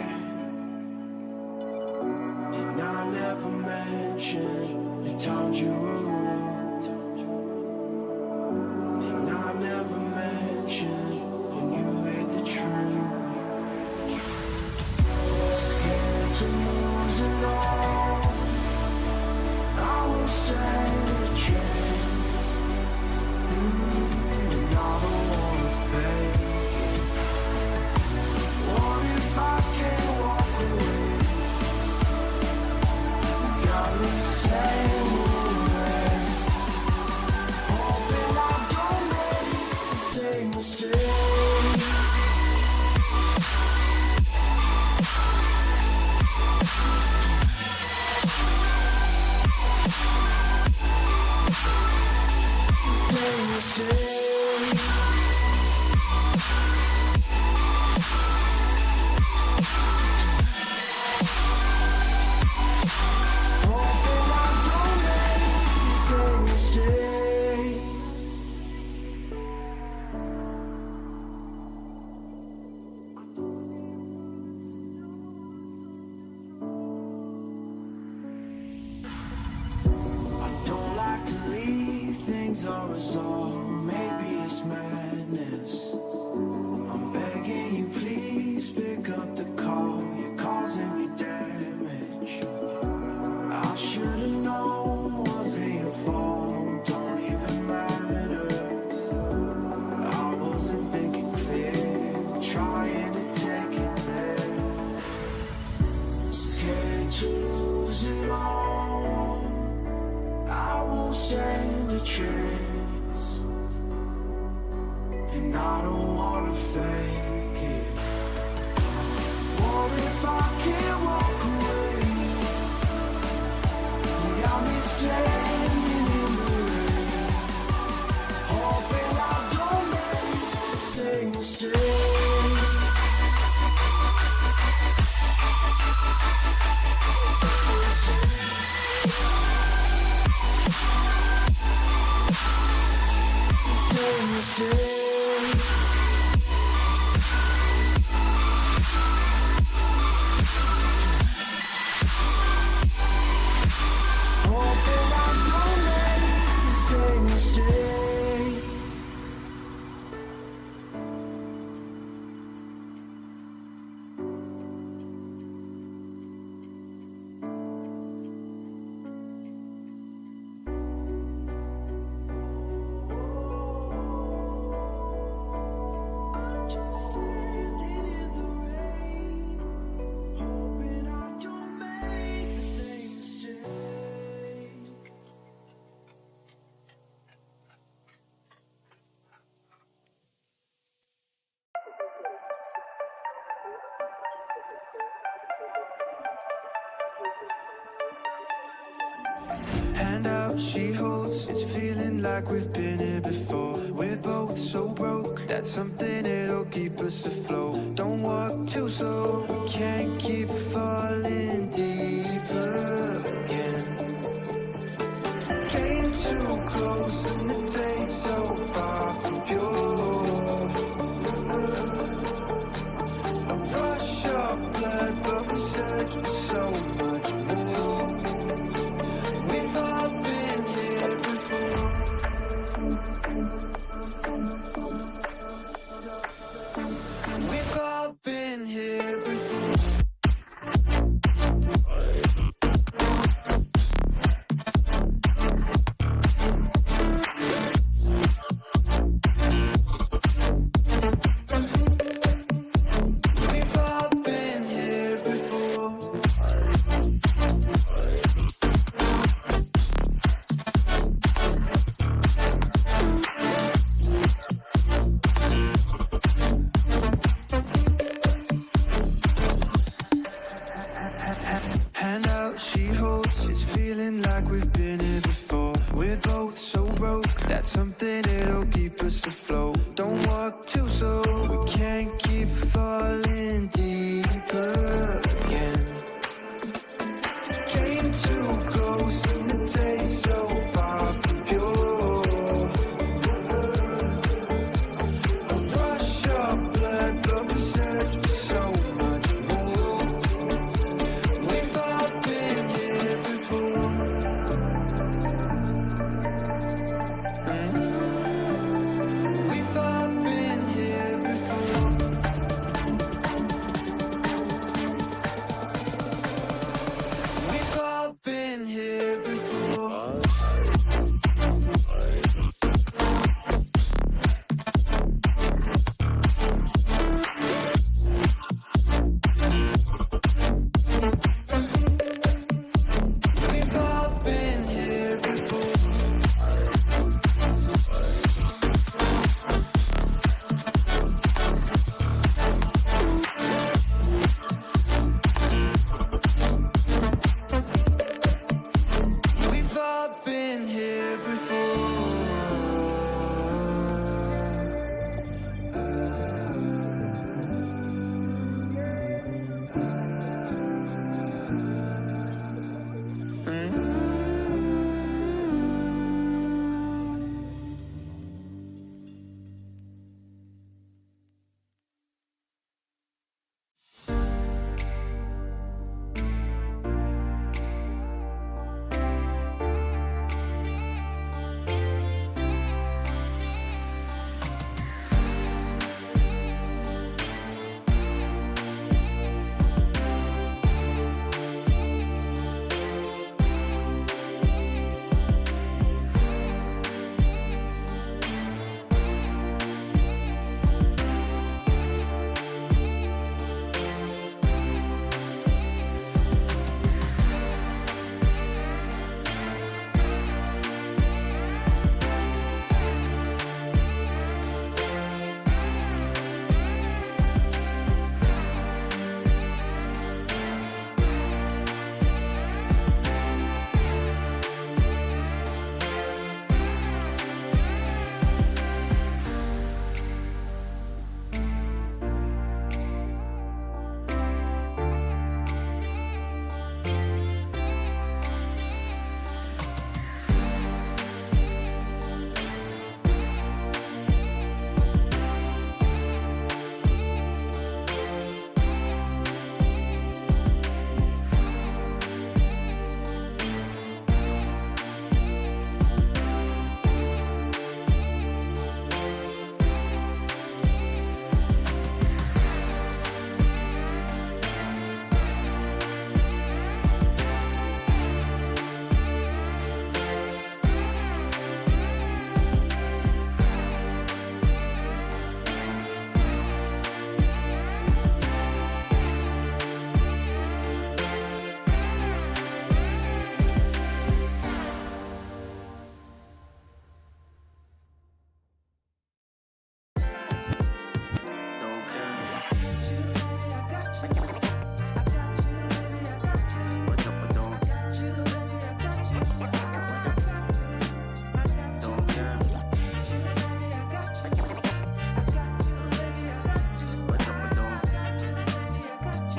and I never mentioned the times you were rude, and I never mentioned when you hid the truth. Scared to lose it all, I won't stand a chance, and I don't wanna fake. What if I can't walk away? You got me saying away, hoping I don't make the same mistake. Same mistake. Hoping I don't make the same mistake. I don't like to leave things unresolved. Maybe it's madness. I'm begging you, please pick up the call. You're causing me damage. I should've known, wasn't your fault. Don't even matter. I wasn't thinking clear, trying to take it there. Scared to lose it all, I won't stand a chance, and I don't wanna fake it. What if I can't walk away? You got me standing in the rain, hoping I don't make the same mistake. Same mistake. Hoping I don't make the same mistake. I'm just standing in the rain, hoping I don't make the same mistake. Hand out, she holds. It's feeling like we've been here before. We're both so broke. That's something that'll keep us afloat. Don't walk too slow. We can't keep falling deeper again. Came too close and the taste so far from pure. A rush of blood, but we search for so much more. We've all been here before. We've all been here before.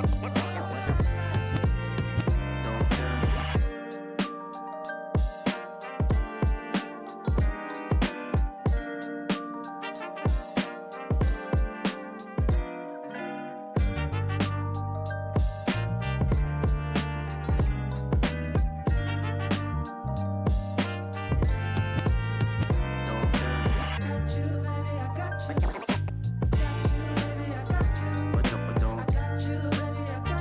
Got you, baby, I got you. I got you, baby, I got you.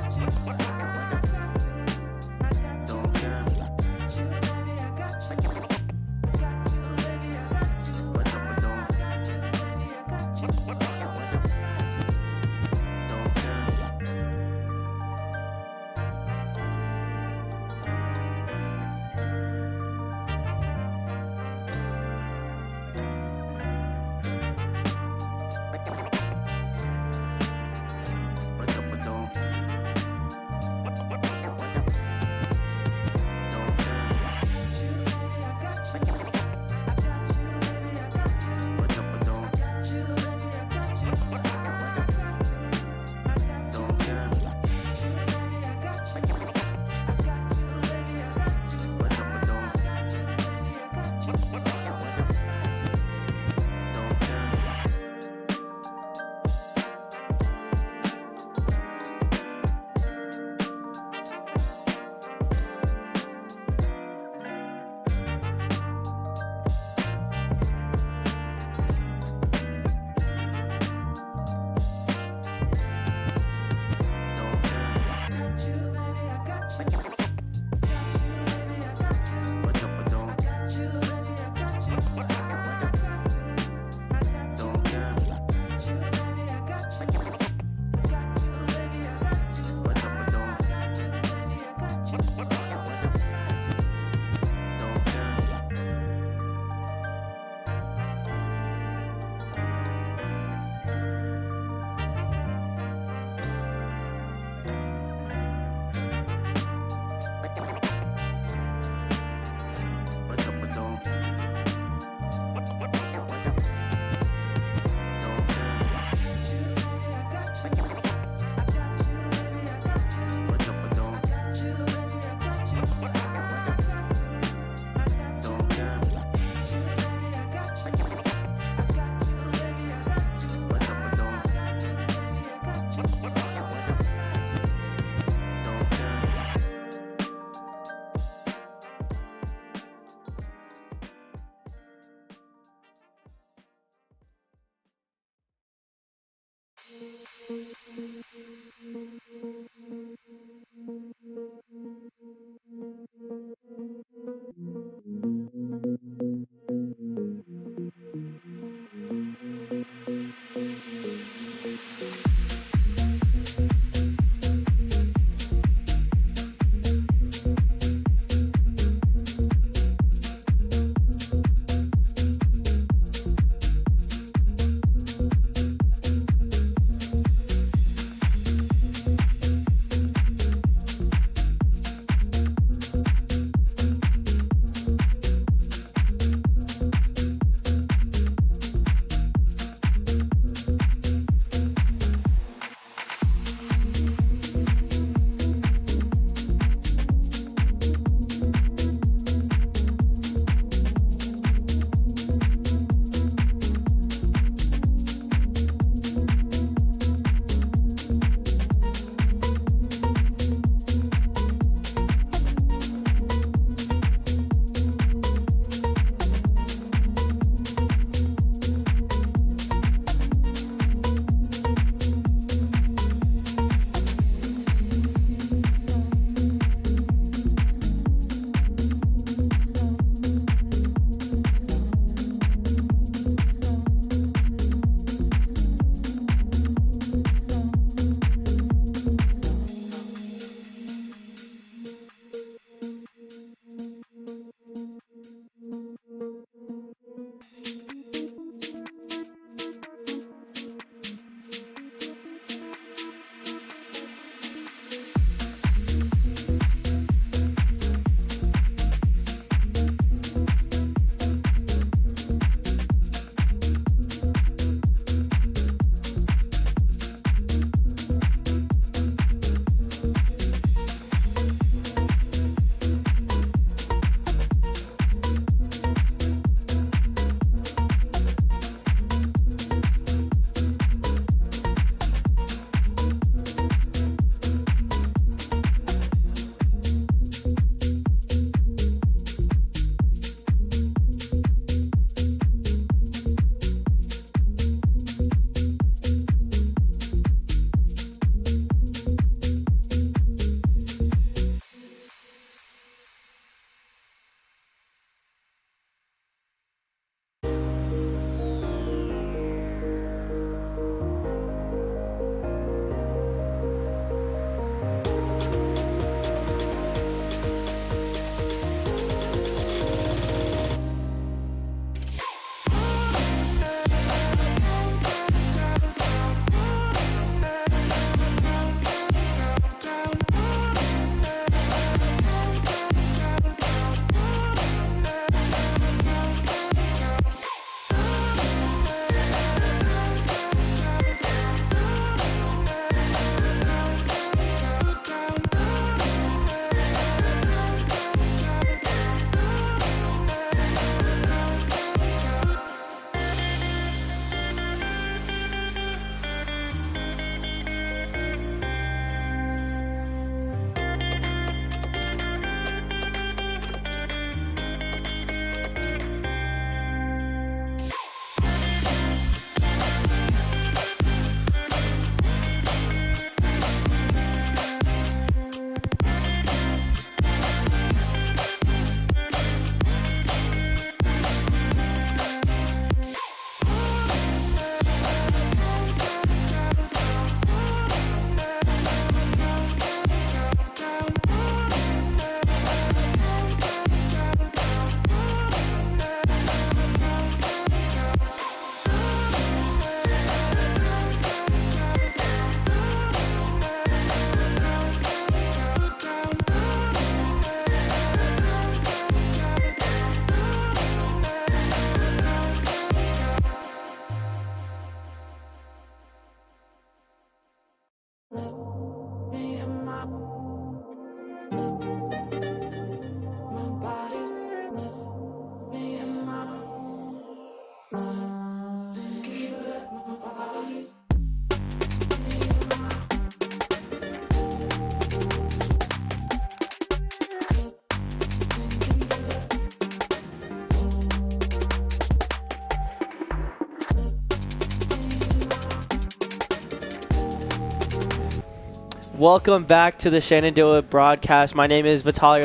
Welcome back to the Shenandoah broadcast. My name is Vitaly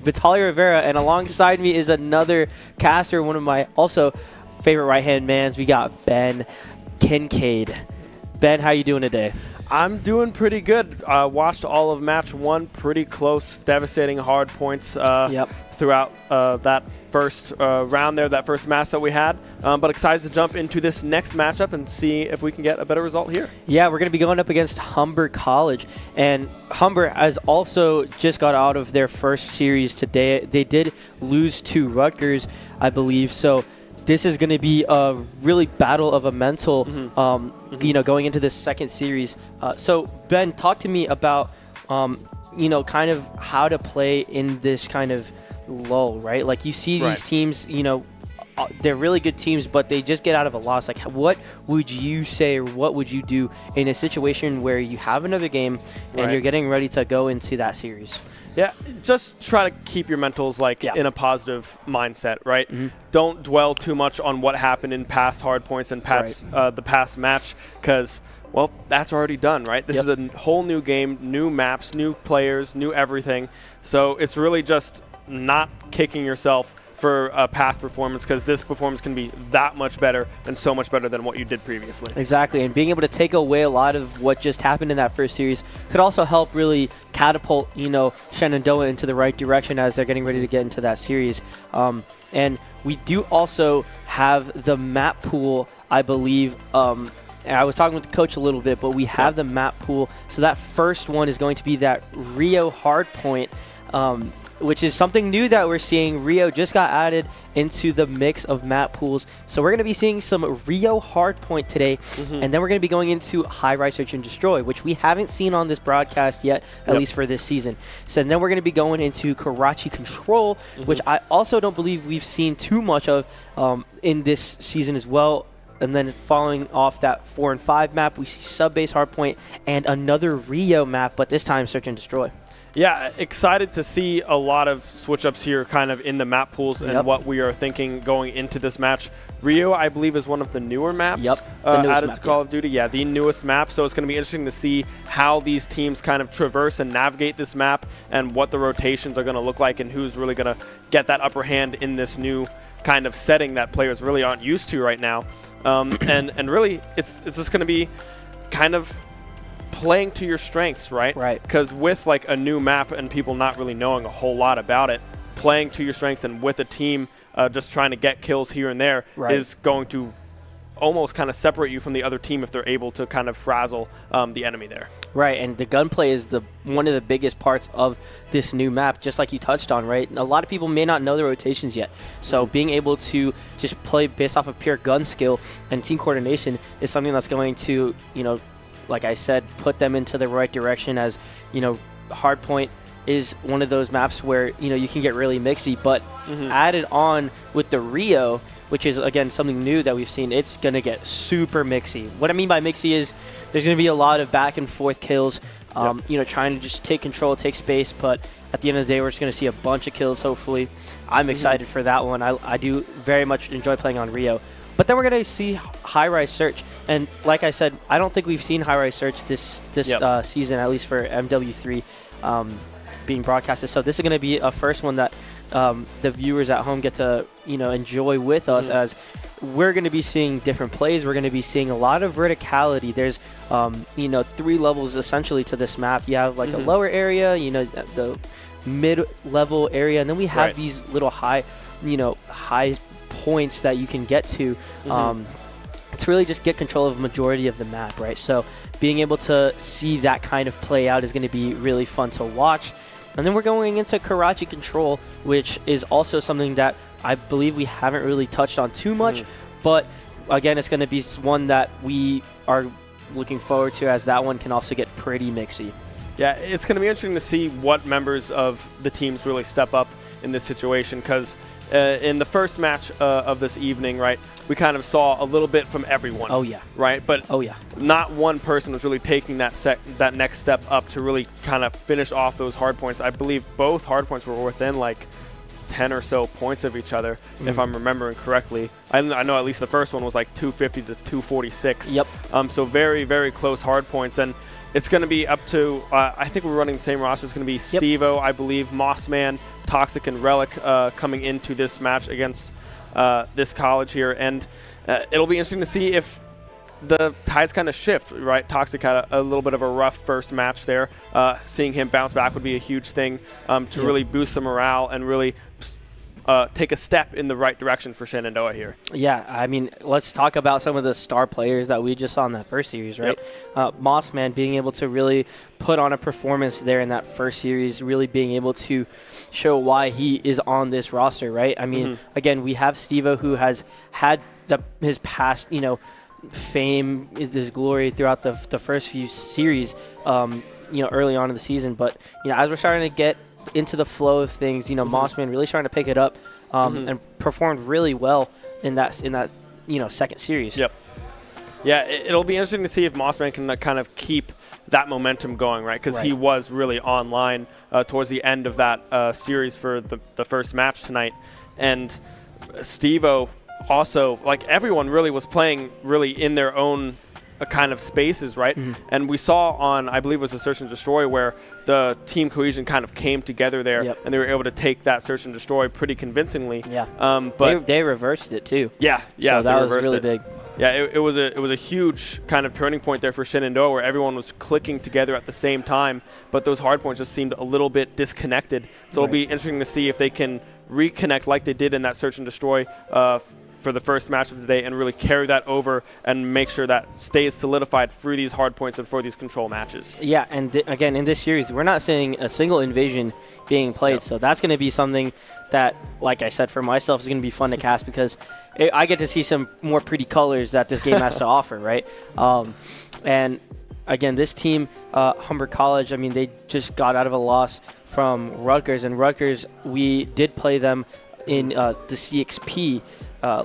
Rivera, and alongside me is another caster, one of my also favorite right-hand mans. We got Ben Kincaid. Ben, how you doing today? I'm doing pretty good. Watched all of match 1, pretty close, devastating hard points throughout that first round there, that first match that we had. But excited to jump into this next matchup and see if we can get a better result here. Yeah, we're going to be going up against Humber College. And Humber has also just got out of their first series today. They did lose to Rutgers, I believe. So this is going to be a really battle of a mental, going into this second series. So, Ben, talk to me about, kind of how to play in this kind of lull, right? Like, you see these teams, they're really good teams, but they just get out of a loss. Like, what would you say, or what would you do in a situation where you have another game and you're getting ready to go into that series? Yeah, just try to keep your mentals in a positive mindset, right? Don't dwell too much on what happened in past hard points and the past match, because, well, that's already done, right? This is a whole new game, new maps, new players, new everything. So it's really just not kicking yourself for a past performance, because this performance can be that much better and so much better than what you did previously. Exactly, and being able to take away a lot of what just happened in that first series could also help really catapult, Shenandoah into the right direction as they're getting ready to get into that series. And we do also have the map pool, I believe. And I was talking with the coach a little bit, but we have the map pool. So that first one is going to be that Rio Hardpoint, which is something new that we're seeing. Rio just got added into the mix of map pools. So we're going to be seeing some Rio Hardpoint today, and then we're going to be going into High-Rise Search and Destroy, which we haven't seen on this broadcast yet, at least for this season. So then we're going to be going into Karachi Control, which I also don't believe we've seen too much of in this season as well. And then following off that 4 and 5 map, we see Subbase Hardpoint and another Rio map, but this time Search and Destroy. Yeah, excited to see a lot of switch-ups here kind of in the map pools and what we are thinking going into this match. Rio, I believe, is one of the newer maps added to Call of Duty. Yeah, the newest map. So it's going to be interesting to see how these teams kind of traverse and navigate this map and what the rotations are going to look like and who's really going to get that upper hand in this new kind of setting that players really aren't used to right now. And really, it's just going to be kind of playing to your strengths, right? Right. Because with a new map and people not really knowing a whole lot about it, playing to your strengths and with a team just trying to get kills here and there is going to almost kind of separate you from the other team if they're able to kind of frazzle the enemy there. Right, and the gunplay is one of the biggest parts of this new map, just like you touched on, right? A lot of people may not know the rotations yet, so being able to just play based off of pure gun skill and team coordination is something that's going to, like I said, put them into the right direction, as, Hardpoint is one of those maps where, you can get really mixy, but added on with the Rio, which is, again, something new that we've seen, it's going to get super mixy. What I mean by mixy is there's going to be a lot of back and forth kills, trying to just take control, take space, but at the end of the day, we're just going to see a bunch of kills, hopefully. I'm excited for that one. I do very much enjoy playing on Rio. But then we're going to see High-Rise Search. And like I said, I don't think we've seen High-Rise Search this season, at least for MWIII being broadcasted. So this is going to be a first one that the viewers at home get to enjoy with us, as we're going to be seeing different plays. We're going to be seeing a lot of verticality. There's 3 levels essentially to this map. You have a lower area, the mid-level area, and then we have these little high points that you can get to really just get control of a majority of the map, right? So being able to see that kind of play out is going to be really fun to watch. And then we're going into Karachi Control, which is also something that I believe we haven't really touched on too much, but again, it's going to be one that we are looking forward to, as that one can also get pretty mixy. Yeah, it's going to be interesting to see what members of the teams really step up in this situation, because in the first match of this evening, right, we kind of saw a little bit from everyone. Oh, yeah. Right? But not one person was really taking that next step up to really kind of finish off those hard points. I believe both hard points were within 10 10 or so points of each other, if I'm remembering correctly. I know at least the first one was like 250 to 246. Yep. So very, very close hard points. And it's going to be up to, I think we're running the same roster. It's going to be Steve-O, I believe, Mossman, Toxic, and Relic coming into this match against this college here. And it'll be interesting to see if the tides kind of shift, right? Toxic had a little bit of a rough first match there. Seeing him bounce back would be a huge thing to really boost the morale and really take a step in the right direction for Shenandoah here. Yeah, I mean, let's talk about some of the star players that we just saw in that first series, right? Mossman being able to really put on a performance there in that first series, really being able to show why he is on this roster, right? I mean, again, we have Steve-O, who has had his past, fame, his glory throughout the first few series, early on in the season. But, as we're starting to get into the flow of things, Mossman really starting to pick it up and performed really well in that second series. Yep. Yeah, it'll be interesting to see if Mossman can kind of keep that momentum going, right? Because he was really online towards the end of that series for the first match tonight. And Steve-O also, like, everyone really was playing really in their own kind of spaces, right? And we saw on, I believe it was a Search and Destroy, where the team cohesion kind of came together there, and they were able to take that Search and Destroy pretty convincingly. But they reversed it too. Yeah, so that was really big. Yeah, it was a huge kind of turning point there for Shenandoah, where everyone was clicking together at the same time, but those hard points just seemed a little bit disconnected. So it'll be interesting to see if they can reconnect like they did in that Search and Destroy for the first match of the day, and really carry that over and make sure that stays solidified through these hard points and for these control matches. Yeah, and again, in this series, we're not seeing a single invasion being played, so that's going to be something that, like I said, for myself, is going to be fun to cast, because I get to see some more pretty colors that this game has to offer, right? And again, this team, Humber College, I mean, they just got out of a loss from Rutgers, and Rutgers, we did play them in the CXP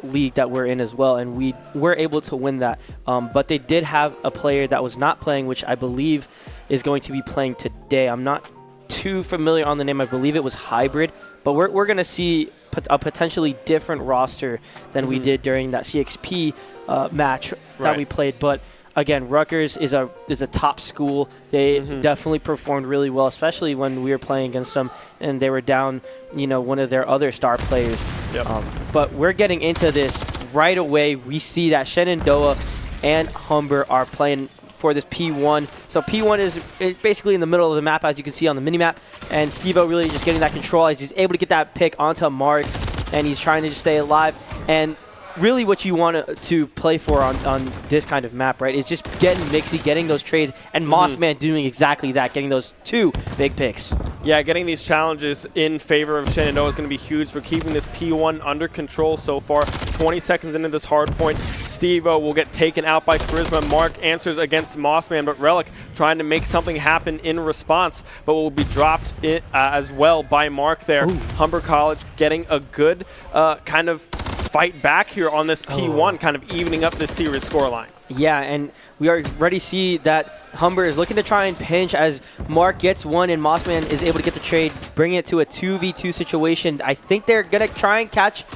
league that we're in as well, and we were able to win that. But they did have a player that was not playing, which I believe is going to be playing today. I'm not too familiar on the name. I believe it was Hybrid, but we're going to see a potentially different roster than we did during that CXP match that we played. But again, Rutgers is a top school. They definitely performed really well, especially when we were playing against them and they were down, one of their other star players. But we're getting into this right away. We see that Shenandoah and Humber are playing for this P1. So P1 is basically in the middle of the map, as you can see on the mini-map, and Steve-O really just getting that control as he's able to get that pick onto Mark, and he's trying to just stay alive. And really what you want to play for on this kind of map, right, is just getting mixy, getting those trades, and Mossman doing exactly that, getting those two big picks. Yeah, getting these challenges in favor of Shenandoah is going to be huge for keeping this P1 under control so far. 20 seconds into this hard point, Steve-O will get taken out by Charisma. Mark answers against Mossman, but Relic trying to make something happen in response, but will be dropped as well by Mark there. Humber College getting a good kind of fight back here on this P1, kind of evening up this series scoreline. Yeah, and we already see that Humber is looking to try and pinch as Mark gets one and Mossman is able to get the trade, bringing it to a 2v2 situation. I think they're going to try and catch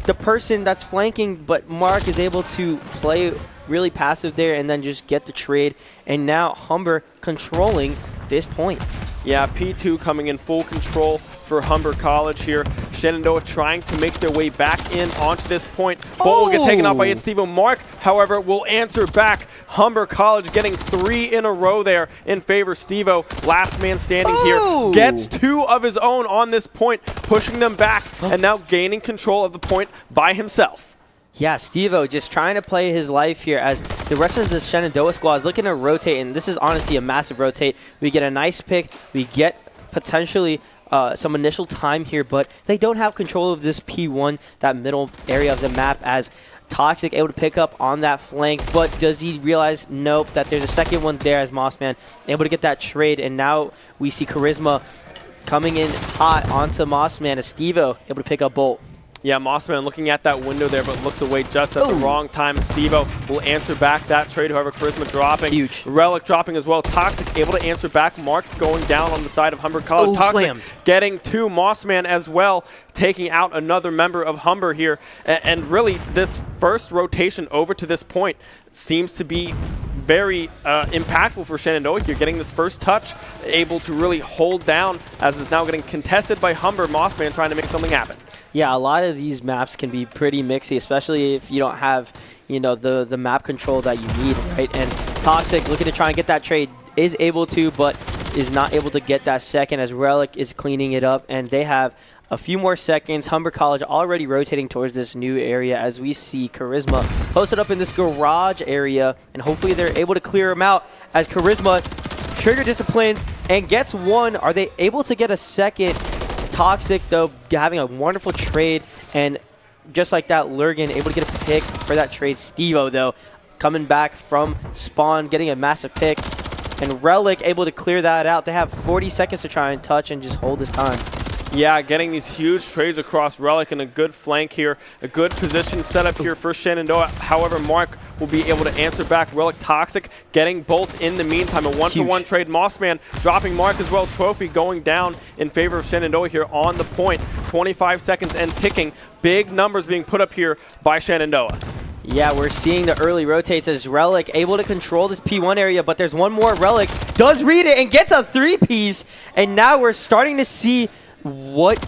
the person that's flanking, but Mark is able to play really passive there and then just get the trade. And now Humber controlling this point. Yeah, P2 coming in full control for Humber College here. Shenandoah trying to make their way back in onto this point. Bolt will get taken out by Steve-O. Mark, however, will answer back. Humber College getting 3 in a row there in favor of Steve-O. Last man standing here. Gets 2 of his own on this point, pushing them back, and now gaining control of the point by himself. Yeah, Steve-O just trying to play his life here as the rest of the Shenandoah squad is looking to rotate, and this is honestly a massive rotate. We get a nice pick. We get potentially some initial time here, but they don't have control of this P1, that middle area of the map, as Toxic able to pick up on that flank, but does he realize, nope, that there's a second one there as Mossman able to get that trade, and now we see Charisma coming in hot onto Mossman as Steve-O able to pick up Bolt. Yeah, Mossman looking at that window there, but looks away just at the wrong time. Stevo will answer back that trade. However, Charisma dropping. Huge. Relic dropping as well. Toxic able to answer back. Mark going down on the side of Humber College. Toxic slammed. Getting to Mossman as well, taking out another member of Humber here. And really, this first rotation over to this point seems to be very impactful for Shenandoah here, getting this first touch, able to really hold down as it's now getting contested by Humber. Mossman trying to make something happen. Yeah, a lot of these maps can be pretty mixy, especially if you don't have, you know, the map control that you need, right? And Toxic looking to try and get that trade, is able to, but is not able to get that second as Relic is cleaning it up, and they have a few more seconds. Humber College already rotating towards this new area as we see Charisma posted up in this garage area, and hopefully they're able to clear him out as Charisma trigger disciplines and gets one. Are they able to get a second? Toxic, though, having a wonderful trade, and just like that, Lurgan able to get a pick for that trade. Stevo, though, coming back from spawn, getting a massive pick, and Relic able to clear that out. They have 40 seconds to try and touch and just hold his time. Yeah, getting these huge trades across Relic and a good flank here. A good position set up here for Shenandoah. However, Mark will be able to answer back. Relic Toxic getting Bolt in the meantime. A one-for-one trade. Mossman dropping Mark as well. Trophy going down in favor of Shenandoah here on the point. 25 seconds and ticking. Big numbers being put up here by Shenandoah. Yeah, we're seeing the early rotates as Relic able to control this P1 area, but there's one more. Relic does read it and gets a three-piece, and now we're starting to see what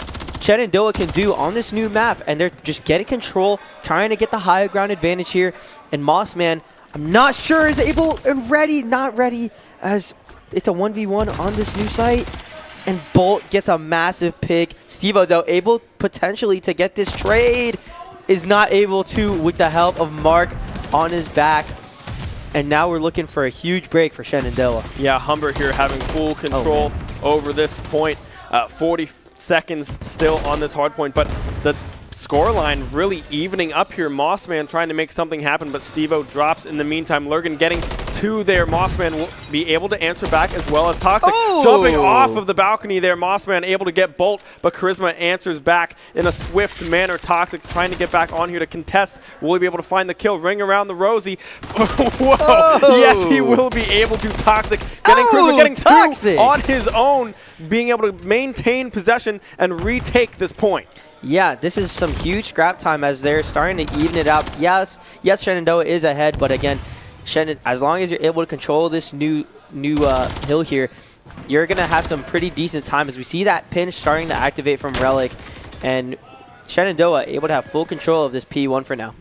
Shenandoah can do on this new map, and they're just getting control, trying to get the higher ground advantage here. And Mossman, I'm not sure is able and ready, not ready, as it's a 1v1 on this new site. And Bolt gets a massive pick. Stevo, though, able potentially to get this trade, is not able to with the help of Mark on his back. And now we're looking for a huge break for Shenandoah. Yeah, Humber here having full control over this point. 40 seconds still on this hard point, but the scoreline really evening up here. Mossman trying to make something happen, but Stevo drops in the meantime. Lurgan getting to there. Mossman will be able to answer back as well as Toxic. Jumping off of the balcony there. Mossman able to get Bolt, but Charisma answers back in a swift manner. Toxic trying to get back on here to contest. Will he be able to find the kill? Ring around the Rosie. Whoa. Yes, he will be able to. Toxic getting Charisma, getting Toxic on his own, being able to maintain possession and retake this point. Yeah, this is some huge scrap time as they're starting to even it out. Yes, Shenandoah is ahead, but again, as long as you're able to control this new hill here, you're going to have some pretty decent time as we see that pinch starting to activate from Relic, and Shenandoah able to have full control of this P1 for now.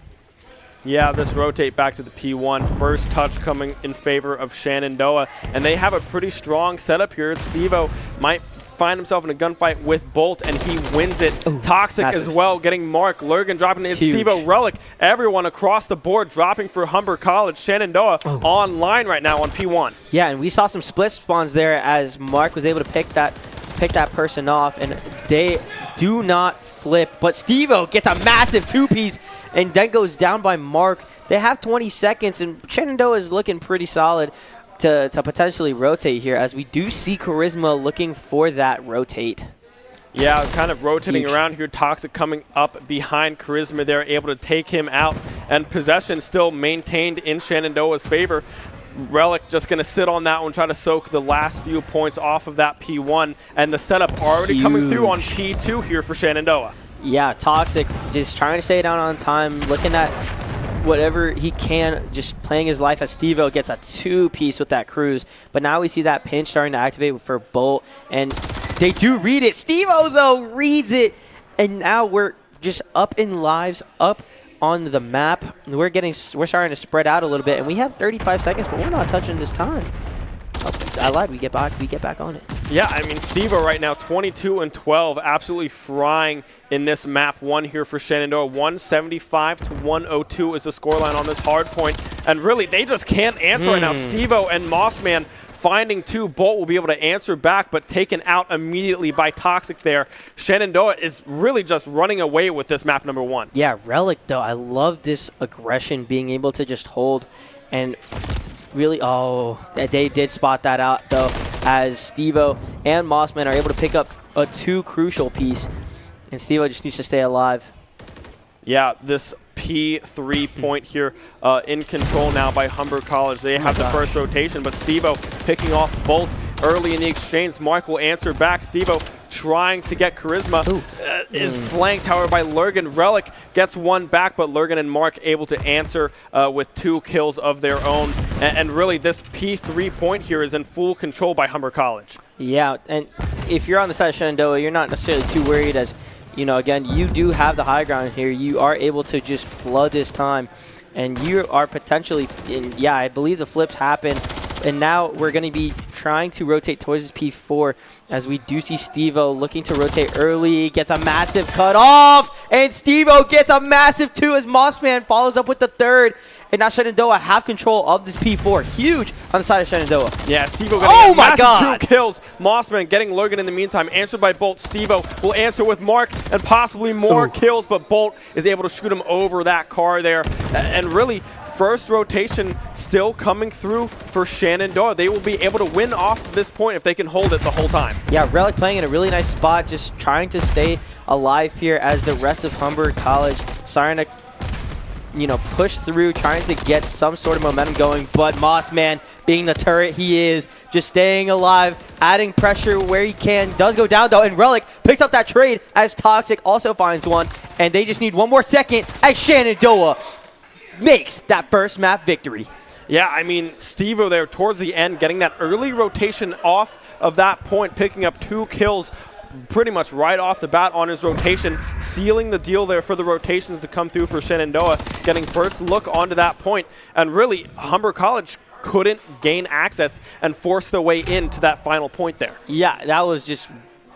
Yeah, this rotate back to the P1. First touch coming in favor of Shenandoah, and they have a pretty strong setup here. Stevo might find himself in a gunfight with Bolt, and he wins it. Toxic as well, getting Mark. Lurgan dropping it. Stevo, Relic, everyone across the board dropping for Humber College. Shenandoah online right now on P1. Yeah, and we saw some split spawns there as Mark was able to pick that person off, and they do not flip, but Stevo gets a massive two-piece and then goes down by Mark. They have 20 seconds, and Shenandoah is looking pretty solid to potentially rotate here, as we do see Charisma looking for that rotate. Yeah, kind of rotating around here. Toxic coming up behind Charisma. They're able to take him out, and possession still maintained in Shenandoah's favor. Relic just going to sit on that one, try to soak the last few points off of that P1, and the setup already coming through on P2 here for Shenandoah. Yeah, Toxic just trying to stay down on time, looking at whatever he can, just playing his life as Stevo gets a two-piece with that cruise. But now we see that pinch starting to activate for Bolt, and they do read it. Stevo, though, reads it, and now we're just up in lives, up on the map. We're starting to spread out a little bit, and we have 35 seconds, but we're not touching this time. I lied. We get back on it. Yeah, I mean, Stevo right now 22-12, absolutely frying in this map one here for Shenandoah. 175 to 102 is the scoreline on this hard point, and really they just can't answer right now. Stevo and Mossman finding two. Bolt will be able to answer back, but taken out immediately by Toxic there. Shenandoah is really just running away with this map number one. Yeah, Relic, though, I love this aggression, being able to just hold and really, they did spot that out, though, as Stevo and Mossman are able to pick up a two crucial piece, and Stevo just needs to stay alive. Yeah, this P3 point here in control now by Humber College. They have the first rotation, but Stevo picking off Bolt early in the exchange. Mark will answer back. Stevo trying to get Charisma is flanked, however, by Lurgan. Relic gets one back, but Lurgan and Mark able to answer with 2 kills of their own. And really, this P3 point here is in full control by Humber College. Yeah, and if you're on the side of Shenandoah, you're not necessarily too worried as, you know, again, you do have the high ground here. You are able to just flood this time, and you are potentially, yeah, I believe the flips happen. And now we're going to be trying to rotate towards this P4 as we do see Stevo looking to rotate early. Gets a massive cut off, and Stevo gets a massive 2 as Mossman follows up with the 3rd. And now Shenandoah have control of this P4. Huge on the side of Shenandoah. Yeah, Stevo getting a massive 2 kills. Mossman getting Lurgan in the meantime. Answered by Bolt. Stevo will answer with Mark and possibly more kills, but Bolt is able to shoot him over that car there. And really, first rotation still coming through for Shenandoah. They will be able to win off this point if they can hold it the whole time. Yeah, Relic playing in a really nice spot, just trying to stay alive here as the rest of Humber College starting to, you know, push through, trying to get some sort of momentum going. But Mossman, being the turret he is, just staying alive, adding pressure where he can. Does go down though, and Relic picks up that trade as Toxic also finds one. And they just need one more second as Shenandoah makes that first map victory. Yeah, I mean, Stevo there towards the end, getting that early rotation off of that point, picking up 2 kills pretty much right off the bat on his rotation, sealing the deal there for the rotations to come through for Shenandoah, getting first look onto that point. And really, Humber College couldn't gain access and force their way into that final point there. Yeah, that was just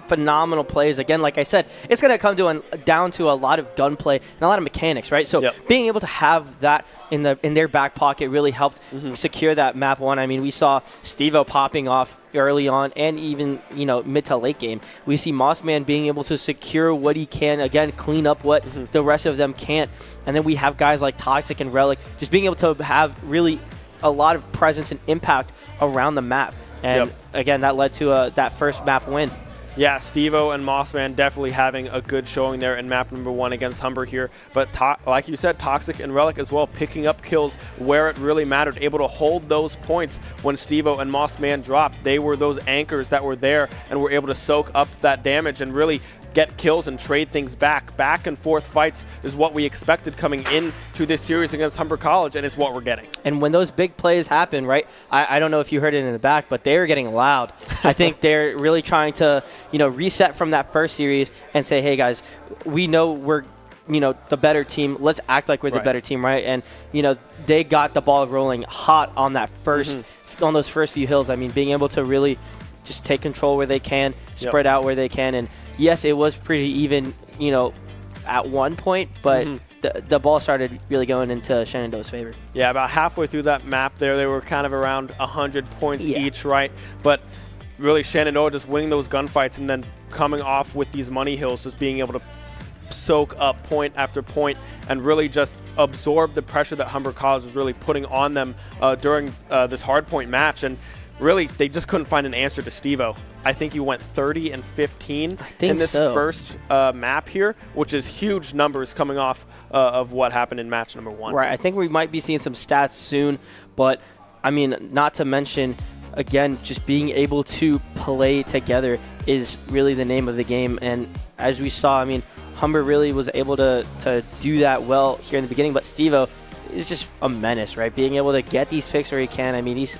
phenomenal plays. Again, like I said, it's going to come down to a lot of gunplay and a lot of mechanics, right? So being able to have that in their back pocket really helped secure that map 1. I mean, we saw Stevo popping off early on, and even, you know, mid to late game. We see Mossman being able to secure what he can, again, clean up what the rest of them can't. And then we have guys like Toxic and Relic just being able to have really a lot of presence and impact around the map. And again, that led to that first map win. Yeah, Stevo and Mossman definitely having a good showing there in map number 1 against Humber here. But like you said, Toxic and Relic as well, picking up kills where it really mattered, able to hold those points when Stevo and Mossman dropped. They were those anchors that were there and were able to soak up that damage and really get kills and trade things back. Back and forth fights is what we expected coming into this series against Humber College, and it's what we're getting. And when those big plays happen, right, I don't know if you heard it in the back, but they were getting loud. I think they're really trying to, you know, reset from that first series and say, hey, guys, we know we're, you know, the better team. Let's act like we're the better team, right? And, you know, they got the ball rolling hot on that first, on those first few hills. I mean, being able to really just take control where they can, spread out where they can. And yes, it was pretty even, you know, at one point, but the ball started really going into Shenandoah's favor. Yeah, about halfway through that map there, they were kind of around 100 points each, right? But really, Shenandoah just winning those gunfights and then coming off with these money hills, just being able to soak up point after point and really just absorb the pressure that Humber College was really putting on them during this hardpoint match. And really, they just couldn't find an answer to Stevo. I think he went 30 and 15 in this first map here, which is huge numbers coming off of what happened in match number 1. Right, I think we might be seeing some stats soon, but I mean, not to mention, again, just being able to play together is really the name of the game. And as we saw, I mean, Humber really was able to do that well here in the beginning, but Stevo is just a menace, right? Being able to get these picks where he can. I mean, he's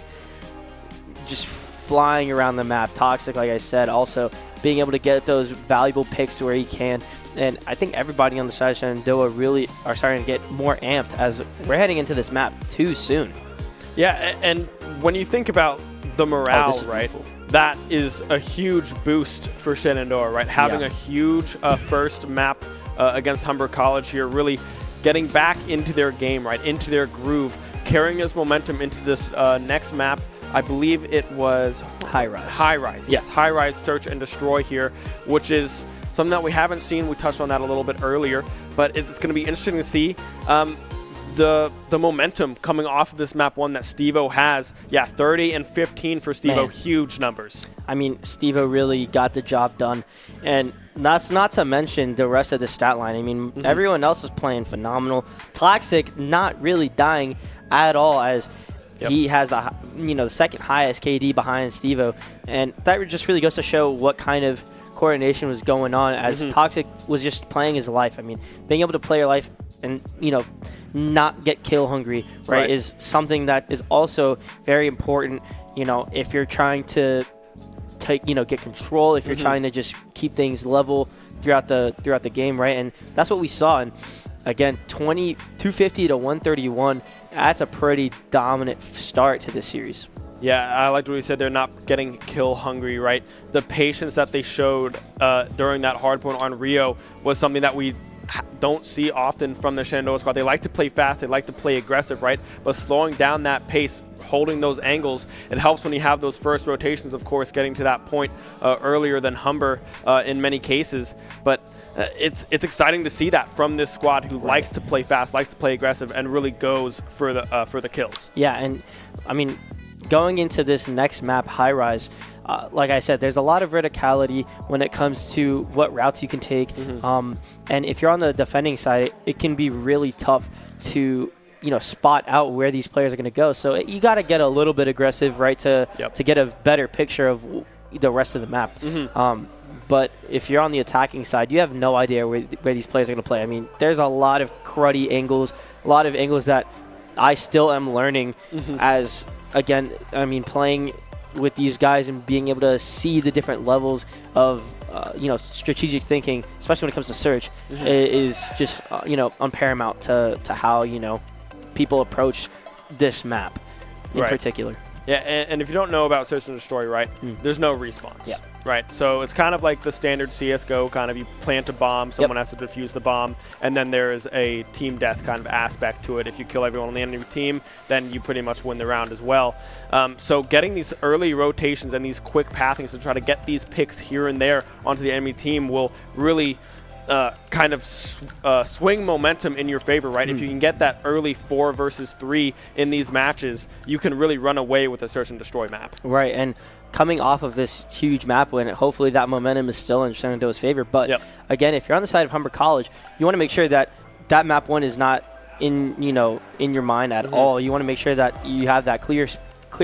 just flying around the map. Toxic, like I said, also being able to get those valuable picks to where he can. And I think everybody on the side of Shenandoah really are starting to get more amped as we're heading into this map too soon. Yeah, and when you think about the morale, right, that is a huge boost for Shenandoah, right? Having a huge first map against Humber College here, really getting back into their game, right, into their groove, carrying this momentum into this next map. I believe it was High Rise. High Rise, yes. High Rise Search and Destroy here, which is something that we haven't seen. We touched on that a little bit earlier, but it's going to be interesting to see. the momentum coming off of this map 1 that Steve-O has. Yeah, 30 and 15 for Steve-O, huge numbers. I mean, Steve-O really got the job done. And that's not to mention the rest of the stat line. I mean, everyone else was playing phenomenal. Toxic not really dying at all, as he has the the second highest KD behind Steve-O. And that just really goes to show what kind of coordination was going on, as Toxic was just playing his life. I mean, being able to play your life and not get kill hungry, right, is something that is also very important. If you're trying to get control, if you're trying to just keep things level throughout the game, right? And that's what we saw. And again, 250 to 131. That's a pretty dominant start to this series. Yeah, I liked what you said. They're not getting kill hungry, right? The patience that they showed during that hard point on Rio was something that we don't see often from the Shenandoah squad. They like to play fast, they like to play aggressive, right? But slowing down that pace, holding those angles, it helps when you have those first rotations, of course, getting to that point earlier than Humber in many cases. But it's exciting to see that from this squad who likes to play fast, likes to play aggressive, and really goes for the kills. Yeah, and I mean, going into this next map, High Rise, like I said, there's a lot of verticality when it comes to what routes you can take. And if you're on the defending side, it can be really tough to spot out where these players are going to go. So you got to get a little bit aggressive, right, to get a better picture of the rest of the map. But if you're on the attacking side, you have no idea where these players are going to play. I mean, there's a lot of cruddy angles, a lot of angles that I still am learning as, again, I mean, playing with these guys and being able to see the different levels of strategic thinking, especially when it comes to search, is just on paramount to how people approach this map in particular. Yeah, and if you don't know about Search and Destroy, right, there's no respawns, right? So it's kind of like the standard CSGO, kind of you plant a bomb, someone has to defuse the bomb, and then there is a team death kind of aspect to it. If you kill everyone on the enemy team, then you pretty much win the round as well. So getting these early rotations and these quick pathings to try to get these picks here and there onto the enemy team will really kind of swing momentum in your favor, right? If you can get that early 4 versus 3 in these matches, you can really run away with a Search and Destroy map. Right, and coming off of this huge map win, hopefully that momentum is still in Shenandoah's favor. But again, if you're on the side of Humber College, you want to make sure that that map win is not in your mind at all. You want to make sure that you have that clear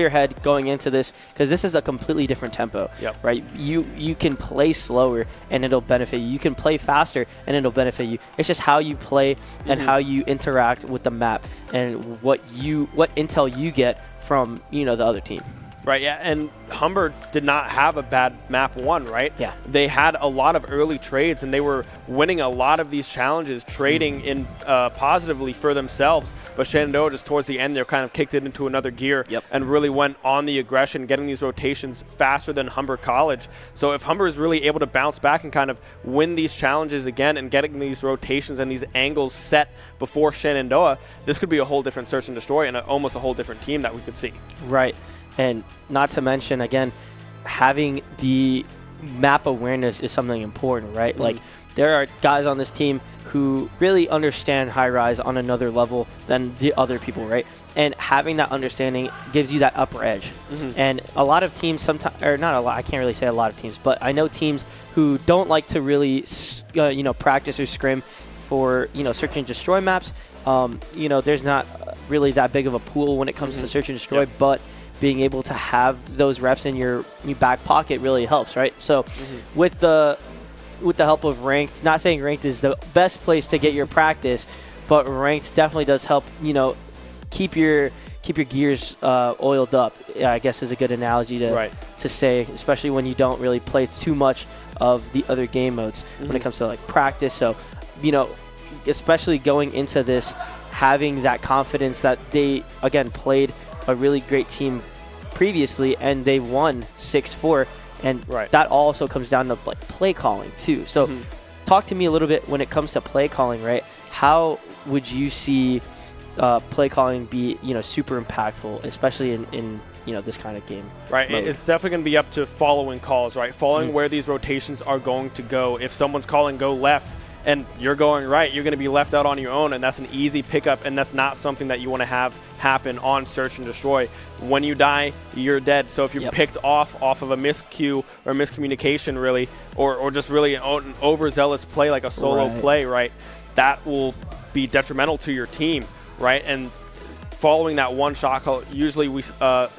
head going into this, because this is a completely different tempo, right? You can play slower and it'll benefit you. You can play faster and it'll benefit you. It's just how you play and how you interact with the map and what intel you get from the other team. Right, yeah, and Humber did not have a bad map 1, right? Yeah. They had a lot of early trades, and they were winning a lot of these challenges, trading in positively for themselves. But Shenandoah, just towards the end, they kind of kicked it into another gear and really went on the aggression, getting these rotations faster than Humber College. So if Humber is really able to bounce back and kind of win these challenges again and getting these rotations and these angles set before Shenandoah, this could be a whole different Search and Destroy and almost a whole different team that we could see. Right. And not to mention, again, having the map awareness is something important, right? Like, there are guys on this team who really understand High Rise on another level than the other people, right? And having that understanding gives you that upper edge. And a lot of teams sometimes, or not a lot, I can't really say a lot of teams, but I know teams who don't like to really, practice or scrim for, Search and Destroy maps. There's not really that big of a pool when it comes to Search and Destroy, but being able to have those reps in your back pocket really helps, right? So with the help of Ranked, not saying Ranked is the best place to get your practice, but Ranked definitely does help, keep your gears oiled up, I guess is a good analogy to say, especially when you don't really play too much of the other game modes when it comes to like practice. So, especially going into this, having that confidence that they, again, played a really great team previously and they won 6-4, and that also comes down to like play calling too. So talk to me a little bit when it comes to play calling, right? How would you see play calling be super impactful, especially in this kind of game? Right, mode? It's definitely going to be up to following calls, right? Following where these rotations are going to go. If someone's calling go left and you're going right, you're going to be left out on your own, and that's an easy pickup, and that's not something that you want to have happen on Search and Destroy. When you die, you're dead. So if you're picked off of a miscue or miscommunication, really, or just really an overzealous play like a solo play, right, that will be detrimental to your team, right? And following that one shot call, usually we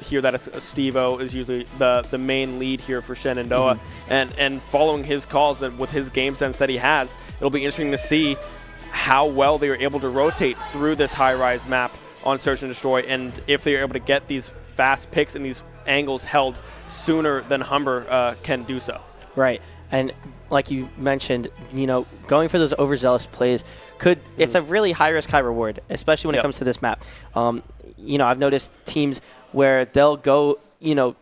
hear that Steve-O is usually the main lead here for Shenandoah. And following his calls and with his game sense that he has, it'll be interesting to see how well they were able to rotate through this high-rise map on Search and Destroy, and if they are able to get these fast picks and these angles held sooner than Humber can do so. Right. And like you mentioned, you know, going for those overzealous plays it's a really high risk, high reward, especially when it comes to this map. You know, I've noticed teams where they'll go, you know,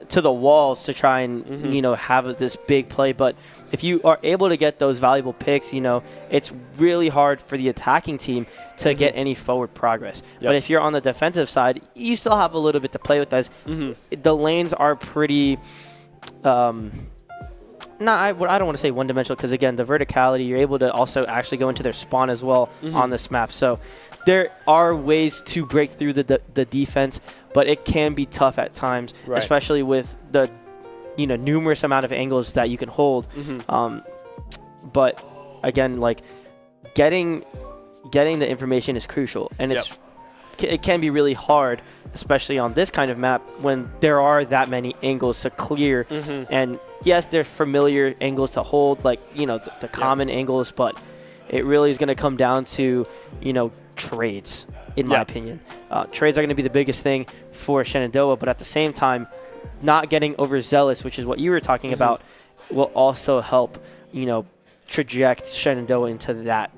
to the walls to try and, you know, have this big play. But if you are able to get those valuable picks, you know, it's really hard for the attacking team to get any forward progress. But if you're on the defensive side, you still have a little bit to play with this. The lanes are pretty... I don't want to say one-dimensional because, again, the verticality, you're able to also actually go into their spawn as well on this map. So there are ways to break through the defense, but it can be tough at times, especially with the, you know, numerous amount of angles that you can hold. But, again, like, getting the information is crucial, and it can be really hard, especially on this kind of map when there are that many angles to clear. And yes, they're familiar angles to hold, like, you know, the common angles, but it really is going to come down to, you know, trades, in my opinion. Trades are going to be the biggest thing for Shenandoah, but at the same time, not getting overzealous, which is what you were talking about, will also help, you know, traject Shenandoah into that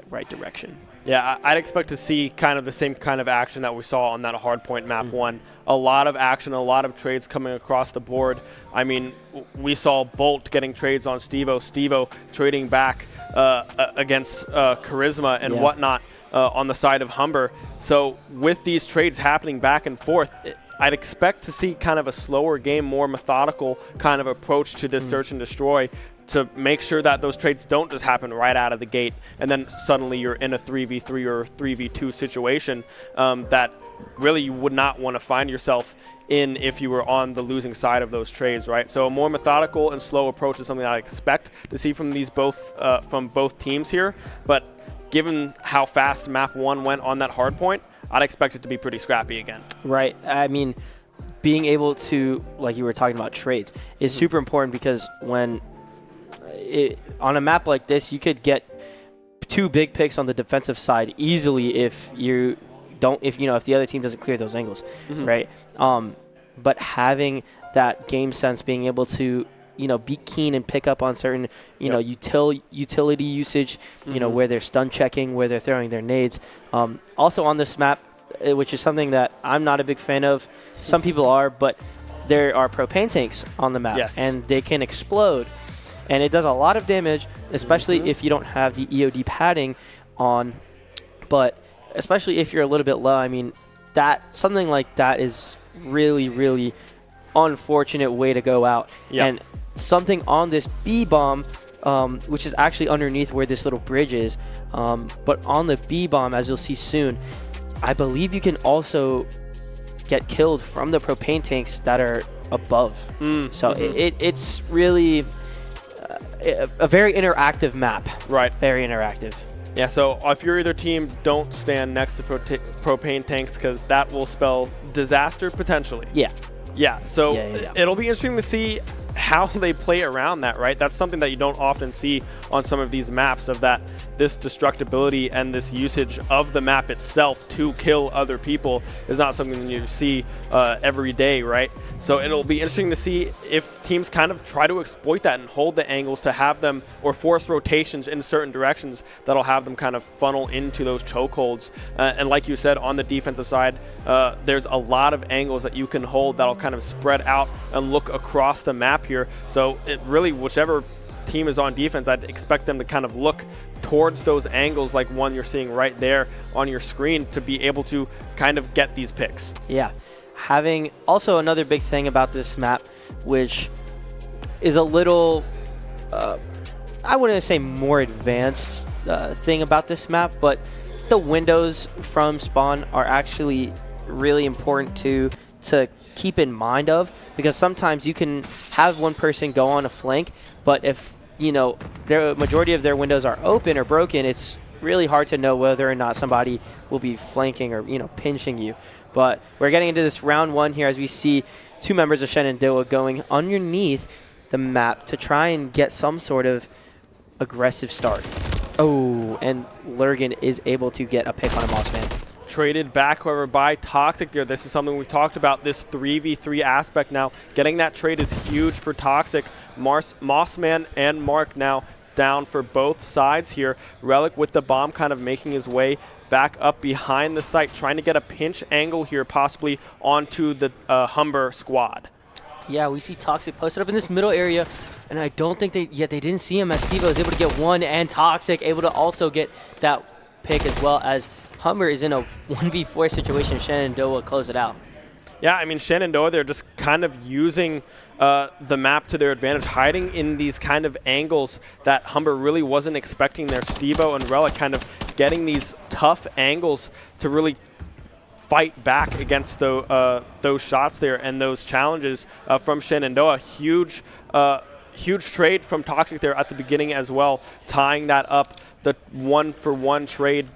right direction. Yeah, I'd expect to see kind of the same kind of action that we saw on that hardpoint map 1. A lot of action, a lot of trades coming across the board. I mean, we saw Bolt getting trades on Steve-O, Steve-O trading back against Charisma and whatnot on the side of Humber. So with these trades happening back and forth, I'd expect to see kind of a slower game, more methodical kind of approach to this Search and Destroy, to make sure that those trades don't just happen right out of the gate, and then suddenly you're in a 3v3 or 3v2 situation that really you would not want to find yourself in if you were on the losing side of those trades, right? So a more methodical and slow approach is something that I expect to see from these from both teams here. But given how fast map 1 went on that hard point, I'd expect it to be pretty scrappy again. Right. I mean, being able to, like you were talking about, trades is super important, because when on a map like this, you could get 2 big picks on the defensive side easily if the other team doesn't clear those angles, right? But having that game sense, being able to, you know, be keen and pick up on certain, you know, utility usage, you know, where they're stun checking, where they're throwing their nades. Also on this map, which is something that I'm not a big fan of. Some people are, but there are propane tanks on the map, and they can explode. And it does a lot of damage, especially if you don't have the EOD padding on. But especially if you're a little bit low, I mean, something like that is really, really unfortunate way to go out. And something on this B-bomb, which is actually underneath where this little bridge is, but on the B-bomb, as you'll see soon, I believe you can also get killed from the propane tanks that are above. So it's really... a very interactive map. Right. Very interactive. Yeah, so if you're either team, don't stand next to propane tanks, because that will spell disaster potentially. Yeah, so it'll be interesting to see how they play around that, right? That's something that you don't often see on some of these maps, of that this destructibility and this usage of the map itself to kill other people is not something that you see every day, right? So it'll be interesting to see if teams kind of try to exploit that and hold the angles to have them, or force rotations in certain directions that'll have them kind of funnel into those chokeholds. And like you said, on the defensive side, there's a lot of angles that you can hold that'll kind of spread out and look across the map here. So it really, whichever team is on defense, I'd expect them to kind of look towards those angles, like one you're seeing right there on your screen, to be able to kind of get these picks. Yeah. Having also another big thing about this map, which is a little I wouldn't say more advanced thing about this map, but the windows from spawn are actually really important to keep in mind of, because sometimes you can have one person go on a flank, but if the majority of their windows are open or broken, it's really hard to know whether or not somebody will be flanking or pinching you. But we're getting into this round 1 here as we see 2 members of Shenandoah going underneath the map to try and get some sort of aggressive start. Oh, and Lurgan is able to get a pick on a Mossman. Traded back, however, by Toxic there. This is something we've talked about, this 3v3 aspect now. Getting that trade is huge for Toxic. Mossman and Mark now down for both sides here. Relic with the bomb kind of making his way back up behind the site, trying to get a pinch angle here, possibly onto the Humber squad. Yeah, we see Toxic posted up in this middle area, and I don't think they didn't see him as Steve was able to get one, and Toxic able to also get that pick as well, as Humber is in a 1v4 situation. Shenandoah close it out. Yeah, I mean, Shenandoah, they're just kind of using the map to their advantage, hiding in these kind of angles that Humber really wasn't expecting there. Stevo and Relic kind of getting these tough angles to really fight back against those shots there and those challenges from Shenandoah. Huge trade from Toxic there at the beginning as well, tying that up. The 1-for-1 trade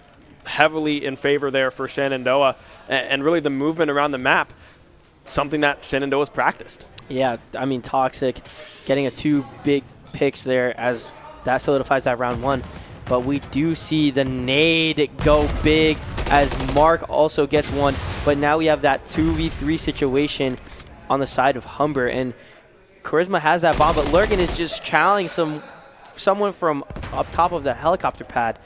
heavily in favor there for Shenandoah, and really the movement around the map, something that Shenandoah's practiced. Yeah, I mean, Toxic getting 2 big picks there as that solidifies that round 1. But we do see the nade go big as Mark also gets one. But now we have that 2v3 situation on the side of Humber, and Charisma has that bomb, but Lurgan is just challenging someone from up top of the helicopter pad.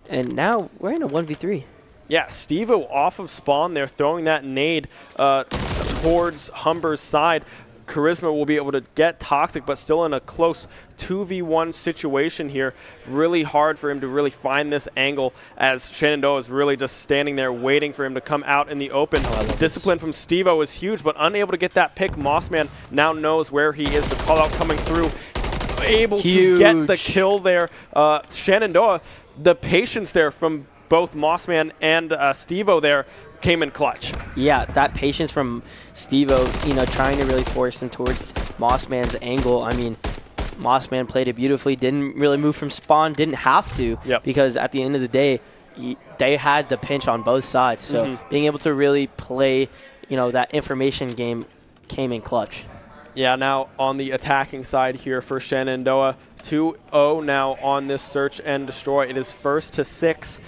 And now we're in a 1v3. Yeah, Stevo off of spawn there, throwing that nade towards Humber's side. Charisma will be able to get Toxic, but still in a close 2v1 situation here. Really hard for him to really find this angle, as Shenandoah is really just standing there waiting for him to come out in the open. Discipline from Stevo is huge, but unable to get that pick. Mossman now knows where he is. The call out coming through. Able to get the kill there. Shenandoah, the patience there from both Mossman and Stevo there came in clutch. Yeah, that patience from Stevo, trying to really force him towards Mossman's angle. I mean, Mossman played it beautifully, didn't really move from spawn, didn't have to, because at the end of the day, they had the pinch on both sides. So being able to really play, that information game came in clutch. Yeah, now on the attacking side here for Shenandoah, 2-0 now on this search and destroy. It is 1st to 6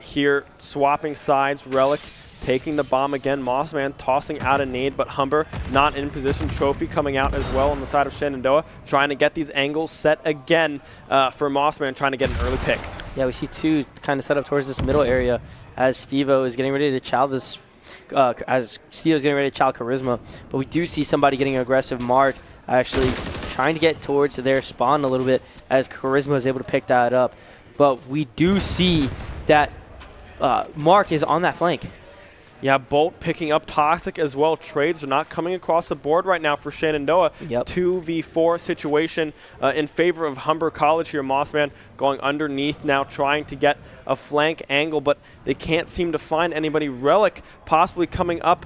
here, swapping sides. Relic taking the bomb again. Mossman tossing out a nade, but Humber not in position. Trophy coming out as well on the side of Shenandoah, trying to get these angles set again for Mossman, trying to get an early pick. Yeah, we see 2 kind of set up towards this middle area as Stevo is getting ready to chow this. As Stevo's getting ready to chow Charisma, but we do see somebody getting aggressive. Mark actually trying to get towards their spawn a little bit as Charisma is able to pick that up. But we do see that Mark is on that flank. Yeah, Bolt picking up Toxic as well. Trades are not coming across the board right now for Shenandoah. 2v4 situation in favor of Humber College here. Mossman going underneath now, trying to get a flank angle, but they can't seem to find anybody. Relic possibly coming up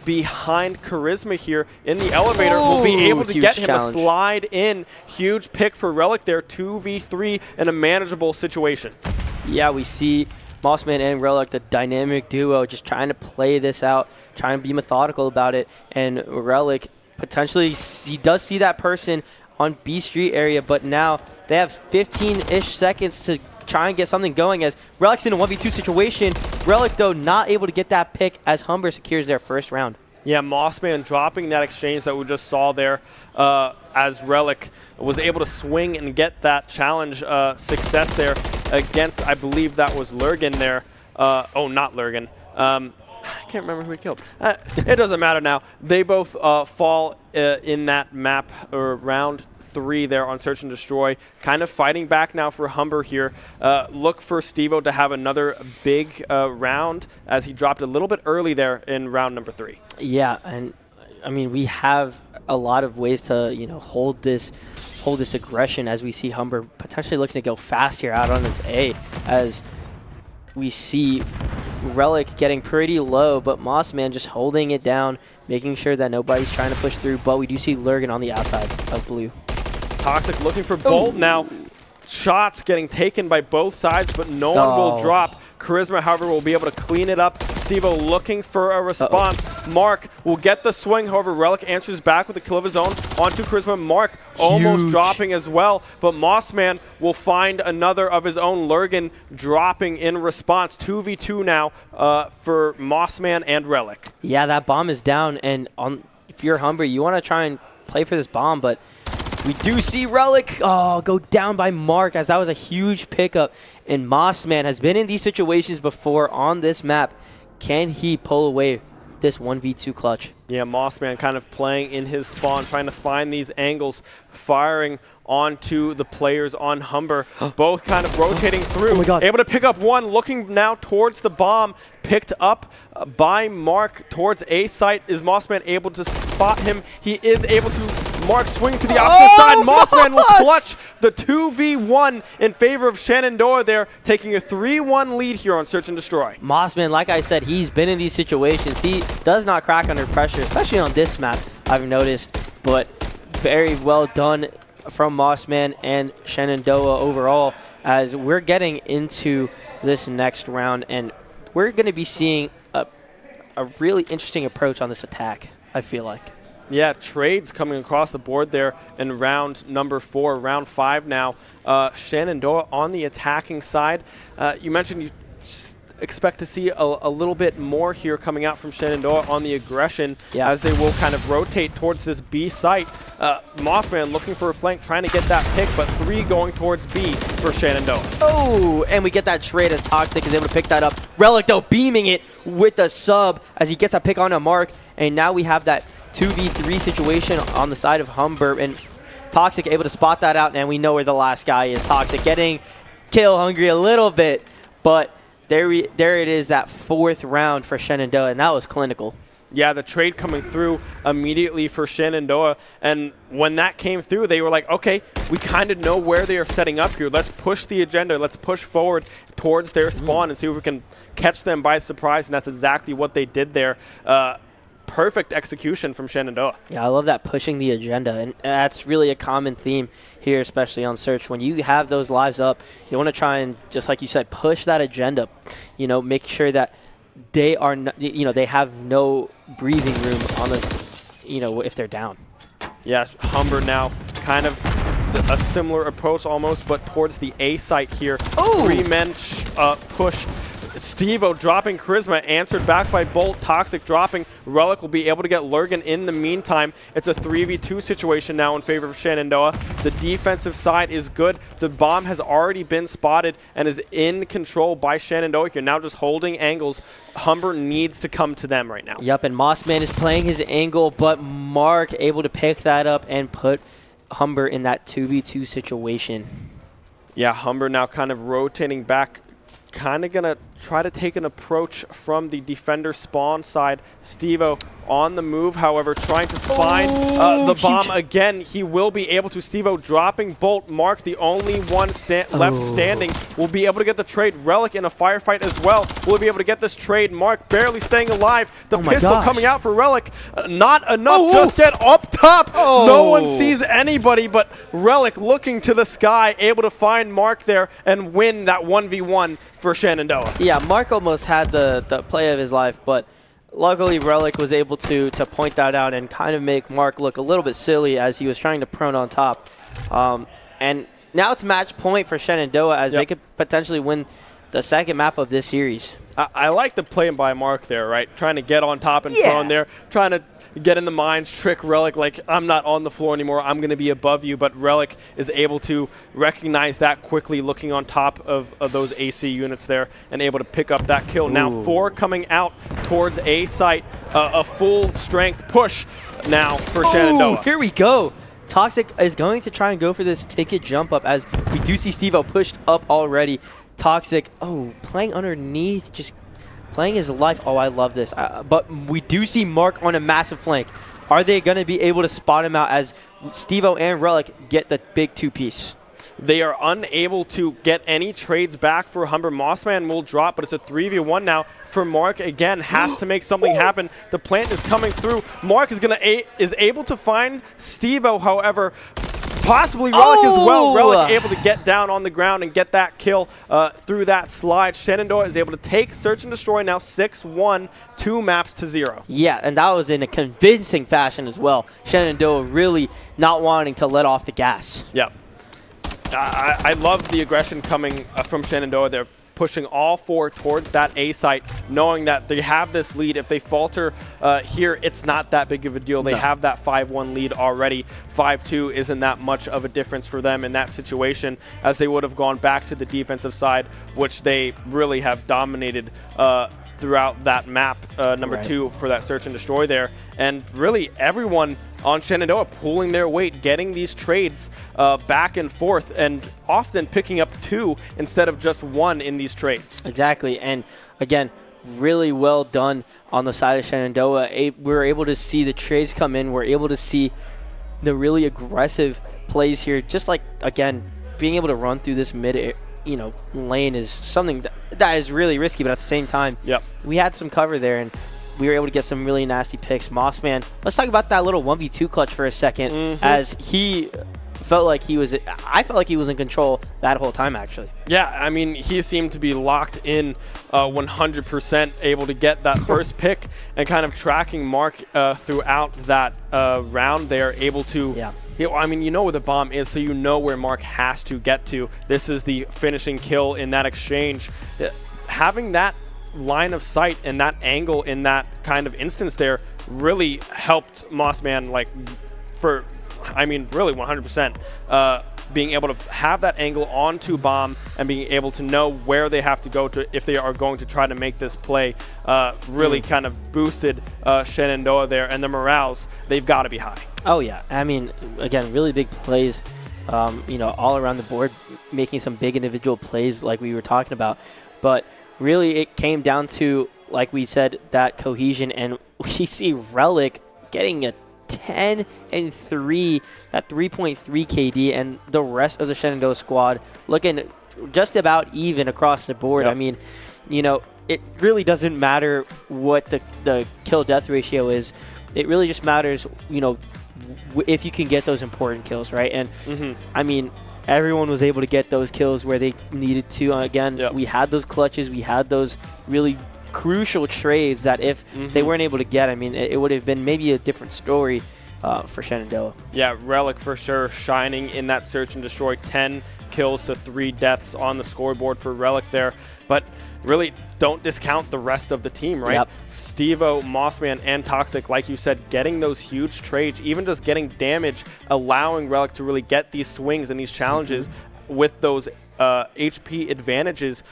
behind Charisma here in the elevator. Will be able to get him a slide in. Huge pick for Relic there. 2v3 in a manageable situation. Yeah, we see Mossman and Relic, the dynamic duo, just trying to play this out, trying to be methodical about it. And Relic potentially, he does see that person on B Street area, but now they have 15-ish seconds to try and get something going as Relic's in a 1v2 situation. Relic, though, not able to get that pick as Humber secures their first round. Yeah, Mossman dropping that exchange that we just saw there as Relic was able to swing and get that challenge success there against, I believe that was Lurgan there. Oh, not Lurgan. I can't remember who he killed. It doesn't matter now. They both fall in that map or round 3 there on Search and Destroy. Kind of fighting back now for Humber here. Look for Stevo to have another big round as he dropped a little bit early there in round number 3. Yeah, and I mean, we have a lot of ways to hold hold this aggression as we see Humber potentially looking to go fast here out on this A, as we see Relic getting pretty low, but Mossman just holding it down, making sure that nobody's trying to push through, but we do see Lurgan on the outside of blue. Toxic looking for Bolt now. Shots getting taken by both sides, but no one will drop. Charisma, however, will be able to clean it up. Stevo looking for a response. Mark will get the swing. However, Relic answers back with the kill of his own onto Charisma. Mark almost dropping as well, but Mossman will find another of his own. Lurgan dropping in response. 2v2 now for Mossman and Relic. Yeah, that bomb is down, and if you're Humber, you want to try and play for this bomb, but we do see Relic go down by Mark, as that was a huge pickup. And Mossman has been in these situations before on this map. Can he pull away this 1v2 clutch? Yeah, Mossman kind of playing in his spawn, trying to find these angles, firing onto the players on Humber. Both kind of rotating through. Oh my God. Able to pick up one, looking now towards the bomb. Picked up by Mark towards A site. Is Mossman able to spot him? He is able to. Mark swing to the opposite side. Mossman will clutch the 2v1 in favor of Shenandoah there, taking a 3-1 lead here on Search and Destroy. Mossman, like I said, he's been in these situations. He does not crack under pressure, especially on this map, I've noticed. But very well done from Mossman and Shenandoah overall, as we're getting into this next round, and we're going to be seeing a really interesting approach on this attack, I feel like. Yeah, trades coming across the board there in round number 4, round 5 now. Shenandoah on the attacking side. You mentioned you expect to see a little bit more here coming out from Shenandoah on the aggression, as they will kind of rotate towards this B site. Mossman looking for a flank, trying to get that pick, but 3 going towards B for Shenandoah. Oh, and we get that trade as Toxic is able to pick that up. Relic, though, beaming it with the sub as he gets a pick on a Mark, and now we have that 2v3 situation on the side of Humber, and Toxic able to spot that out, and we know where the last guy is. Toxic getting kill hungry a little bit, but there it is, that 4th round for Shenandoah, and that was clinical. Yeah, the trade coming through immediately for Shenandoah, and when that came through, they were like, okay, we kind of know where they are setting up here. Let's push the agenda. Let's push forward towards their spawn and see if we can catch them by surprise, and that's exactly what they did there. Perfect execution from Shenandoah. Yeah, I love that, pushing the agenda, and that's really a common theme here, especially on Search. When you have those lives up, you want to try and, just like you said, push that agenda. You know, make sure that they are, they have no breathing room on the, if they're down. Yeah, Humber now kind of a similar approach almost, but towards the A site here. 3-men push. Stevo dropping Charisma, answered back by Bolt. Toxic dropping. Relic will be able to get Lurgan in the meantime. It's a 3v2 situation now in favor of Shenandoah. The defensive side is good. The bomb has already been spotted and is in control by Shenandoah here. Now just holding angles. Humber needs to come to them right now. Yep, and Mossman is playing his angle, but Mark able to pick that up and put Humber in that 2v2 situation. Yeah, Humber now kind of rotating back, kind of going to try to take an approach from the defender spawn side. Stevo on the move, however, trying to find the bomb again. He will be able to. Stevo dropping Bolt. Mark, the only one left standing, will be able to get the trade. Relic in a firefight as well will be able to get this trade. Mark barely staying alive. The pistol coming out for Relic. Not enough just yet. Up top. No one sees anybody, but Relic looking to the sky, able to find Mark there and win that 1v1 for Shenandoah. Yeah, Mark almost had the play of his life, but luckily Relic was able to point that out and kind of make Mark look a little bit silly as he was trying to prone on top. And now it's match point for Shenandoah, as they could potentially win the 2nd map of this series. I like the play by Mark there, right? Trying to get on top and prone there, trying to get in the mines, trick Relic like, I'm not on the floor anymore, I'm going to be above you, but Relic is able to recognize that quickly, looking on top of those AC units there and able to pick up that kill. Now 4 coming out towards A site, a full strength push now for Shenandoah. Here we go. Toxic is going to try and go for this ticket jump up, as we do see Stevo pushed up already. Toxic, playing underneath, just playing his life. I love this. But we do see Mark on a massive flank. are they going to be able to spot him out as Steve-O and Relic get the big two-piece? They are unable to get any trades back for Humber. Mossman will drop, but it's a 3v1 now for Mark. Again, has to make something happen. The plant is coming through. Mark is able to find Steve-O, however, possibly Relic as well. Relic able to get down on the ground and get that kill through that slide. Shenandoah is able to take Search and Destroy now 6-1, 2 maps to 0. Yeah, and that was in a convincing fashion as well. Shenandoah really not wanting to let off the gas. Yep. I love the aggression coming from Shenandoah. They're pushing all 4 towards that A site, knowing that they have this lead. If they falter here, it's not that big of a deal. They have that 5-1 lead already. 5-2 isn't that much of a difference for them in that situation, as they would have gone back to the defensive side, which they really have dominated throughout that map, number 2 for that Search and Destroy there. And really everyone on Shenandoah pulling their weight, getting these trades back and forth, and often picking up 2 instead of just 1 in these trades. Exactly. And again, really well done on the side of Shenandoah. We're able to see the trades come in. We're able to see the really aggressive plays here. Just like, again, being able to run through this mid lane is something that is really risky, but at the same time, we had some cover there, and we were able to get some really nasty picks. Mossman, let's talk about that little 1v2 clutch for a second, as he felt like I felt like he was in control that whole time, actually. Yeah, I mean, he seemed to be locked in 100%, able to get that first pick and kind of tracking Mark throughout that round there, able to... I mean, you know where the bomb is, so you know where Mark has to get to. This is the finishing kill in that exchange. Having that line of sight and that angle in that kind of instance there really helped Mossman, really 100%. Being able to have that angle onto bomb and being able to know where they have to go to if they are going to try to make this play really kind of boosted Shenandoah there, and the morales, they've got to be high. Oh yeah, I mean, again, really big plays, all around the board, making some big individual plays like we were talking about, but really it came down to, like we said, that cohesion, and we see Relic getting a 10-3, that 3.3 KD, and the rest of the Shenandoah squad looking just about even across the board. I mean, it really doesn't matter what the kill-death ratio is. It really just matters, if you can get those important kills, right? And, I mean, everyone was able to get those kills where they needed to. Again, we had those clutches. We had those really crucial trades that if they weren't able to get, I mean, it would have been maybe a different story for Shenandoah. Yeah, Relic for sure shining in that Search and Destroy. 10 kills to 3 deaths on the scoreboard for Relic there. But really, don't discount the rest of the team, right? Steve-O, Mossman, and Toxic, like you said, getting those huge trades, even just getting damage, allowing Relic to really get these swings and these challenges with those HP advantages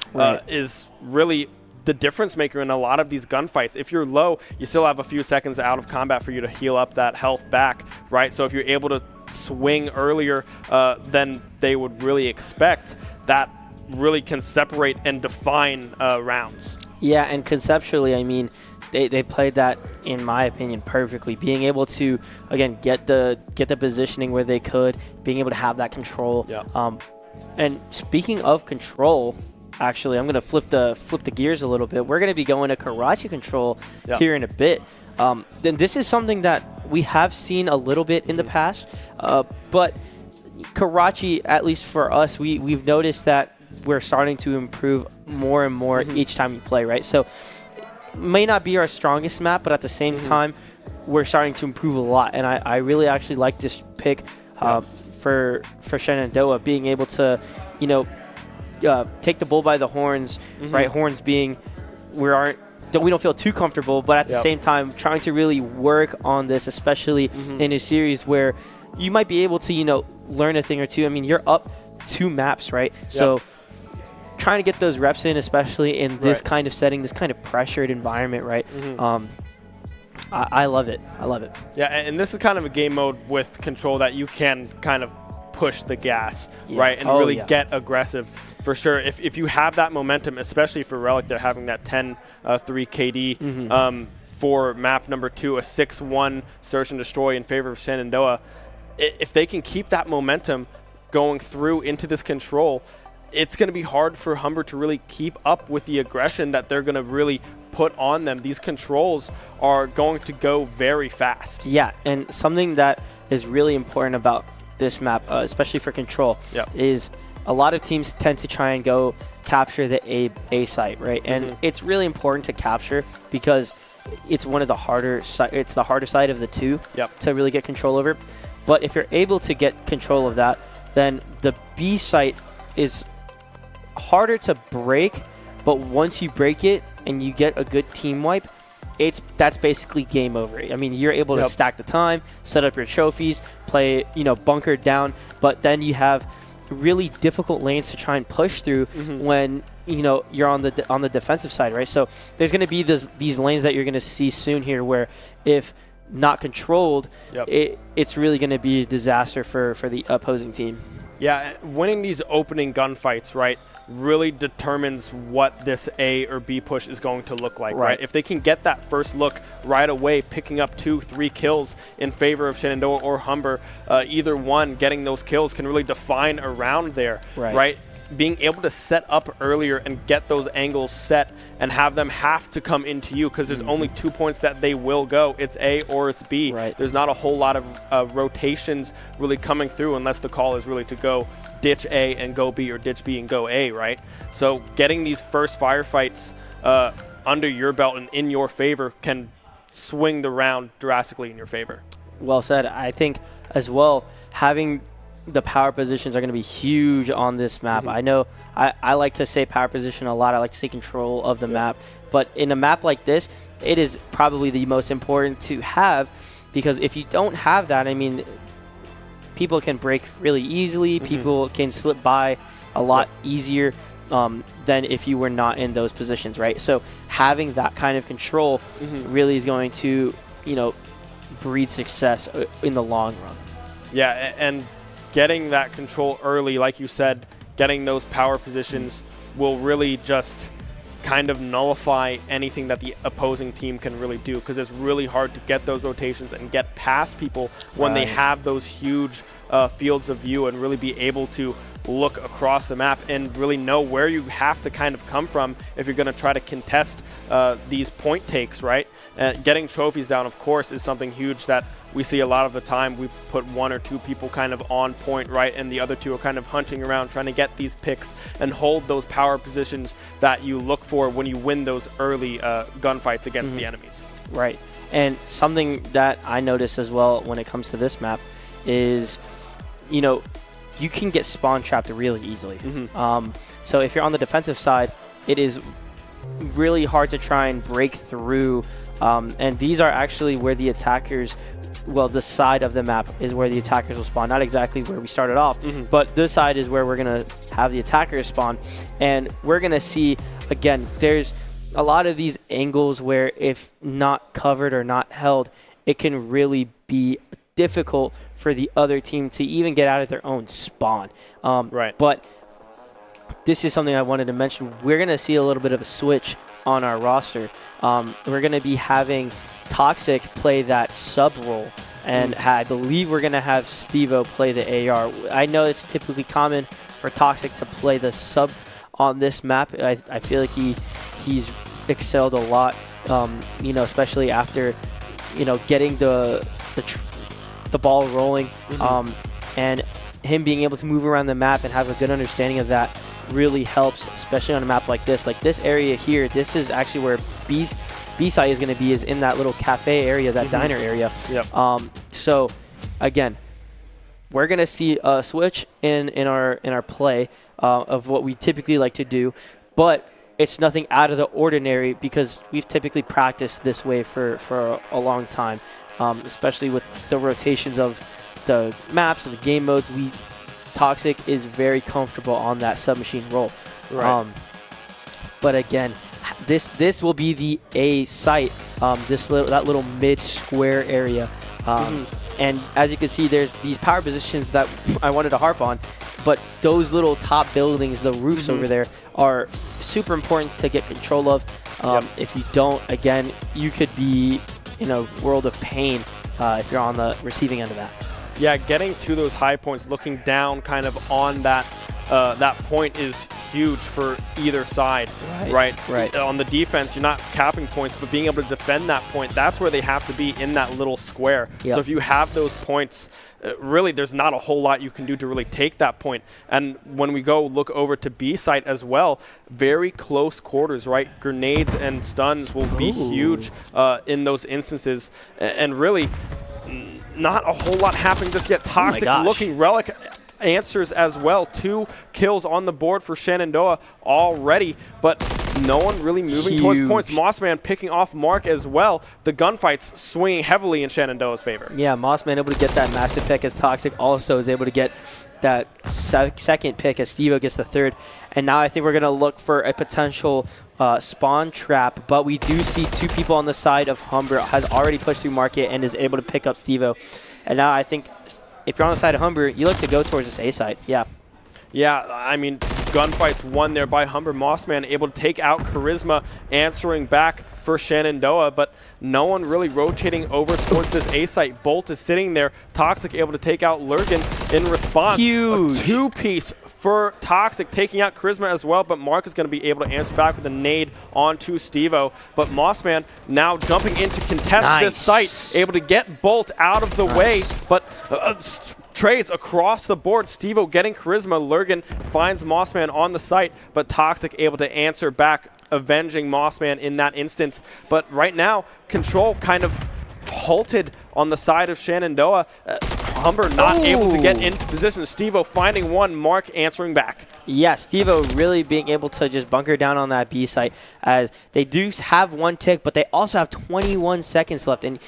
is really the difference maker in a lot of these gunfights. If you're low, you still have a few seconds out of combat for you to heal up that health back, right? So if you're able to swing earlier than they would really expect, that really can separate and define rounds. Yeah, and conceptually, I mean, they played that, in my opinion, perfectly. Being able to, again, get the positioning where they could, being able to have that control. And speaking of control, actually, I'm going to flip the gears a little bit. We're going to be going to Karachi control here in a bit. Then this is something that we have seen a little bit in the past, but Karachi, at least for us, we've noticed that we're starting to improve more and more each time we play, right? So it may not be our strongest map, but at the same time, we're starting to improve a lot. And I really actually like this pick for Shenandoah, being able to, take the bull by the horns, right? Horns being we don't feel too comfortable, but at the same time, trying to really work on this, especially in a series where you might be able to, learn a thing or two. I mean, you're up 2 maps, right? So trying to get those reps in, especially in this kind of setting, this kind of pressured environment, right? I love it. I love it. Yeah, and this is kind of a game mode with control that you can kind of push the gas, right? And really get aggressive. For sure, if you have that momentum, especially for Relic, they're having that 10-3 KD. for map number 2, a 6-1 search and destroy in favor of Shenandoah. If they can keep that momentum going through into this control, it's going to be hard for Humber to really keep up with the aggression that they're going to really put on them. These controls are going to go very fast. Yeah, and something that is really important about this map, especially for control, is a lot of teams tend to try and go capture the A site, right? And it's really important to capture because it's one of the harder it's the harder side of the two to really get control over. But if you're able to get control of that, then the B site is harder to break, but once you break it and you get a good team wipe, that's basically game over. I mean, you're able to stack the time, set up your trophies, play, bunker down, but then you have really difficult lanes to try and push through when you're on the defensive side, right? So there's going to be these lanes that you're going to see soon here where if not controlled, it's really going to be a disaster for the opposing team. Yeah, winning these opening gunfights, right, really determines what this A or B push is going to look like, right? If they can get that first look right away, picking up 2-3 kills in favor of Shenandoah or Humber, either one getting those kills can really define a round there, right? Being able to set up earlier and get those angles set and have them have to come into you because there's only 2 points that they will go. It's A or it's B. There's not a whole lot of rotations really coming through unless the call is really to go ditch A and go B or ditch B and go A, right? So getting these first firefights under your belt and in your favor can swing the round drastically in your favor. Well said. I think as well, having the power positions are going to be huge on this map. I know I like to say power position a lot. I like to say control of the map. But in a map like this, it is probably the most important to have because if you don't have that, I mean, people can break really easily. People can slip by a lot easier than if you were not in those positions, right? So having that kind of control really is going to, breed success in the long run. Yeah, and getting that control early, like you said, getting those power positions will really just kind of nullify anything that the opposing team can really do because it's really hard to get those rotations and get past people when they have those huge fields of view and really be able to look across the map and really know where you have to kind of come from if you're going to try to contest these point takes, right? Getting trophies down, of course, is something huge that we see a lot of the time. We put 1 or 2 people kind of on point, right? And the other 2 are kind of hunting around trying to get these picks and hold those power positions that you look for when you win those early gunfights against the enemies. Right. And something that I notice as well when it comes to this map is, you can get spawn trapped really easily. So if you're on the defensive side, it is really hard to try and break through. And these are actually where the attackers, the side of the map is where the attackers will spawn. Not exactly where we started off, but this side is where we're going to have the attackers spawn. And we're going to see, again, there's a lot of these angles where if not covered or not held, it can really be difficult for the other team to even get out of their own spawn. But this is something I wanted to mention. We're going to see a little bit of a switch on our roster. We're going to be having Toxic play that sub role, and I believe we're going to have Stevo play the AR. I know it's typically common for Toxic to play the sub on this map. I feel like he's excelled a lot, especially after, getting the ball rolling, and him being able to move around the map and have a good understanding of that really helps, especially on a map like this. Like this area here, this is actually where B-side is going to be, is in that little cafe area, that diner area. So again, we're going to see a switch in our play of what we typically like to do, but it's nothing out of the ordinary because we've typically practiced this way for a long time, especially with the rotations of the maps and the game modes. Toxic is very comfortable on that submachine roll. But again, this will be the A site, that little mid square area. And as you can see, there's these power positions that I wanted to harp on, but those little top buildings, the roofs over there, are super important to get control of. If you don't, again, you could be in a world of pain if you're on the receiving end of that. Yeah, getting to those high points, looking down kind of on that point is huge for either side, right? On the defense, you're not capping points, but being able to defend that point, that's where they have to be in that little square. So if you have those points, really there's not a whole lot you can do to really take that point. And when we go look over to B site as well, very close quarters, right? Grenades and stuns will be huge in those instances. And really, not a whole lot happening just yet. Toxic looking. Relic answers as well. 2 kills on the board for Shenandoah already, but no one really moving towards points. Mossman picking off Mark as well. The gunfights swinging heavily in Shenandoah's favor. Yeah, Mossman able to get that massive pick as Toxic also is able to get that second pick as Stevo gets the third. And now I think we're going to look for a potential spawn trap, but we do see 2 people on the side of Humber has already pushed through Market and is able to pick up Stevo. And now I think if you're on the side of Humber, you look to go towards this A side. Yeah, I mean, gunfights won there by Humber. Mossman able to take out Charisma, answering back for Shenandoah, but no one really rotating over towards this A site. Bolt is sitting there. Toxic able to take out Lurgan in response. Huge. A 2-piece for Toxic, taking out Charisma as well, but Mark is going to be able to answer back with a nade onto Stevo. But Mossman now jumping in to contest this site, able to get Bolt out of the way, but trades across the board. Stevo getting Charisma. Lurgan finds Mossman on the site, but Toxic able to answer back, avenging Mossman in that instance. But right now, Control kind of halted on the side of Shenandoah. Humber not able to get into position. Stevo finding one, Mark answering back. Yeah, Stevo really being able to just bunker down on that B site, as they do have 1 tick, but they also have 21 seconds left. And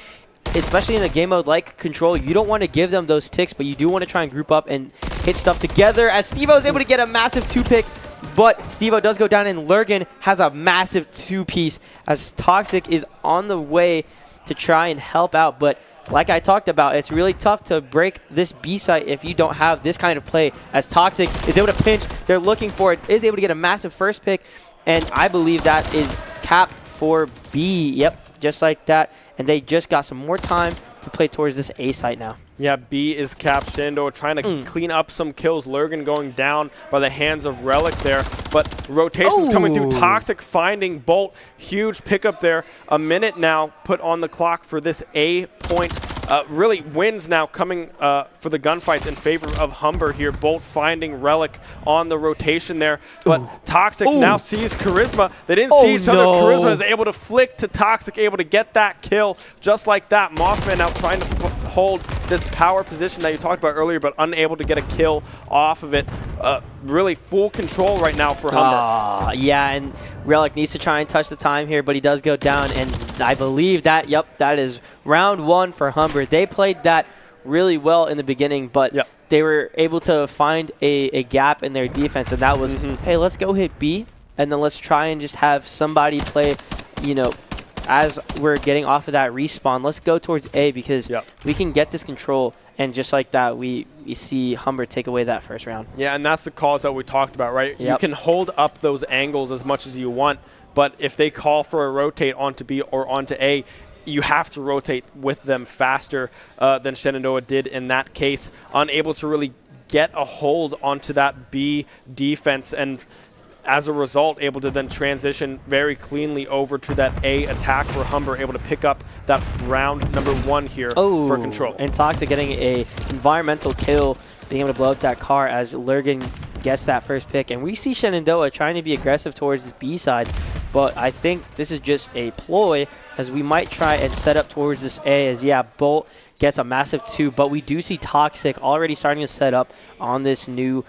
especially in a game mode like Control, you don't want to give them those ticks, but you do want to try and group up and hit stuff together, as Stevo is able to get a massive 2-pick. But Stevo does go down, and Lurgan has a massive 2-piece as Toxic is on the way to try and help out. But like I talked about, it's really tough to break this B site if you don't have this kind of play, as Toxic is able to pinch. They're looking for it, is able to get a massive first pick, and I believe that is cap for B. Yep, just like that. And they just got some more time to play towards this A site now. Yeah, B is capped. Shenandoah trying to clean up some kills. Lurgan going down by the hands of Relic there. But rotations coming through. Toxic finding Bolt. Huge pickup there. A minute now put on the clock for this A point. Really wins now coming for the gunfights in favor of Humber here. Bolt finding Relic on the rotation there. But Toxic now sees Charisma. They didn't see each other. Charisma is able to flick to Toxic, able to get that kill just like that. Mossman now trying to hold this power position that you talked about earlier, but unable to get a kill off of it. Really full control right now for Humber. Yeah, and Relic needs to try and touch the time here, but he does go down, and I believe that, that is round 1 for Humber. They played that really well in the beginning, but they were able to find a gap in their defense, and that was, hey, let's go hit B, and then let's try and just have somebody play, you know, as we're getting off of that respawn, let's go towards A, because we can get this control. And just like that, we see Humber take away that first round. Yeah, and that's the calls that we talked about, right? You can hold up those angles as much as you want, but if they call for a rotate onto B or onto A, you have to rotate with them faster than Shenandoah did in that case. Unable to really get a hold onto that B defense, and as a result, able to then transition very cleanly over to that A attack for Humber, able to pick up that round number 1 here for Control. And Toxic getting a environmental kill, being able to blow up that car as Lurgan gets that first pick. And we see Shenandoah trying to be aggressive towards this B side, but I think this is just a ploy, as we might try and set up towards this A, as Bolt gets a massive 2, but we do see Toxic already starting to set up on this new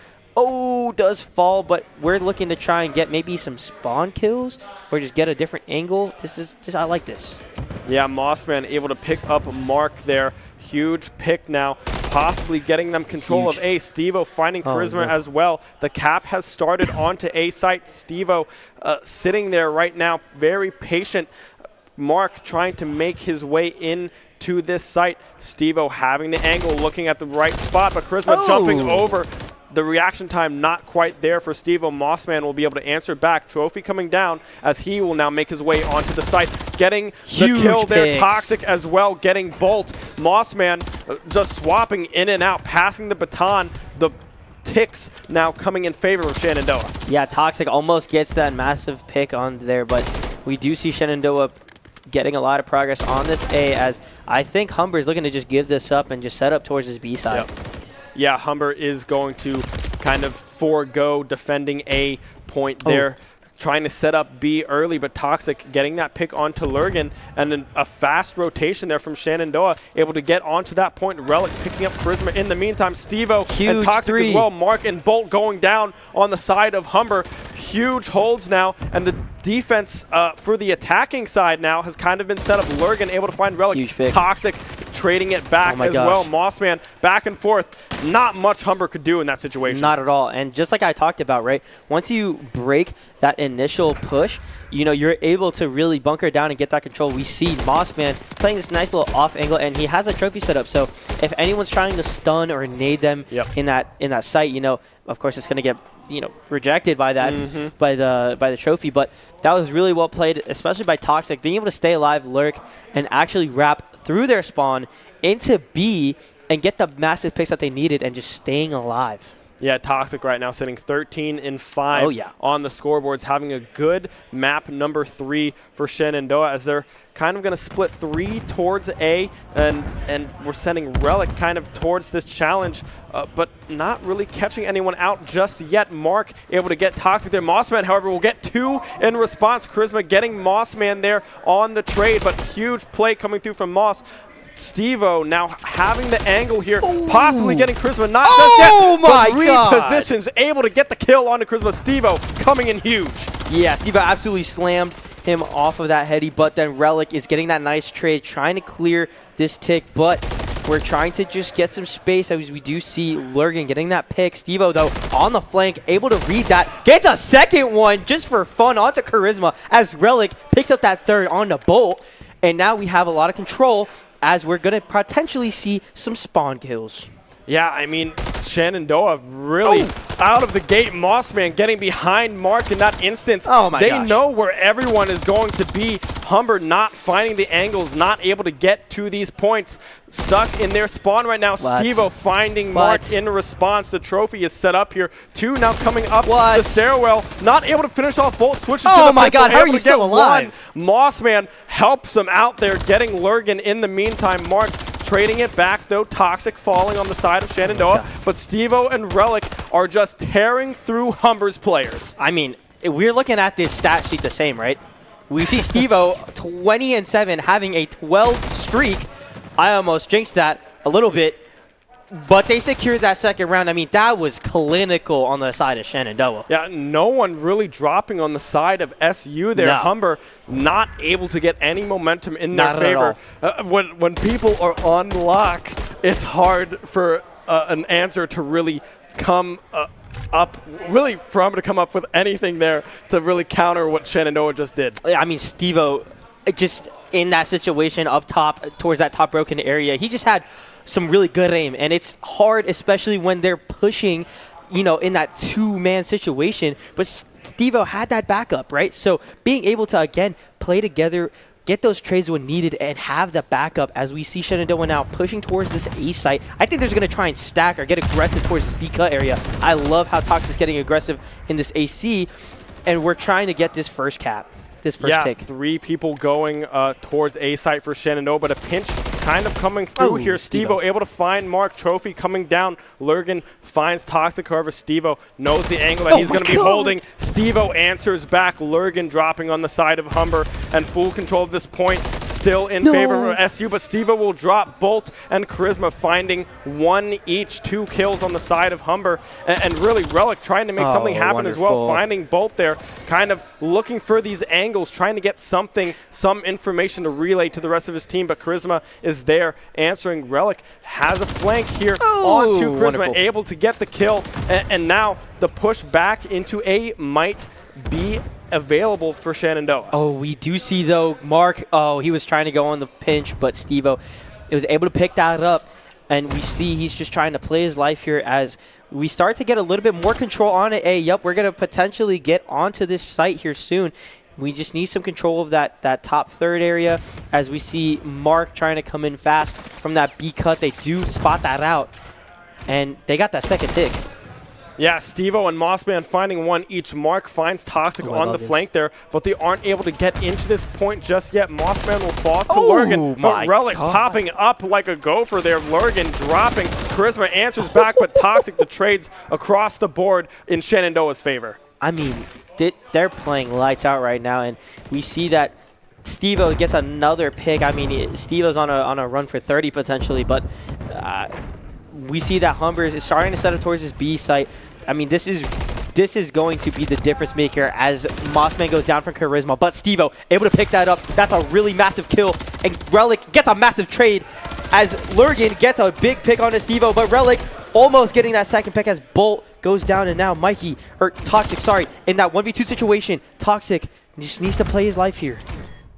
does fall, but we're looking to try and get maybe some spawn kills or just get a different angle. I like this. Yeah, Mossman able to pick up Mark there. Huge pick now, possibly getting them control of A. Stevo finding Charisma as well. The cap has started onto A site. Stevo sitting there right now, very patient. Mark trying to make his way in to this site. Stevo having the angle, looking at the right spot, but Charisma jumping over. the reaction time not quite there for Steve-O. Mossman will be able to answer back. Trophy coming down as he will now make his way onto the site. Getting the kill there. Toxic as well, getting Bolt. Mossman just swapping in and out, passing the baton. The ticks now coming in favor of Shenandoah. Yeah, Toxic almost gets that massive pick on there, but we do see Shenandoah getting a lot of progress on this A, as I think Humber is looking to just give this up and just set up towards his B side. Yep. Yeah, Humber is going to kind of forego defending A point there. Trying to set up B early, but Toxic getting that pick onto Lurgan, and then a fast rotation there from Shenandoah, able to get onto that point. Relic picking up Charisma. In the meantime, Steve-O and Toxic as well. Mark and Bolt going down on the side of Humber. Huge holds now, and the defense for the attacking side now has kind of been set up. Lurgan able to find Relic. Huge pick. Toxic trading it back as well. Mossman back and forth. Not much Humber could do in that situation. Not at all. And just like I talked about, right, once you break that initial push, you know, you're able to really bunker down and get that control. We see Mossman playing this nice little off angle, and he has a trophy set up. So if anyone's trying to stun or nade them in that site, you know, of course it's going to get, you know, rejected by that by the trophy. But that was really well played, especially by Toxic, being able to stay alive, lurk, and actually wrap through their spawn into B and get the massive picks that they needed and just staying alive. Yeah, Toxic right now sitting 13-5 on the scoreboards, having a good map number 3 for Shenandoah, as they're kind of going to split 3 towards A, and we're sending Relic kind of towards this challenge, but not really catching anyone out just yet. Mark able to get Toxic there. Mossman, however, will get 2 in response. Charisma getting Mossman there on the trade, but huge play coming through from Moss. Steve-O now having the angle here, possibly getting Charisma, not just yet, but repositions, able to get the kill onto Charisma. Steve-O coming in huge. Yeah, Steve-O absolutely slammed him off of that heady, but then Relic is getting that nice trade, trying to clear this tick, but we're trying to just get some space, as we do see Lurgan getting that pick. Steve-O, though, on the flank, able to read that, gets a second one just for fun onto Charisma, as Relic picks up that third onto Bolt, and now we have a lot of control, as we're going to potentially see some spawn kills. Yeah, I mean, Shenandoah really out of the gate. Mossman getting behind Mark in that instance. They know where everyone is going to be. Humber not finding the angles, not able to get to these points. Stuck in their spawn right now. Steve-O finding Mark in response. The trophy is set up here. 2 now coming up the stairwell. Not able to finish off Bolt. Switches to the my God, how are you still alive? Mossman helps him out there, getting Lurgan in the meantime. Mark trading it back, though. Toxic falling on the side of Shenandoah. But Steve-O and Relic are just tearing through Humber's players. I mean, we're looking at this stat sheet the same, right? We see Steve-O 20-7 having a 12 streak. I almost jinxed that a little bit, but they secured that second round. I mean, that was clinical on the side of Shenandoah. Yeah, no one really dropping on the side of SU there. Humber not able to get any momentum in their favor. When people are on lock, it's hard for an answer to really come for Humber to come up with anything there to really counter what Shenandoah just did. I mean, Steve-O just in that situation up top towards that top broken area, he just had some really good aim, and it's hard, especially when they're pushing, you know, in that 2-man situation. But Steve-O had that backup, right? So being able to again play together, get those trades when needed, and have the backup, as we see Shenandoah now pushing towards this A site. I think they're going to try and stack or get aggressive towards this B cut area. I love how Toxic's getting aggressive in this AC, and we're trying to get this first cap. This first tick. 3 people going towards A site for Shenandoah, but a pinch kind of coming through here. Steve-O able to find Mark. Trophy coming down. Lurgan finds Toxic. However, Steve-O knows the angle that he's going to be holding. Steve-O answers back. Lurgan dropping on the side of Humber, and full control of this point. Still in favor of SU, but Steve-O will drop Bolt and Charisma, finding 1 each. 2 kills on the side of Humber, and really Relic trying to make something happen as well, finding Bolt there, kind of looking for these angles, trying to get some information to relay to the rest of his team, but Charisma is there answering. Relic has a flank here onto Charisma, able to get the kill, and now the push back into A might be available for Shenandoah. We do see, though, Mark, he was trying to go on the pinch, but Steve-O was able to pick that up, and we see he's just trying to play his life here, as we start to get a little bit more control on it. Hey, yep, we're going to potentially get onto this site here soon. We just need some control of that top third area as we see Mark trying to come in fast from that B cut. They do spot that out, and they got that second tick. Yeah, Steve-O and Mossman finding one each. Mark finds Toxic on the flank there, but they aren't able to get into this point just yet. Mossman will fall to Lurgan, but Relic popping up like a gopher there. Lurgan dropping. Charisma answers back, but Toxic the trades across the board in Shenandoah's favor. I mean, they're playing lights out right now, and we see that Steve-O gets another pick. I mean, Steve-O's on a run for 30 potentially, but we see that Humber is starting to set up towards his B site. I mean, this is going to be the difference maker as Mossman goes down from Charisma, but Steve-O able to pick that up. That's a really massive kill, and Relic gets a massive trade as Lurgan gets a big pick on Steve-O, but Relic almost getting that second pick as Bolt goes down, and now Toxic, sorry, in that 1v2 situation, Toxic just needs to play his life here.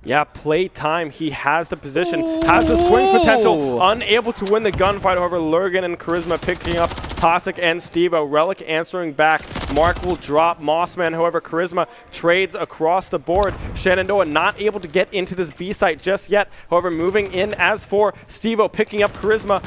Yeah, play time. He has the position, has the swing potential, unable to win the gunfight. However, Lurgan and Charisma picking up Toxic and Steve-O. Relic answering back. Mark will drop Mossman. However, Charisma trades across the board. Shenandoah not able to get into this B site just yet. However, moving in as for Steve-O picking up Charisma.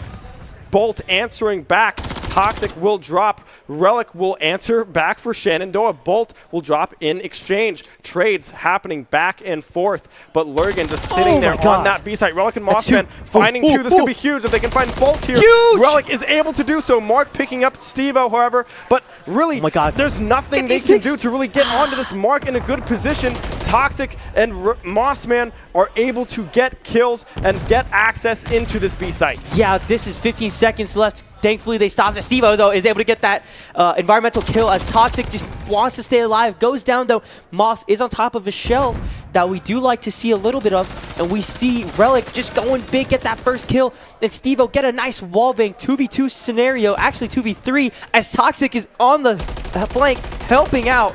Bolt answering back. Toxic will drop. Relic will answer back for Shenandoah. Bolt will drop in exchange. Trades happening back and forth, but Lurgan just sitting there on that B site. Relic and Mossman finding two. This could be huge if they can find Bolt here. Huge! Relic is able to do so. Mark picking up Steve-O, however, but really, there's nothing they can do to really get onto this Mark in a good position. Toxic and Mossman are able to get kills and get access into this B site. Yeah, this is 15 seconds left. Thankfully, they stopped. Steve-O, though, is able to get that environmental kill as Toxic just wants to stay alive. Goes down, though. Moss is on top of a shelf that we do like to see a little bit of. And we see Relic just going big, get that first kill. And Steve-O get a nice wallbang 2v2 scenario, actually 2v3, as Toxic is on the flank helping out.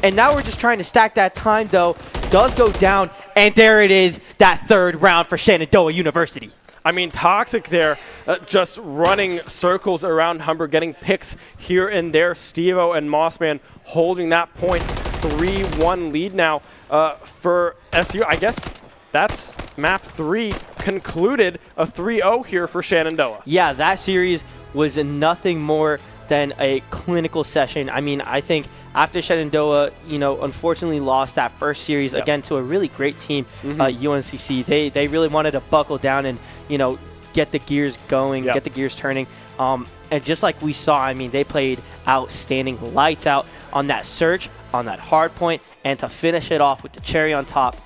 And now we're just trying to stack that time, though. Does go down. And there it is, that third round for Shenandoah University. I mean, Toxic there just running circles around Humber, getting picks here and there. Steve-O and Mossman holding that point. 3-1 lead now for SU. I guess that's map 3 concluded, a 3-0 here for Shenandoah. Yeah, that series was nothing more than a clinical session. I mean, I think after Shenandoah, unfortunately lost that first series again to a really great team, UNCC. They really wanted to buckle down and, get the gears going, get the gears turning. And just like we saw, I mean, they played outstanding, lights out on that search, on that hard point, and to finish it off with the cherry on top,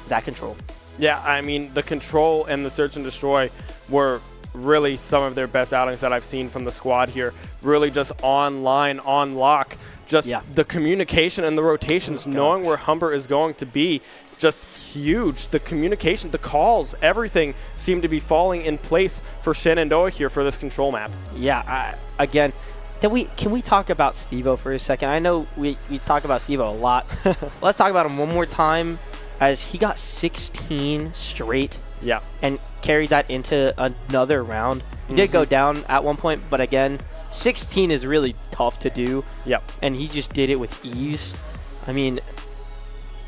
that control. Yeah, I mean, the control and the search and destroy were really some of their best outings that I've seen from the squad here. Really just online, on lock. Just the communication and the rotations, knowing where Humber is going to be, just huge. The communication, the calls, everything seemed to be falling in place for Shenandoah here for this control map. Yeah, again, can we talk about Steve-O for a second? I know we talk about Steve-O a lot. Let's talk about him one more time, as he got 16 straight. Yeah. And carried that into another round. He did go down at one point, but again, 16 is really tough to do. Yep. And he just did it with ease. I mean,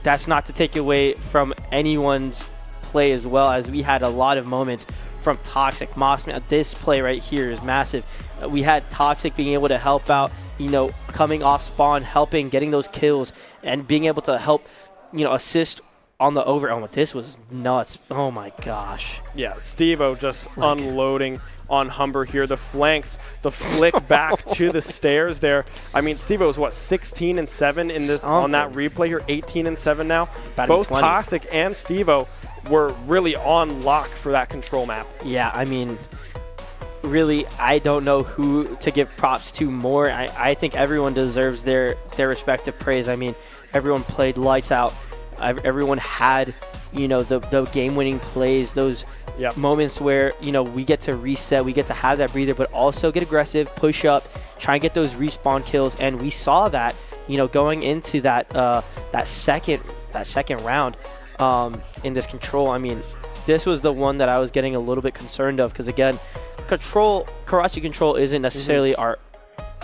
that's not to take away from anyone's play as well, as we had a lot of moments from Toxic, Mossman. This play right here is massive. We had Toxic being able to help out, coming off spawn, helping, getting those kills, and being able to help, assist on the over. Oh, this was nuts. Oh my gosh. Yeah, Steve-O just unloading on Humber here. The flanks, the flick back to the stairs there. I mean, Steve-O was what, 16-7 in this on that replay here, 18-7 now. Both Toxic and Steve-O were really on lock for that control map. Yeah, I mean, really, I don't know who to give props to more. I think everyone deserves their respective praise. I mean, everyone played lights out. Everyone had, the game-winning plays, those moments where, we get to reset, we get to have that breather, but also get aggressive, push up, try and get those respawn kills. And we saw that, going into that second round in this control. I mean, this was the one that I was getting a little bit concerned of, because again, Karachi control isn't necessarily our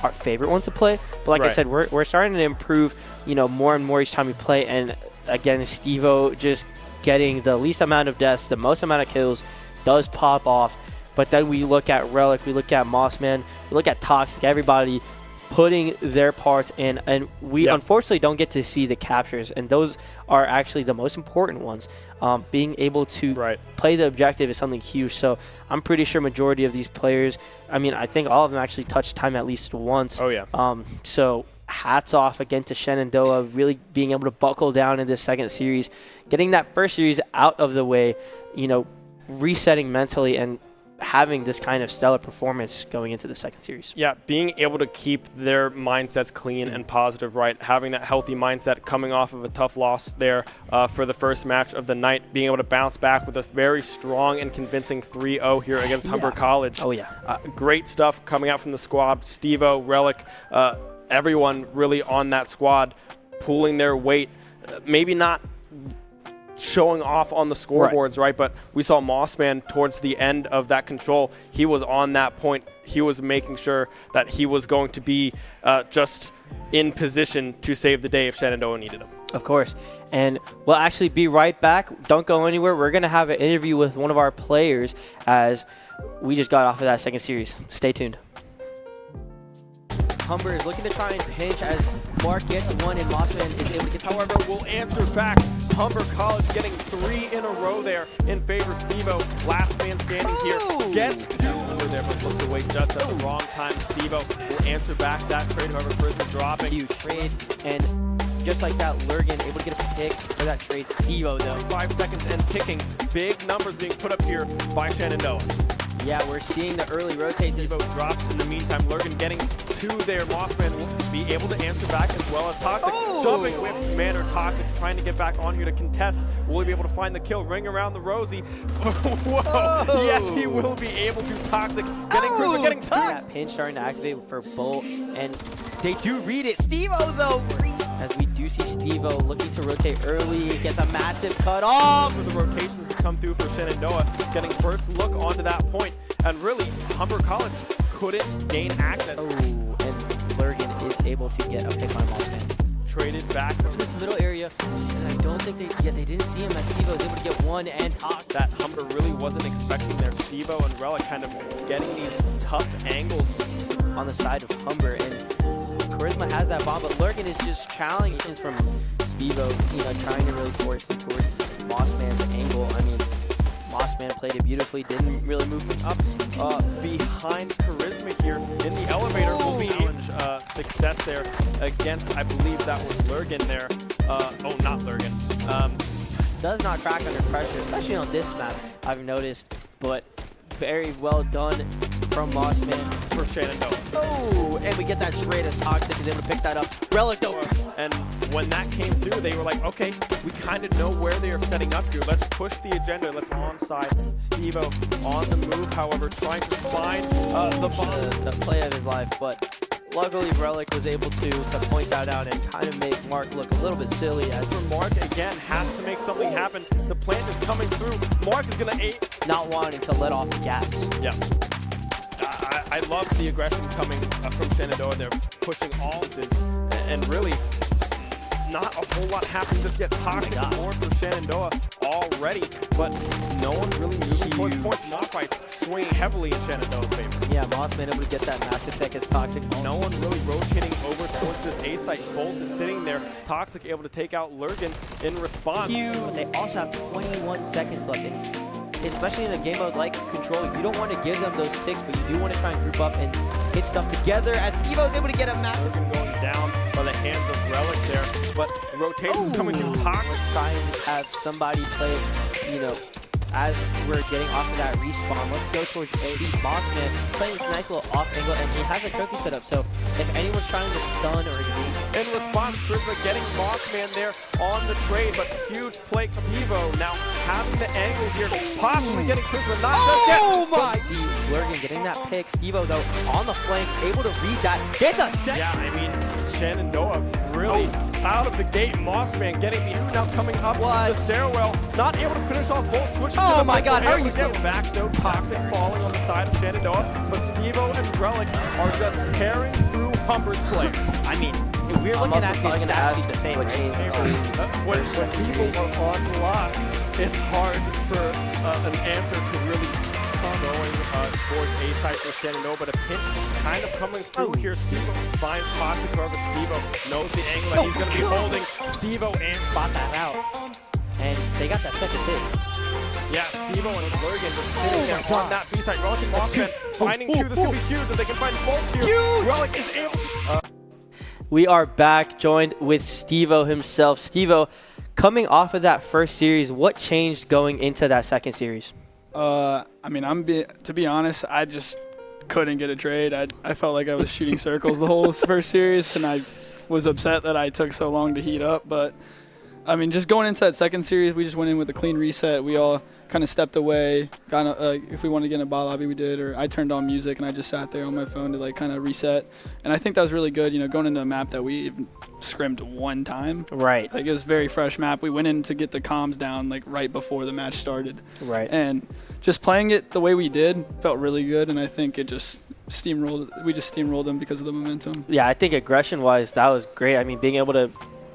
our favorite one to play. But like I said, we're starting to improve, you know, more and more each time we play. And again, Stevo just getting the least amount of deaths, the most amount of kills, does pop off. But then we look at Relic, we look at Mossman, we look at Toxic, everybody putting their parts in, and we unfortunately don't get to see the captures, and those are actually the most important ones. Being able to play the objective is something huge, so I'm pretty sure majority of these players, I mean, I think all of them actually touched time at least once. Oh, yeah. So hats off again to Shenandoah, really being able to buckle down in this second series, getting that first series out of the way, you know, resetting mentally and having this kind of stellar performance going into the second series. Yeah, being able to keep their mindsets clean and positive, right? Having that healthy mindset coming off of a tough loss there for the first match of the night, being able to bounce back with a very strong and convincing 3-0 here against Humber College. Oh, yeah. Great stuff coming out from the squad. Stevo, Relic, everyone really on that squad pulling their weight. Maybe not showing off on the scoreboards, right? But we saw Mossman towards the end of that control. He was on that point. He was making sure that he was going to be just in position to save the day if Shenandoah needed him. Of course. And we'll actually be right back. Don't go anywhere. We're going to have an interview with one of our players as we just got off of that second series. Stay tuned. Humber is looking to try and pinch as Mark gets one and Mossman is able to get. However, we'll answer back. Humber College getting 3 in a row there in favor of Stevo. Last man standing here gets 2 over there, but looks away just at the wrong time. Stevo will answer back that trade. However, Prisma dropping. Huge trade, and just like that, Lurgan able to get a pick for that trade. Stevo though. 5 seconds and ticking. Big numbers being put up here by Shenandoah. Yeah, we're seeing the early rotates. Stevo drops in the meantime. Lurgan getting 2 there. Mossman will be able to answer back as well as Toxic. Jumping with Commander Toxic, trying to get back on here to contest. Will he be able to find the kill? Ring around the Rosie. Whoa! Yes, he will be able to. Toxic getting Christmas, getting touched. That pinch starting to activate for Bolt, and they do read it. Stevo though, as we do see Stevo looking to rotate early, gets a massive cut off. For the rotations to come through for Shenandoah, getting first look onto that point, and really Humber College couldn't gain access. Oh, and Lurgan is able to get a pick on Mossman. Traded back in this middle area, and I don't think they didn't see him as Stevo was able to get one and Tox. That Humber really wasn't expecting there. Stevo and Relic kind of getting these tough angles on the side of Humber, and Charisma has that bomb, but Lurgan is just challenging from Stevo, you know, trying to really force him towards Mossman's angle. I mean, Mossman played it beautifully, didn't really move him up. Behind Charisma here in the elevator will be success there against, I believe that was Lurgan there. Oh, not Lurgan. Does not crack under pressure, especially on this map, I've noticed, but very well done from Mossman for Shenandoah. Oh, and we get that trade as Toxic is able to pick that up. Relic though. And when that came through, they were like, okay, we kind of know where they are setting up here. Let's push the agenda. Let's onside. Stevo on the move, however, trying to find the bomb. The play of his life, but luckily Relic was able to point that out and kind of make Mark look a little bit silly. As for Mark, again, has to make something happen. The plant is coming through. Mark is going to not wanting to let off the gas. Yeah. I love the aggression coming from Shenandoah. They're pushing all this, and really not a whole lot happened just yet. Toxic more for Shenandoah already, but no one really moving towards points. Mossfights swinging heavily in Shenandoah's favor. Yeah, Mossman able to get that massive pick as Toxic. No one really rotating over towards this A site. Bolt is sitting there. Toxic able to take out Lurgan in response. But they also have 21 seconds left. Especially in a game mode like Control, you don't want to give them those ticks, but you do want to try and group up and hit stuff together as Stevo is able to get a massive going down by the hands of Relic there, but rotations coming through. Toxic trying to have somebody play, you know, as we're getting off of that respawn. Let's go towards A. Mossman playing this nice little off angle, and he has a trophy set up, so if anyone's trying to stun or engage. In response, Prisma getting Mossman there on the trade, but huge play. Stevo now having the angle here, possibly getting Prisma not just yet. Oh my! See Lurgan getting that pick. Stevo though on the flank, able to read that. Gets a set. Yeah, I mean Shenandoah really out of the gate. Mossman getting the now coming up the stairwell, not able to finish off both switches. Oh my God! How are you getting back though? Toxic falling on the side of Shenandoah, but Stevo and Relic are just tearing through Humber's players. I mean, if we're looking at his stats, be the same, right? When people are on lock, it's hard for an answer to really come going towards A-side for Shenandoah, but a pinch kind of coming through here. Stevo finds pocket cover. Stevo knows the angle that he's going to be holding. Stevo and spot that out. And they got that second hit. Yeah, Stevo and Bergen just sitting there on that B-side. Relic and Mossman finding Q. This could be huge if they can find both here. Relic is able to... We are back, joined with Stevo himself. Stevo, coming off of that first series, what changed going into that second series? I mean, to be honest, I just couldn't get a trade. I felt like I was shooting circles the whole first series, and I was upset that I took so long to heat up. But, I mean, just going into that second series, we just went in with a clean reset. We all kind of stepped away. If we wanted to get in a bot lobby, we did. Or I turned on music, and I just sat there on my phone to, like, kind of reset. And I think that was really good, you know, going into a map that we even scrimmed one time. Right. Like, it was a very fresh map. We went in to get the comms down, like, right before the match started. Right. And just playing it the way we did felt really good, and I think it just steamrolled. We just steamrolled them because of the momentum. Yeah, I think aggression-wise, that was great. I mean, being able to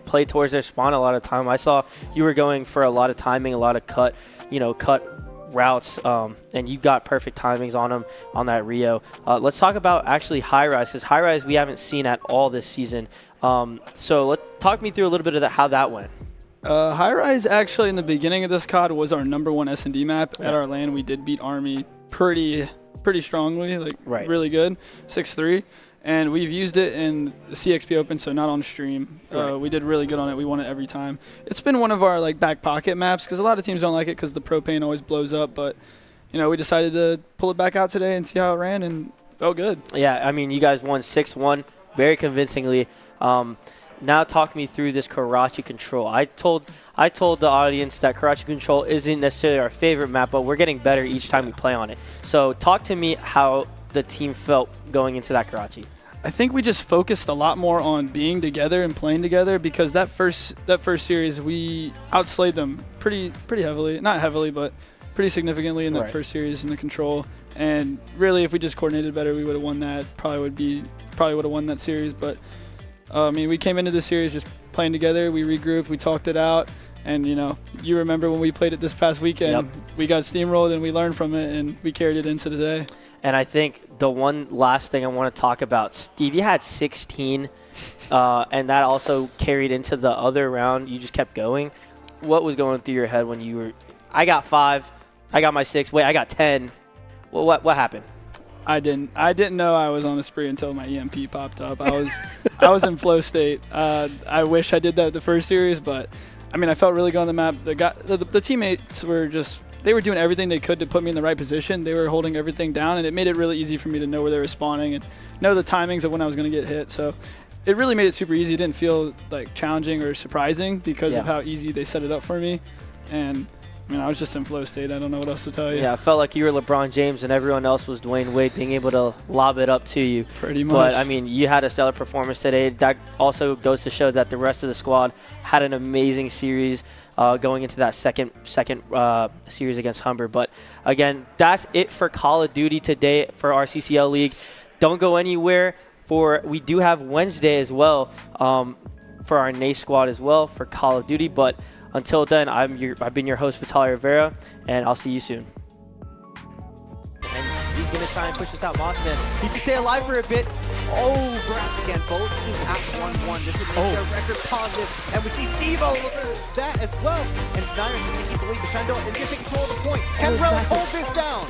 play towards their spawn a lot of time. I saw you were going for a lot of timing, a lot of cut routes, and you got perfect timings on them on that Rio. Let's talk about actually High Rise, because High Rise we haven't seen at all this season. So talk me through a little bit of how that went. High Rise actually in the beginning of this COD was our #1 S&D map. At our LAN. We did beat Army pretty strongly, like really good, 6-3. And we've used it in the CXP Open, so not on stream. We did really good on it. We won it every time. It's been one of our like back pocket maps because a lot of teams don't like it because the propane always blows up. But you know, we decided to pull it back out today and see how it ran, and felt good. Yeah, I mean, you guys won 6-1 very convincingly. Now talk me through this Karachi Control. I told the audience that Karachi Control isn't necessarily our favorite map, but we're getting better each time we play on it. So talk to me how the team felt going into that Karachi. I think we just focused a lot more on being together and playing together because that first series we outslayed them pretty heavily. Not heavily, but pretty significantly in that first series in the Control. And really, if we just coordinated better, we would have won that. Probably would have won that series. But I mean, we came into the series just playing together. We regrouped. We talked it out. And, you know, you remember when we played it this past weekend, we got steamrolled and we learned from it and we carried it into today. And I think the one last thing I want to talk about, Steve, you had 16, and that also carried into the other round. You just kept going. What was going through your head when you were – I got 5, I got my 6, wait, I got 10. Well, what happened? I didn't know I was on a spree until my EMP popped up. I was in flow state. I wish I did that the first series, but – I mean, I felt really good on the map. The teammates were just – they were doing everything they could to put me in the right position. They were holding everything down, and it made it really easy for me to know where they were spawning and know the timings of when I was going to get hit. So it really made it super easy. It didn't feel, like, challenging or surprising because of how easy they set it up for me. And, I mean, I was just in flow state. I don't know what else to tell you. Yeah, I felt like you were LeBron James and everyone else was Dwayne Wade being able to lob it up to you. Pretty much. But, I mean, you had a stellar performance today. That also goes to show that the rest of the squad had an amazing series going into that second series against Humber. But, again, that's it for Call of Duty today for our CCL League. Don't go anywhere. We do have Wednesday as well for our NACE squad as well for Call of Duty. But until then, I've been your host, Vitaly Rivera, and I'll see you soon. And he's going to try and push this out. Mossman needs to stay alive for a bit. Oh, Brats again. Both teams at 1-1. This would make their record positive. And we see Steve-O look at that as well. And Niners are going to keep the lead. But Shenandoah is going to take control of the point. Can Relic hold this down?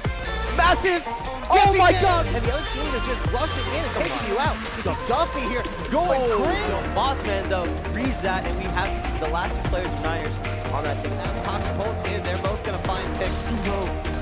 Massive! Oh my God! And the other team is just rushing in and taking you out. You see Duffy here going crazy. Mossman, though, reads that, and we have the last two players of Niners on that team. Toxic holds in. They're both going to find picks.